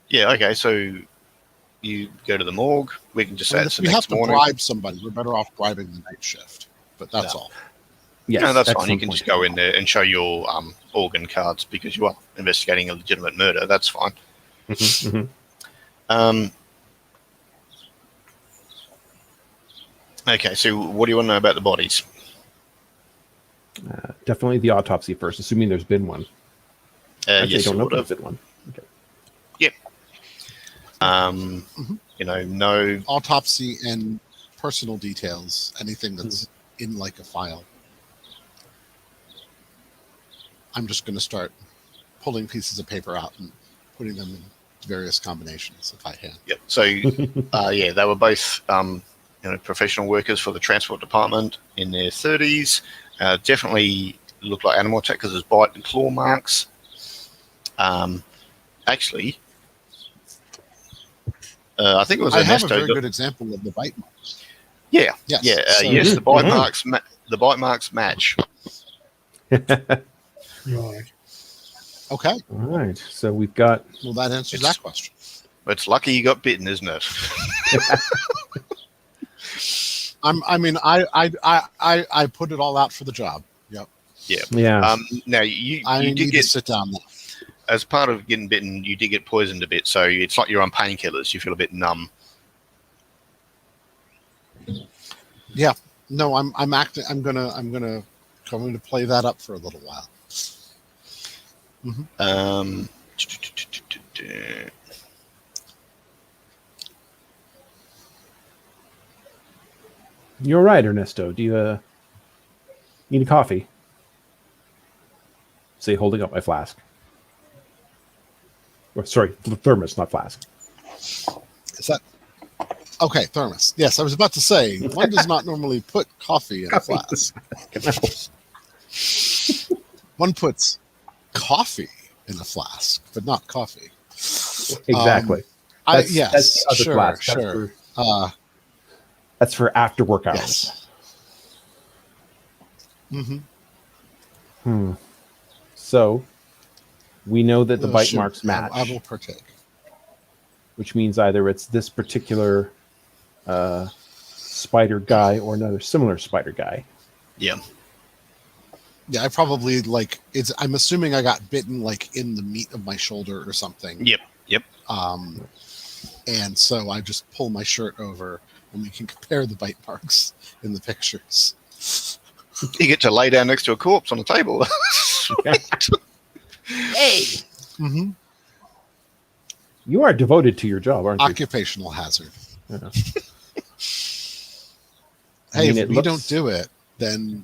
yeah, okay, so you go to the morgue. We can just say it's If the we have next to morning. bribe somebody, we're better off bribing the night shift. But that's all. yes. No, that's fine. You excellent can point. just go in there and show your organ cards because you are investigating a legitimate murder. That's fine. Mhm, mhm. Okay, so what do you want to know about the bodies? Definitely the autopsy first, assuming there's been one. I Yes, don't know if sort of. there's been one. Okay. Yep. No. Autopsy and personal details, anything that's in like a file. I'm just going to start pulling pieces of paper out and putting them in various combinations if I can. Yep. So, yeah, they were both, professional workers for the transport department in their 30s. Definitely looked like animal attack because there's bite and claw marks. Actually, I think it was I have a Ernesto. very good example of the bite marks. Yeah. Yes. Yeah. So- Yes. The bite Mhm. marks. The bite marks match. Right. Okay. All right. So we've got. Well, that answers It's- that question. It's lucky you got bitten, isn't it? I put it all out for the job. Yep. Yeah. Now you I did need to get, sit down now. as part of getting bitten, you did get poisoned a bit. So it's like you're on painkillers. You feel a bit numb. Yeah. No, I'm acting. I'm gonna play that up for a little while. Um, You're right, Ernesto. Do you need a coffee? Say, holding up my flask. Or, sorry, thermos, not flask. Is that okay? Thermos. Yes, I was about to say one does not normally put coffee in a flask. One puts coffee in a flask, but not coffee. Exactly. Yes, that's the other sure, flask. sure. That's for after work hours. Yes. Mm-hmm. So we know that the bite Sure. marks match, I will partake. which means either it's this particular spider guy or another similar spider guy. yeah. Yeah, I probably I'm assuming I got bitten like in the meat of my shoulder or something. Yep. And so I just pull my shirt over and we can compare the bite marks in the pictures. You get to lay down next to a corpse on a table. Hey, Mm-hmm. you are devoted to your job, aren't you? Occupational hazard. Yeah. Hey, mean, if it we looks- don't do it, then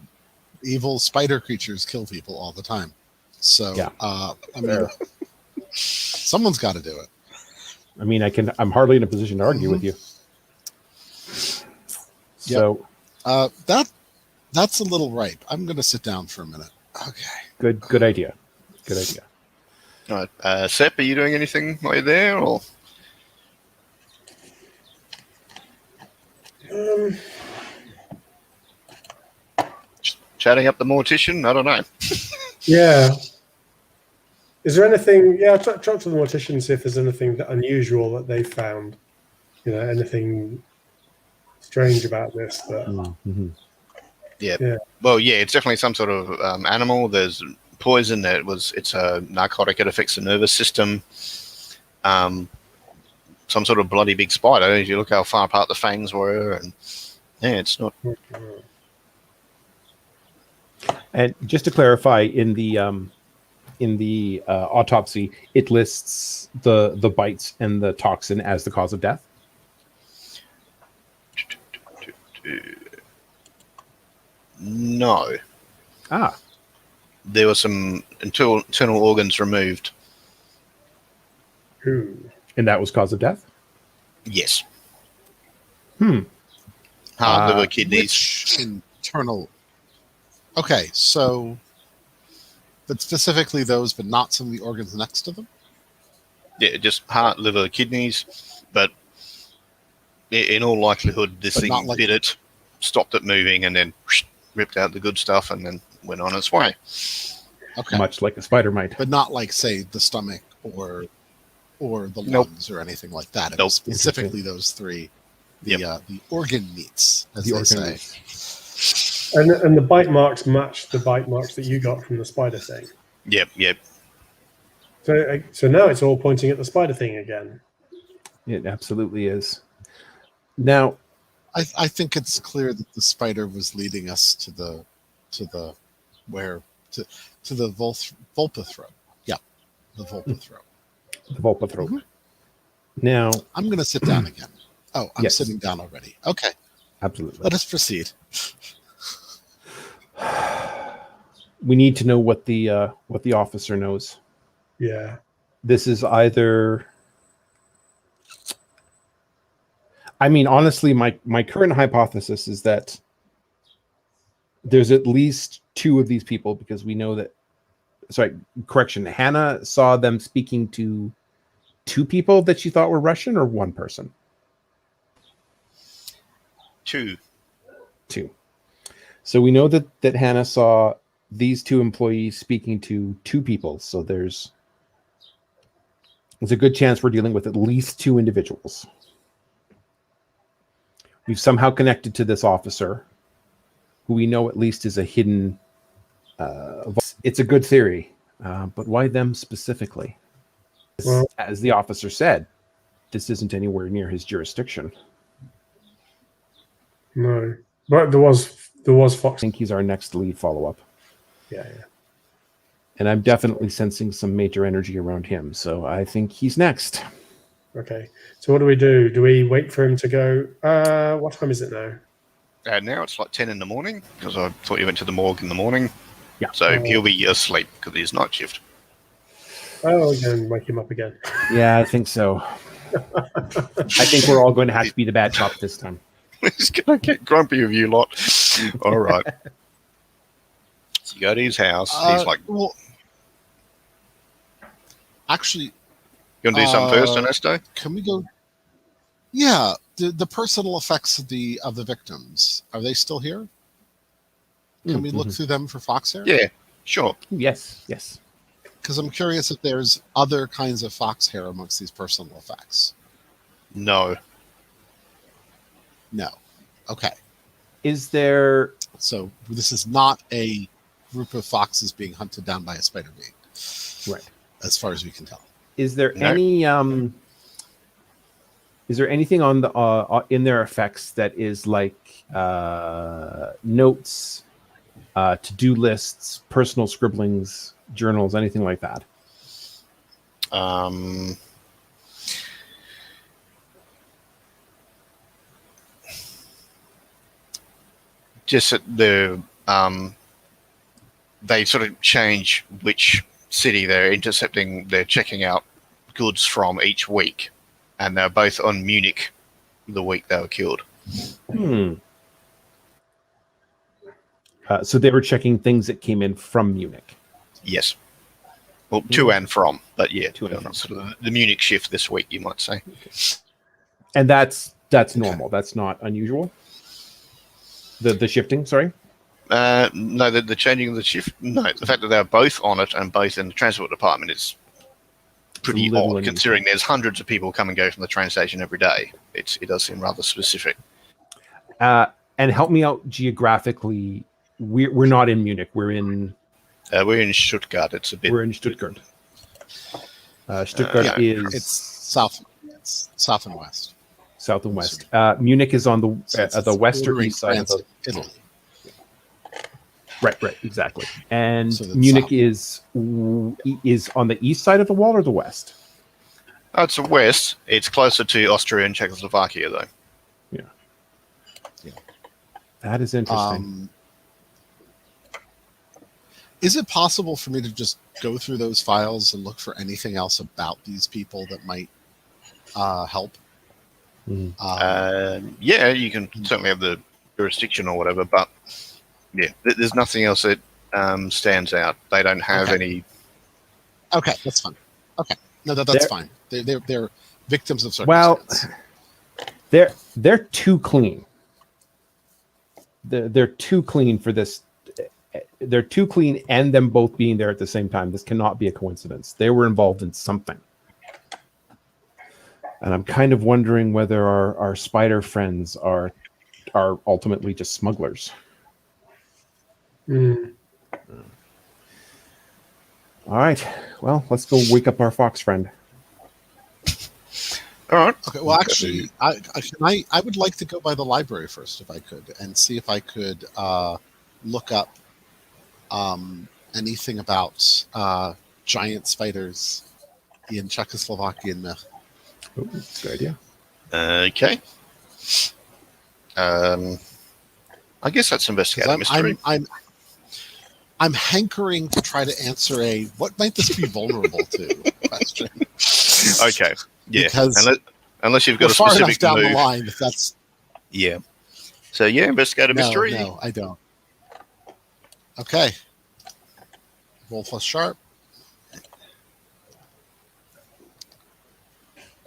evil spider creatures kill people all the time. So, Yeah. I mean, someone's got to do it. I mean, I'm hardly in a position to argue with you. So That's a little ripe. I'm going to sit down for a minute. Okay. good idea. Good idea. All right. Sepp, are you doing anything while you're there, or chatting up the mortician? I don't know. Yeah. Is there anything? Yeah, talk to the mortician and see if there's anything unusual that they found. You know, anything strange about this. That, Mhm. Well, yeah, it's definitely some sort of animal. There's poison. It's a narcotic. It affects the nervous system. Some sort of bloody big spider. If you look how far apart the fangs were, and yeah, it's not. And just to clarify, in the autopsy, it lists the bites and the toxin as the cause of death. No, Ah, there were some internal organs removed. Ooh. and that was cause of death. Yes. Hmm. Heart, liver, kidneys. Which internal? Okay, so, but specifically those, but not some of the organs next to them. Yeah, just heart, liver, kidneys. But in all likelihood, this But thing not like- bit it, stopped it moving, and then ripped out the good stuff, and then went on its way. Okay, Much like a spider might. but not like say the stomach or the Nope. lungs or anything like that. It Nope. was specifically those three. The organ meats, as The they organ say. meats. And the bite marks match the bite marks that you got from the spider thing. Yep. So now it's all pointing at the spider thing again. It absolutely is. Now, I think it's clear that the spider was leading us to the Vulpa throat. Yeah, the Vulpa throat. the Vulpathrope. Mm-hmm. Now, I'm going to sit down again. Oh, I'm Yes. sitting down already. Okay, absolutely. let us proceed. We need to know what the officer knows. Yeah. This is either. I mean, honestly, my current hypothesis is that there's at least two of these people, because we know that. Sorry, correction. Hannah saw them speaking to two people that she thought were Russian, or one person. Two. 2. So we know that Hannah saw these 2 employees speaking to 2 people. So there's a good chance we're dealing with at least 2 individuals. We've somehow connected to this officer, who we know at least is a hidden. It's a good theory, but why them specifically? Well, As the officer said, this isn't anywhere near his jurisdiction. no, but there was I Fox. think he's our next lead follow-up. Yeah. And I'm definitely sensing some major energy around him, so I think he's next. Okay. So what do we do? Do we wait for him to go? What time is it now? Now it's like 10 in the morning, because I thought you went to the morgue in the morning. Yeah. So he'll be asleep because he's night shift. Oh, again, wake him up again. Yeah, I think so. I think we're all going to have to be the bad cop this time. He's going to get grumpy with you lot. All right. So you go to his house. He's like, well, actually, you want to do something first, Ernesto? can we go? Yeah, the personal effects of the victims, are they still here? Can we look through them for fox hair? Yeah, sure. Yes. Because I'm curious if there's other kinds of fox hair amongst these personal effects. No. No. Okay. Is there... So this is not a group of foxes being hunted down by a spider being. Right. As far as we can tell. Is there any... Is there anything on the in their effects that is like notes, to-do lists, personal scribblings, journals, anything like that? Just that they sort of change which city they're intercepting, they're checking out goods from each week, and they're both on Munich the week they were killed. So they were checking things that came in from Munich. Yes. Well, to and from, but yeah, To and from. sort of the Munich shift this week, you might say. And that's normal. That's not unusual. The shifting, sorry. No, the changing of the shift. No, the fact that they're both on it and both in the transport department is pretty little odd, unusual. considering there's hundreds of people come and go from the train station every day. It does seem rather specific. And help me out geographically. We're not in Munich. We're in Stuttgart. It's a bit. We're in Stuttgart. Stuttgart is It's south and west. south and west. Munich is on the western bordering east side of France, the Italy. right, exactly. And So that's Munich south. is on the east side of the wall or the west? Oh, it's the west. It's closer to Austria and Czechoslovakia, though. That is interesting. Is it possible for me to just go through those files and look for anything else about these people that might help? Yeah, you can certainly have the jurisdiction or whatever, but yeah, there's nothing else that stands out. They don't have any. Okay, that's fine. Okay, no, that's fine. They're victims of Well, circumstance. they're too clean. They're too clean for this. They're too clean, and them both being there at the same time. This cannot be a coincidence. They were involved in something. And I'm kind of wondering whether our spider friends are ultimately just smugglers. Mm. All right. Well, let's go wake up our fox friend. All right. Okay, well, actually, I would like to go by the library first, if I could, and see if I could look up anything about giant spiders in Czechoslovakia and myth. Oh, that's a good idea. Okay. I guess that's investigating mystery. I'm hankering to try to answer a what might this be vulnerable to question. Okay. Yeah. Because unless you've got we're a far enough specific down move. the line. If that's Yeah. So yeah, investigate a mystery. No, I don't. Okay. Roll plus sharp.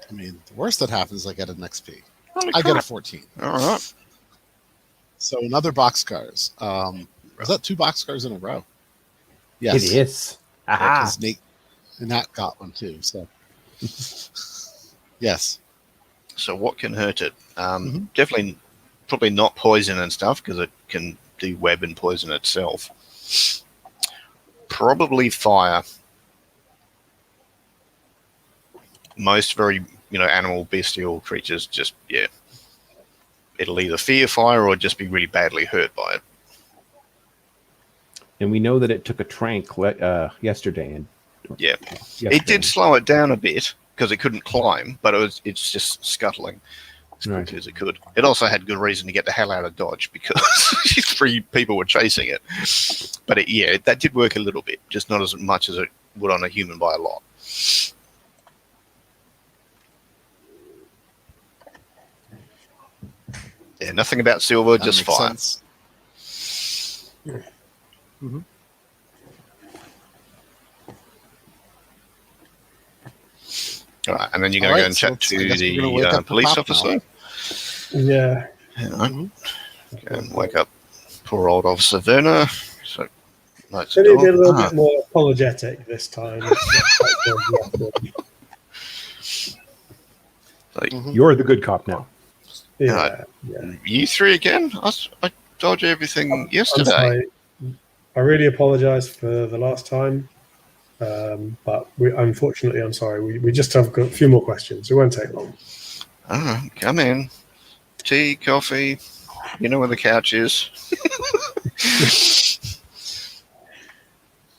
I mean, the worst that happens is I get an XP. Holy I get a crap. 14. All right. So another boxcars. Was that 2 boxcars in a row? Yes. It is. Aha. Because Nat got one too. So yes. So what can hurt it? Mhm. Definitely, probably not poison and stuff because it can do web and poison itself. Probably fire. Most very, animal, bestial creatures just, it'll either fear fire or just be really badly hurt by it. And we know that it took a trank yesterday. And Yeah. yesterday. It did slow it down a bit because it couldn't climb, but it's just scuttling as quickly as it could. It also had good reason to get the hell out of Dodge because 3 people were chasing it. But that did work a little bit, just not as much as it would on a human by a lot. Yeah, nothing about silver, That just makes fire. sense. Mhm. All right, and then you're going All to right, go and so chat I to guess we're gonna wake the up the police cop now. officer. Yeah. Hang on. Mhm. Go and wake up poor old Officer Werner. So, notes Maybe be a door. little bit more apologetic this time. Mhm. You're the good cop now. Yeah. You 3 again? I told you everything I'm yesterday. sorry. I really apologize for the last time. But unfortunately, I'm sorry. We just have got a few more questions. It won't take long. Come in. Tea, coffee. You know where the couch is.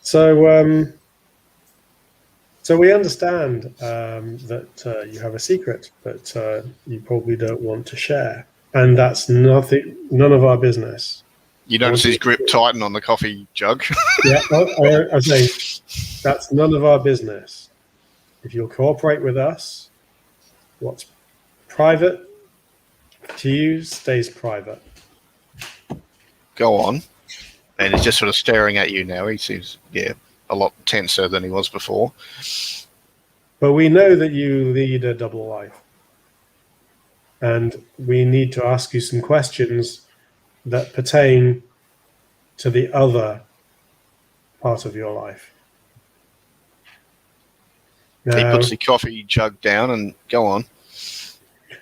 So we understand that you have a secret that you probably don't want to share, and that's none of our business. You notice his grip tighten on the coffee jug. Yeah, I say that's none of our business. If you'll cooperate with us, what's private to you stays private. Go on. And he's just sort of staring at you now. He seems, a lot tenser than he was before. But we know that you lead a double life. And we need to ask you some questions that pertain to the other part of your life. He Now, puts the coffee jug down and go on.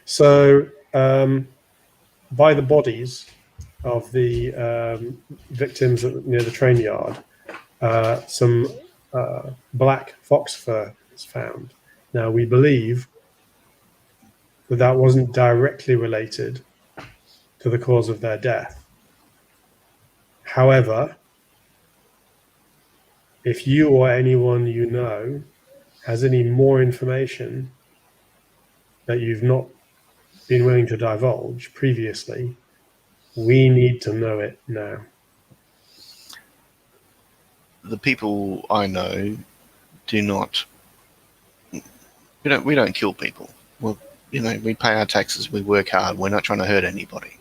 so by the bodies of the victims near the train yard, some black fox fur is found. Now, we believe that wasn't directly related to the cause of their death. However, if you or anyone you know has any more information that you've not been willing to divulge previously, we need to know it now. The people I know do not. We don't kill people. Well, we pay our taxes. We work hard. We're not trying to hurt anybody.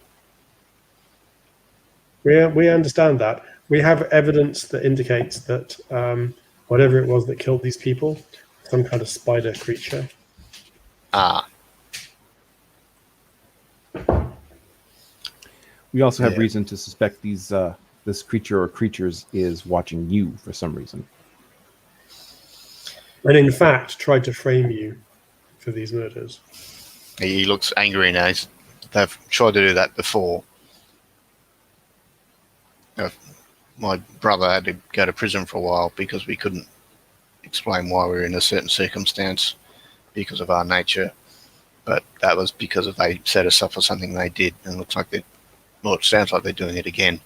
We understand that. We have evidence that indicates that whatever it was that killed these people, some kind of spider creature. We also have Yeah. reason to suspect this creature or creatures is watching you for some reason. And in fact, tried to frame you for these murders. He looks angry now. They've tried to do that before. My brother had to go to prison for a while because we couldn't explain why we were in a certain circumstance because of our nature. But that was because they set us up for something they did, and it looks like it sounds like they're doing it again.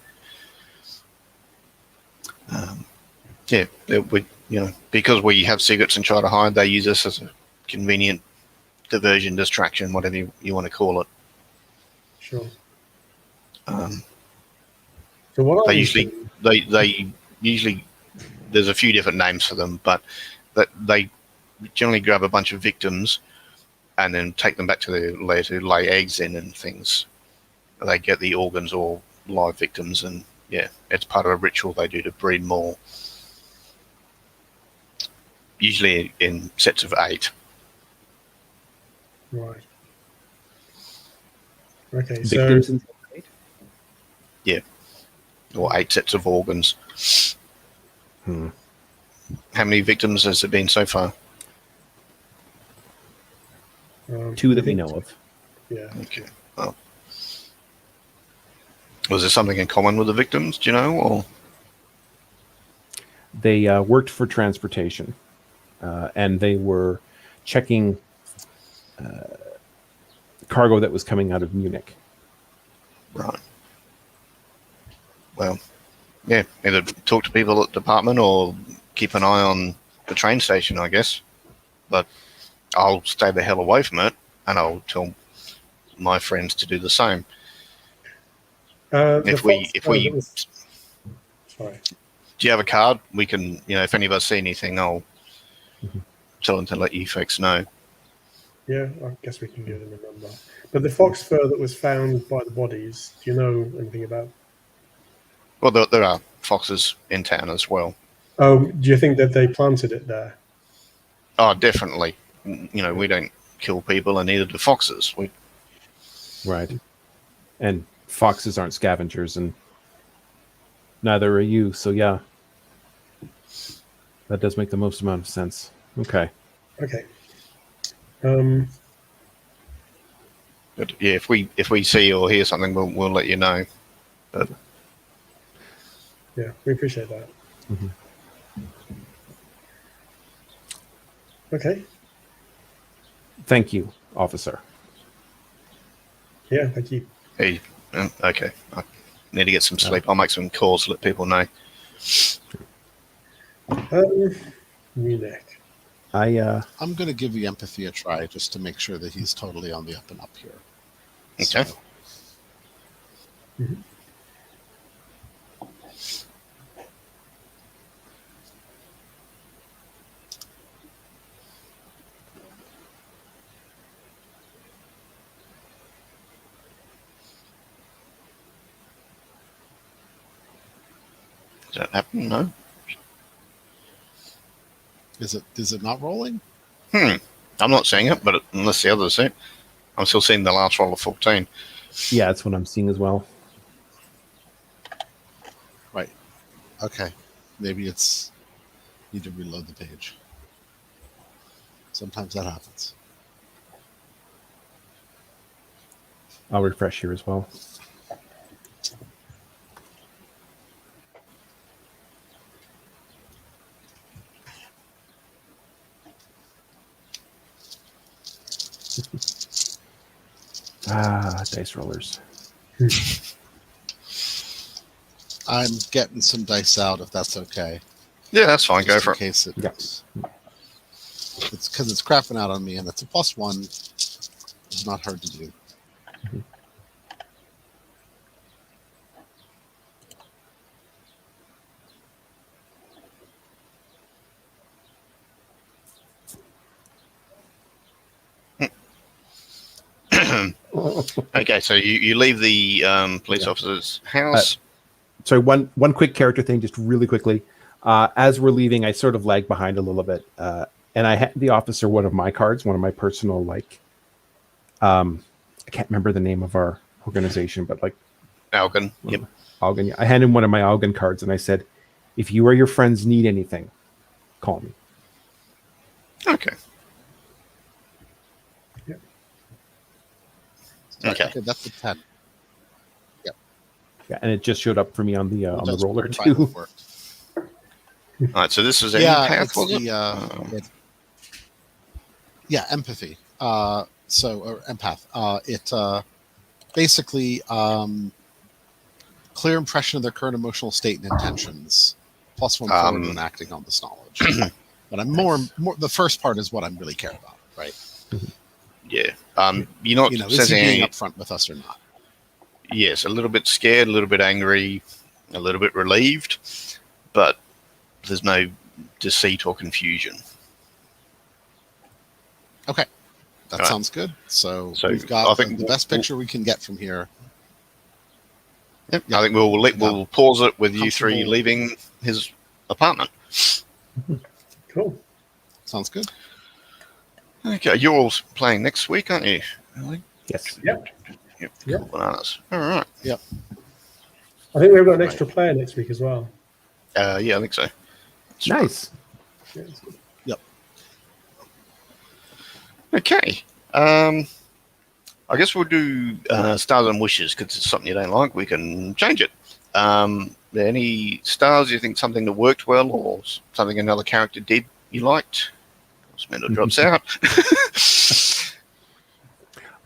Because we have secrets and try to hide, they use us as a convenient diversion, distraction, whatever you want to call it. Sure. So what They usually there's a few different names for them, but that they generally grab a bunch of victims and then take them back to their lair to lay eggs in and things. They get the organs or live victims, and it's part of a ritual they do to breed more. Usually in sets of 8. Right. Okay, Victims in or 8 sets of organs. Hmm. How many victims has there been so far? 2 I that we think- know of. Yeah. Okay. Well, was there something in common with the victims? Do you know? Or They worked for transportation, and they were checking cargo that was coming out of Munich. right. Well, yeah. Either talk to people at the department or keep an eye on the train station, I guess. But I'll stay the hell away from it, and I'll tell my friends to do the same. The If we, fox if fur we, that was- sorry. do you have a card? We can, if any of us see anything, I'll tell them to let you folks know. Yeah, I guess we can give them a number. But the fox fur that was found by the bodies, do you know anything about? Well, there are foxes in town as well. Oh, do you think that they planted it there? Oh, definitely. We don't kill people, and neither do foxes. Right. And foxes aren't scavengers, and neither are you. So yeah, that does make the most amount of sense. Okay. Okay. But yeah, if we see or hear something, we'll let you know. But Yeah, we appreciate that. Mhm. Okay. Thank you, officer. Yeah, thank you. hey, okay, I need to get some sleep. I'll make some calls to let people know. Munich. I'm going to give the empathy a try just to make sure that he's totally on the up and up here. Okay. So, Does that happen? No. is it not rolling? I'm not seeing it, but unless the others see it, I'm still seeing the last roll of 14. Yeah, that's what I'm seeing as well. Right. Okay. Maybe it's need to reload the page. Sometimes that happens. I'll refresh here as well. Dice rollers. I'm getting some dice out if that's okay. Yeah, that's fine. Go Just for in it. case it Yeah. It's because it's crapping out on me, and it's a +1. It's not hard to do. Okay, so you leave the police officer's house. Sorry, one quick character thing, just really quickly. As we're leaving, I sort of lag behind a little bit, and I had the officer one of my cards, one of my personal I can't remember the name of our organization, but Algan. Yep. Algan. Yeah. I handed him one of my Algan cards, and I said, "If you or your friends need anything, call me." Okay. Yep. Okay. That's a 10. Yeah, and it just showed up for me on the It does roller kind too. of work. All right. So this is Yeah, empath, it's was it? yeah, empathy. Or empath. It basically clear impression of their current emotional state and intentions, +1 forward when acting on this knowledge. But I'm more the first part is what I really care about, right? Yeah. You're not Is he sensing being any. upfront with us or not? Yes, a little bit scared, a little bit angry, a little bit relieved, but there's no deceit or confusion. Okay, that Right. sounds good. So So we've got I think the best picture we can get from here. Yep. I think we'll pause it with you three Comfortable. leaving his apartment. Cool. Sounds good. Okay, you're all playing next week, aren't you? Yes. Yep. Yep. Yep. Cool bananas. All right. Yep. I think we've got an extra player next week as well. Yeah, I think so. That's Nice. Yeah, it's good. Okay. I guess we'll do stars and wishes because it's something you don't like. We can change it. Any stars you think something that worked well or something another character did you liked? Mendo drops out.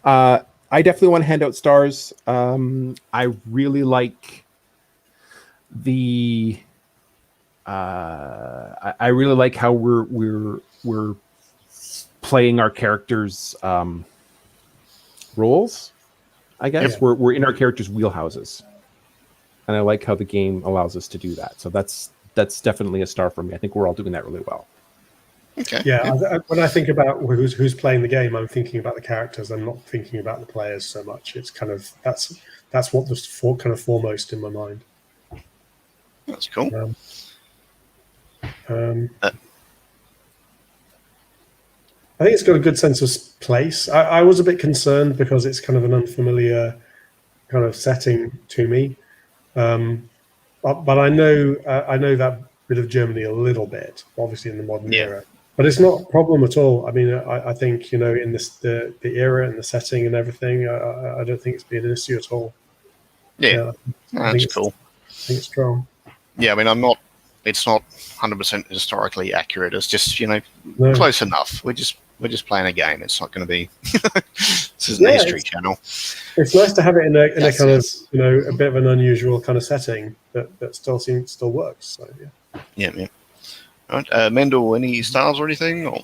I definitely want to hand out stars. I really like the. I really like how we're playing our characters' roles. I guess Yeah. we're in our characters' wheelhouses, and I like how the game allows us to do that. So that's definitely a star for me. I think we're all doing that really well. Okay. Yeah, when I think about who's playing the game, I'm thinking about the characters. I'm not thinking about the players so much. It's kind of that's what was kind of foremost in my mind. That's cool. I think it's got a good sense of place. I was a bit concerned because it's kind of an unfamiliar kind of setting to me, but I know that bit of Germany a little bit, obviously in the modern era. But it's not a problem at all. I mean, I think in the era and the setting and everything, I don't think it's been an issue at all. Yeah, that's cool. I think it's strong. Yeah, I mean, it's not 100% historically accurate. It's just close enough. We're just playing a game. It's not going to be. This isn't a history channel. It's nice to have it in a kind of a bit of an unusual kind of setting that still works. So yeah. Yeah. Right. Mendel, any stars or anything? Or?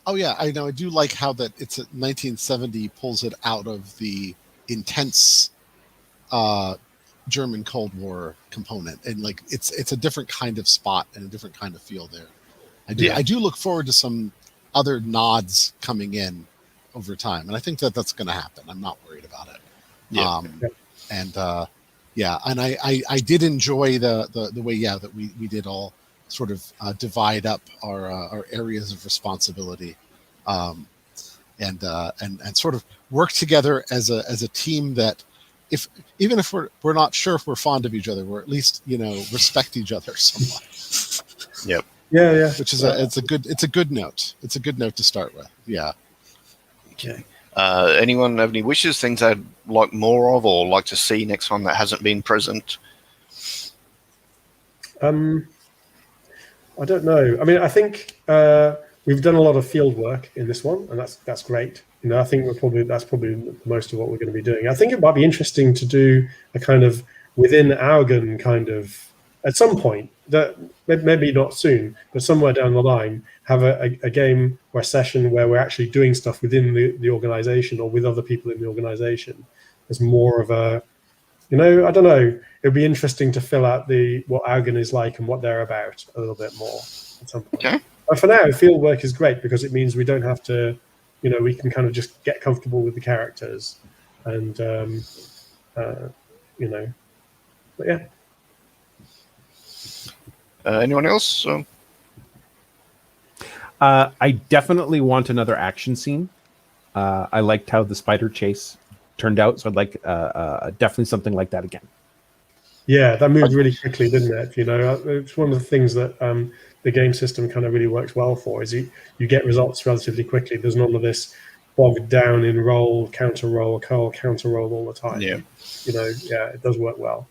Oh yeah, I know. I do like how that it's 1970 pulls it out of the intense German Cold War component, and like it's a different kind of spot and a different kind of feel there. I do look forward to some other nods coming in over time, and I think that's going to happen. I'm not worried about it. Yeah. And I did enjoy the way that we did all sort of divide up our areas of responsibility, and sort of work together as a team that even if we're not sure if we're fond of each other, we're at least respect each other somewhat. Yep. Yeah. Which is it's a good note. It's a good note to start with. Yeah. Okay. Anyone have any wishes, things they'd like more of or like to see next time that hasn't been present? I don't know. I mean, I think we've done a lot of field work in this one, and that's great. I think that's probably most of what we're going to be doing. I think it might be interesting to do a kind of within Augen kind of at some point, that maybe not soon, but somewhere down the line, have a game or a session where we're actually doing stuff within the organization or with other people in the organization. There's more of a, I don't know. It'd be interesting to fill out what Augen is like and what they're about a little bit more at some point. Okay. But for now, field work is great because it means we don't have to, we can kind of just get comfortable with the characters, and but yeah. Anyone else? I definitely want another action scene. I liked how the spider chase turned out, so I'd like definitely something like that again. Yeah, that moved really quickly, didn't it? It's one of the things that the game system kind of really works well for, is you get results relatively quickly. There's none of this bogged down in roll, counter roll all the time. Yeah. It does work well.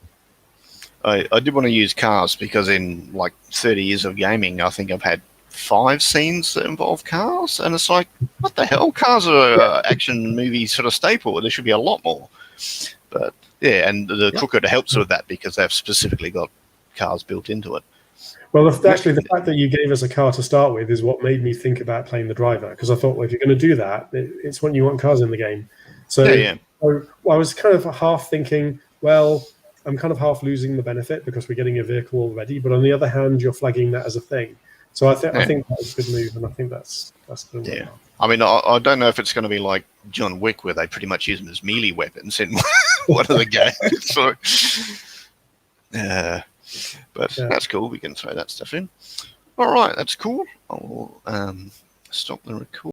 I did want to use cars because in like 30 years of gaming, I think I've had 5 scenes that involve cars, and it's like, what the hell? Cars are an action movie sort of staple. There should be a lot more. But yeah, and the cooker helps with that because they've specifically got cars built into it. Well, actually, the fact that you gave us a car to start with is what made me think about playing the driver, because I thought, well, if you're going to do that, it's when you want cars in the game. So I was kind of half thinking, well, I'm kind of half losing the benefit because we're getting a vehicle already, but on the other hand, you're flagging that as a thing. So I think that was a good move, and I think that's good. Yeah. I mean, I don't know if it's going to be like John Wick, where they pretty much use them as melee weapons in one of the games. So, but that's cool. We can throw that stuff in. All right, that's cool. I'll stop the record.